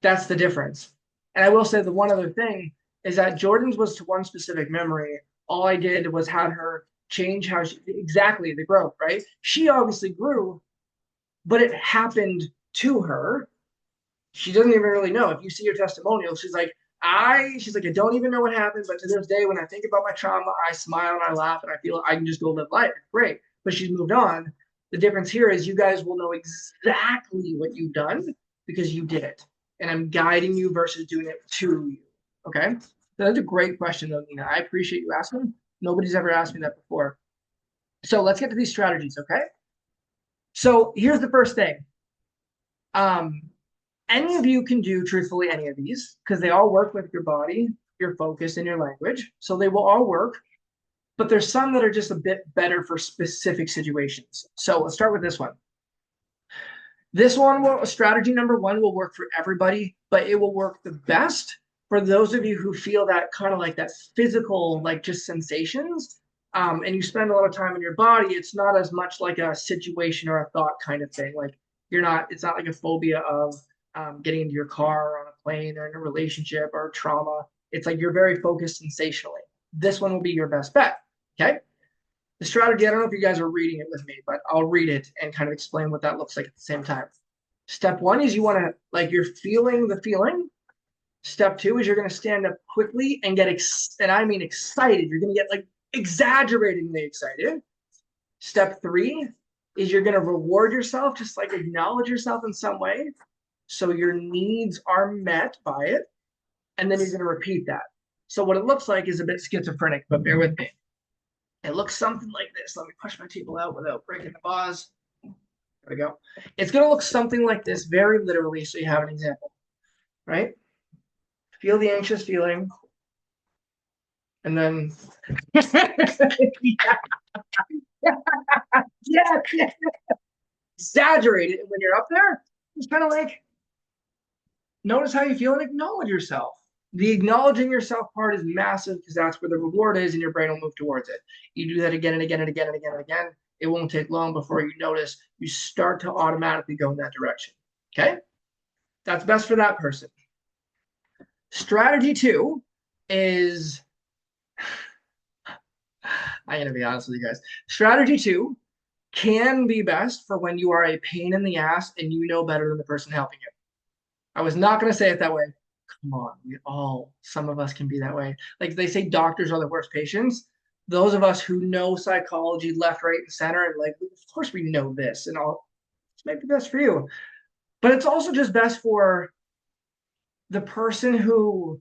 That's the difference. And I will say the one other thing is that Jordan's was to one specific memory. All I did was had her change how she, exactly the growth, right? She obviously grew, but it happened to her. She doesn't even really know. If you see her testimonial, she's like, I don't even know what happened, but to this day, when I think about my trauma, I smile and I laugh and I feel I can just go live life. Great. But she's moved on. The difference here is you guys will know exactly what you've done because you did it. And I'm guiding you versus doing it to you. Okay. So that's a great question, though, Nina. I appreciate you asking. Nobody's ever asked me that before. So let's get to these strategies. Okay. So here's the first thing. Any of you can do truthfully any of these because they all work with your body, your focus, and your language. So they will all work. But there's some that are just a bit better for specific situations. So let's start with this one. This one will, strategy number one will work for everybody, but it will work the best for those of you who feel that kind of like that physical, like just sensations, and you spend a lot of time in your body. It's not as much like a situation or a thought kind of thing. Like it's not like a phobia of getting into your car or on a plane or in a relationship or trauma. It's like you're very focused sensationally. This one will be your best bet. Okay. The strategy, I don't know if you guys are reading it with me, but I'll read it and kind of explain what that looks like at the same time. Step one is you want to, like, you're feeling the feeling. Step two is you're going to stand up quickly and get, and I mean excited. You're going to get like exaggeratingly excited. Step three is you're going to reward yourself, just like acknowledge yourself in some way. So your needs are met by it. And then you're going to repeat that. So what it looks like is a bit schizophrenic, but bear with me. It looks something like this. Let me push my table out without breaking the vase. There we go. It's going to look something like this, very literally, so you have an example, right? Feel the anxious feeling. And then, yeah. Exaggerate it. And when you're up there, it's kind of like, notice how you feel and acknowledge yourself. The acknowledging yourself part is massive because that's where the reward is and your brain will move towards it. You do that again and again and again and again and again. It won't take long before you notice you start to automatically go in that direction. Okay? That's best for that person. Strategy two is, I'm going to be honest with you guys. Strategy two can be best for when you are a pain in the ass and you know better than the person helping you. I was not going to say it that way. Come on, some of us can be that way. Like they say doctors are the worst patients. Those of us who know psychology left, right, and center, and like, of course we know this and all, it's maybe best for you. But it's also just best for the person who,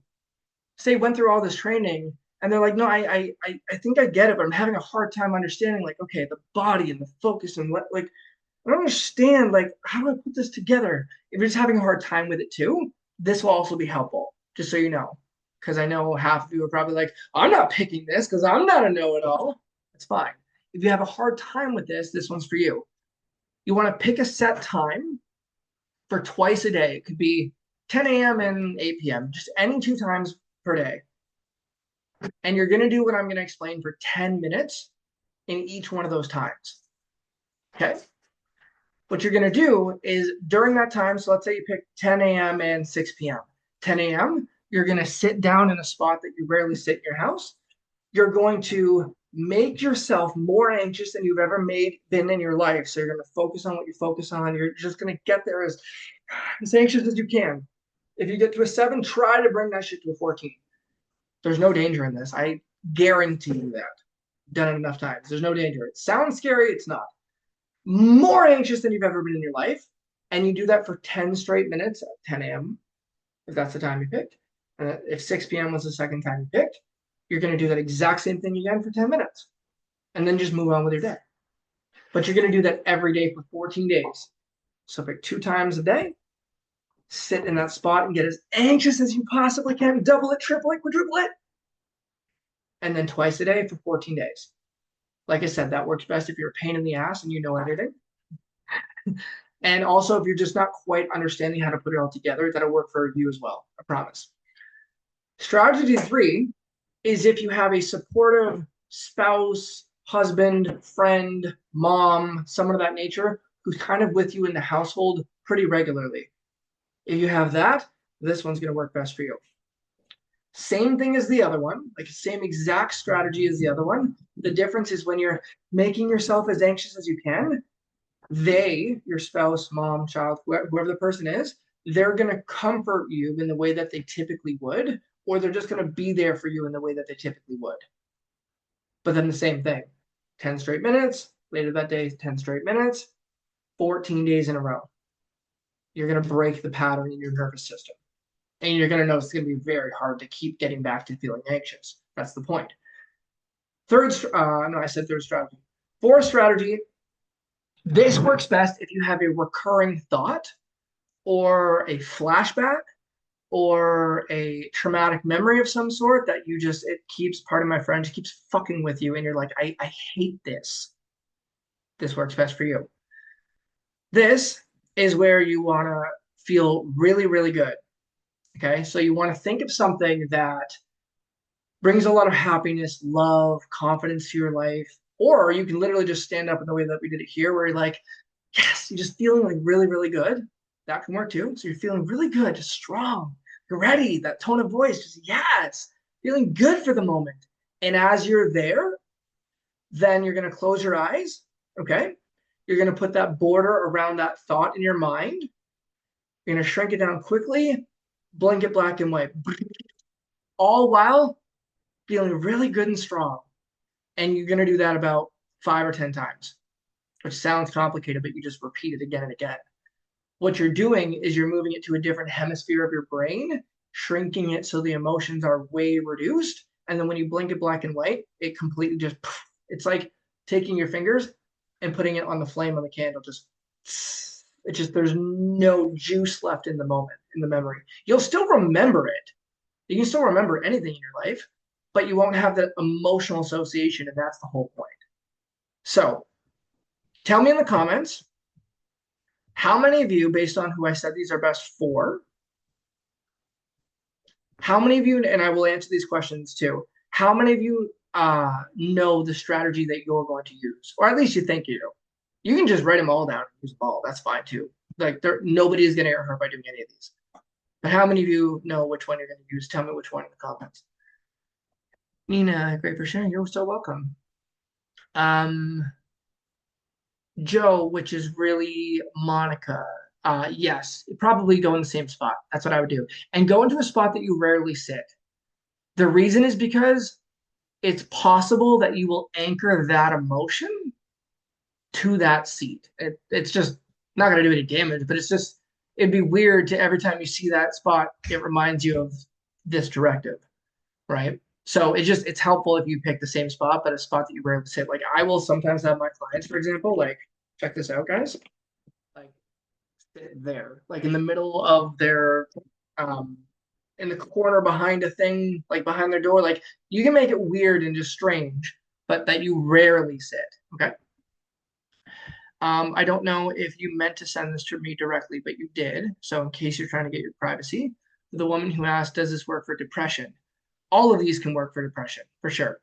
say, went through all this training and they're like, no, I think I get it, but I'm having a hard time understanding, like, okay, the body and the focus and what, like, I don't understand, like, how do I put this together? If you're just having a hard time with it too, this will also be helpful, just so you know. Because I know half of you are probably like, I'm not picking this because I'm not a know-it-all. It's fine. If you have a hard time with this, this one's for you. You want to pick a set time for twice a day. It could be 10 a.m. and 8 p.m., just any 2 times per day. And you're going to do what I'm going to explain for 10 minutes in each one of those times. Okay? What you're going to do is during that time, so let's say you pick 10 a.m. and 6 p.m. 10 a.m., you're going to sit down in a spot that you rarely sit in your house. You're going to make yourself more anxious than you've ever been in your life. So you're going to focus on what you focus on. You're just going to get there as anxious as you can. If you get to a 7, try to bring that shit to a 14. There's no danger in this. I guarantee you that. Done it enough times. There's no danger. It sounds scary. It's not. more anxious than you've ever been in your life, and you do that for 10 straight minutes at 10 a.m., if that's the time you picked, and if 6 p.m. was the second time you picked, you're going to do that exact same thing again for 10 minutes, and then just move on with your day. But you're going to do that every day for 14 days. So pick 2 times a day, sit in that spot and get as anxious as you possibly can, double it, triple it, quadruple it, and then twice a day for 14 days. Like I said, that works best if you're a pain in the ass and you know editing. And also, if you're just not quite understanding how to put it all together, that'll work for you as well. I promise. Strategy 3 is if you have a supportive spouse, husband, friend, mom, someone of that nature who's kind of with you in the household pretty regularly. If you have that, this one's going to work best for you. Same thing as the other one, like same exact strategy as the other one. The difference is when you're making yourself as anxious as you can, they, your spouse, mom, child, whoever the person is, they're going to comfort you in the way that they typically would, or they're just going to be there for you in the way that they typically would. But then the same thing, 10 straight minutes, later that day, 10 straight minutes, 14 days in a row. You're going to break the pattern in your nervous system. And you're going to notice it's going to be very hard to keep getting back to feeling anxious. That's the point. Third strategy. Fourth strategy, this works best if you have a recurring thought or a flashback or a traumatic memory of some sort that it keeps, pardon my French, keeps fucking with you. And you're like, I hate this. This works best for you. This is where you want to feel really, really good. Okay, so you want to think of something that brings a lot of happiness, love, confidence to your life. Or you can literally just stand up in the way that we did it here, where you're like, yes, you're just feeling like really, really good. That can work too. So you're feeling really good, just strong. You're ready. That tone of voice, just yes, feeling good for the moment. And as you're there, then you're going to close your eyes. Okay. You're going to put that border around that thought in your mind. You're going to shrink it down quickly, blink it black and white, all while feeling really good and strong. And you're going to do that about 5 or 10 times, which sounds complicated, but you just repeat it again and again. What you're doing is you're moving it to a different hemisphere of your brain, shrinking it so the emotions are way reduced. And then when you blink it black and white, it completely just, it's like taking your fingers and putting it on the flame on the candle. There's no juice left in the moment, in the memory. You'll still remember it. You can still remember anything in your life, but you won't have that emotional association, and that's the whole point. So tell me in the comments, how many of you, based on who I said these are best for, how many of you, and I will answer these questions too, how many of you know the strategy that you're going to use? Or at least you think you do. You can just write them all down and use them all. That's fine too. Like nobody is going to get hurt by doing any of these. But how many of you know which one you're going to use? Tell me which one in the comments. Nina, great for sharing. You're so welcome. Joe, which is really Monica. Yes, probably go in the same spot. That's what I would do. And go into a spot that you rarely sit. The reason is because it's possible that you will anchor that emotion to that seat. It's just not going to do any damage, but it'd be weird to every time you see that spot, it reminds you of this directive, right? So it's helpful if you pick the same spot, but a spot that you rarely sit. Like I will sometimes have my clients, for example, like check this out, guys. Like sit there, like in the middle of their, in the corner behind a thing, like behind their door. Like you can make it weird and just strange, but that you rarely sit. Okay. I don't know if you meant to send this to me directly, but you did. So in case you're trying to get your privacy, the woman who asked, does this work for depression? All of these can work for depression, for sure.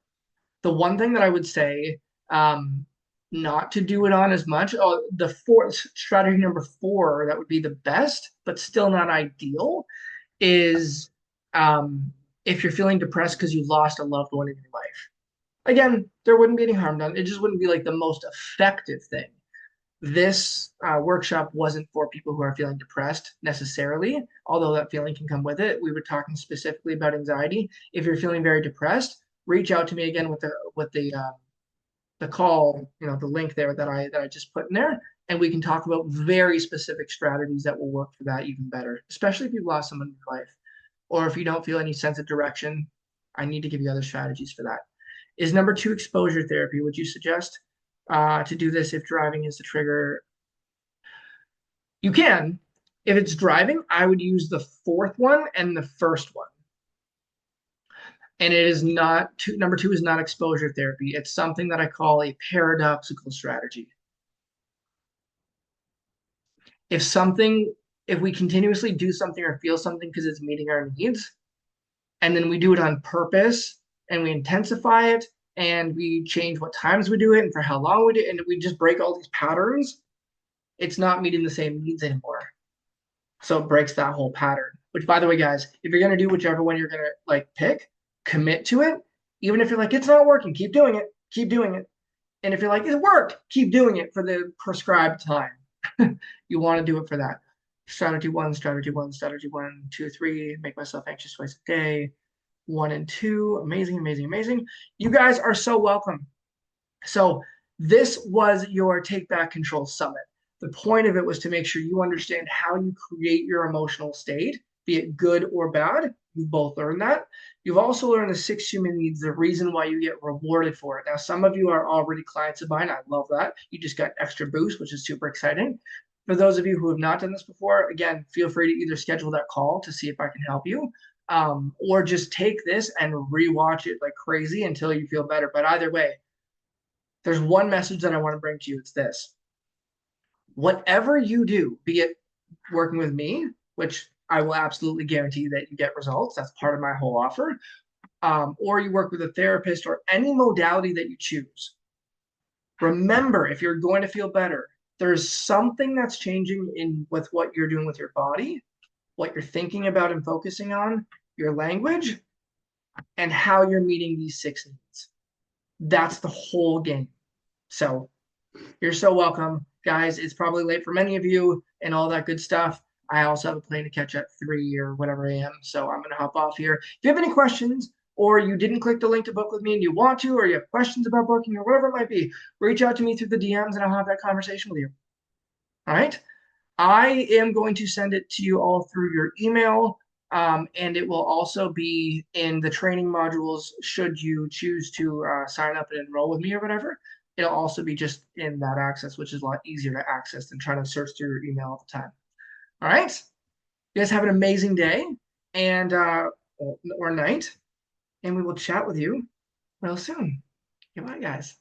The one thing that I would say, not to do it on as much, the fourth strategy, number 4, that would be the best, but still not ideal, is if you're feeling depressed because you lost a loved one in your life. Again, there wouldn't be any harm done. It just wouldn't be like the most effective thing. This workshop wasn't for people who are feeling depressed necessarily, although that feeling can come with it. We were talking specifically about anxiety. If you're feeling very depressed, reach out to me again with the the call, the link there that I just put in there, and we can talk about very specific strategies that will work for that even better, especially if you've lost someone in your life, or if you don't feel any sense of direction. I need to give you other strategies for that. Is number 2 exposure therapy? Would you suggest to do this if driving is the trigger? You can. If it's driving, I would use the 4th one and the 1st one. And it is not number 2 is not exposure therapy. It's something that I call a paradoxical strategy. If we continuously do something or feel something because it's meeting our needs, and then we do it on purpose and we intensify it and we change what times we do it and for how long we do it, and we just break all these patterns, it's not meeting the same needs anymore. So it breaks that whole pattern. Which, by the way, guys, if you're gonna do whichever one you're gonna pick, commit to it. Even if you're like, it's not working, keep doing it, keep doing it. And if you're like, it worked, keep doing it for the prescribed time. You want to do it for that. Strategy 1, strategy 1, strategy 1, 2, 3, make myself anxious twice a day. 1 and 2, amazing, amazing, amazing. You guys are so welcome. So this was your Take Back Control Summit. The point of it was to make sure you understand how you create your emotional state, be it good or bad. You've both learned that. You've also learned the 6 human needs, the reason why you get rewarded for it. Now, some of you are already clients of mine. I love that. You just got extra boost, which is super exciting. For those of you who have not done this before, again, feel free to either schedule that call to see if I can help you, or just take this and rewatch it like crazy until you feel better. But either way, there's one message that I want to bring to you. It's this. Whatever you do, be it working with me, which I will absolutely guarantee that you get results. That's part of my whole offer. Or you work with a therapist or any modality that you choose. Remember, if you're going to feel better, there's something that's changing with what you're doing with your body, what you're thinking about and focusing on, your language, and how you're meeting these 6 needs. That's the whole game. So you're so welcome. Guys, it's probably late for many of you and all that good stuff. I also have a plane to catch at 3 or whatever a.m., so I'm going to hop off here. If you have any questions, or you didn't click the link to book with me and you want to, or you have questions about booking or whatever it might be, reach out to me through the DMs and I'll have that conversation with you. All right? I am going to send it to you all through your email, and it will also be in the training modules should you choose to sign up and enroll with me or whatever. It'll also be just in that access, which is a lot easier to access than trying to search through your email all the time. All right? You guys have an amazing day and or night, and we will chat with you real soon. Goodbye, guys.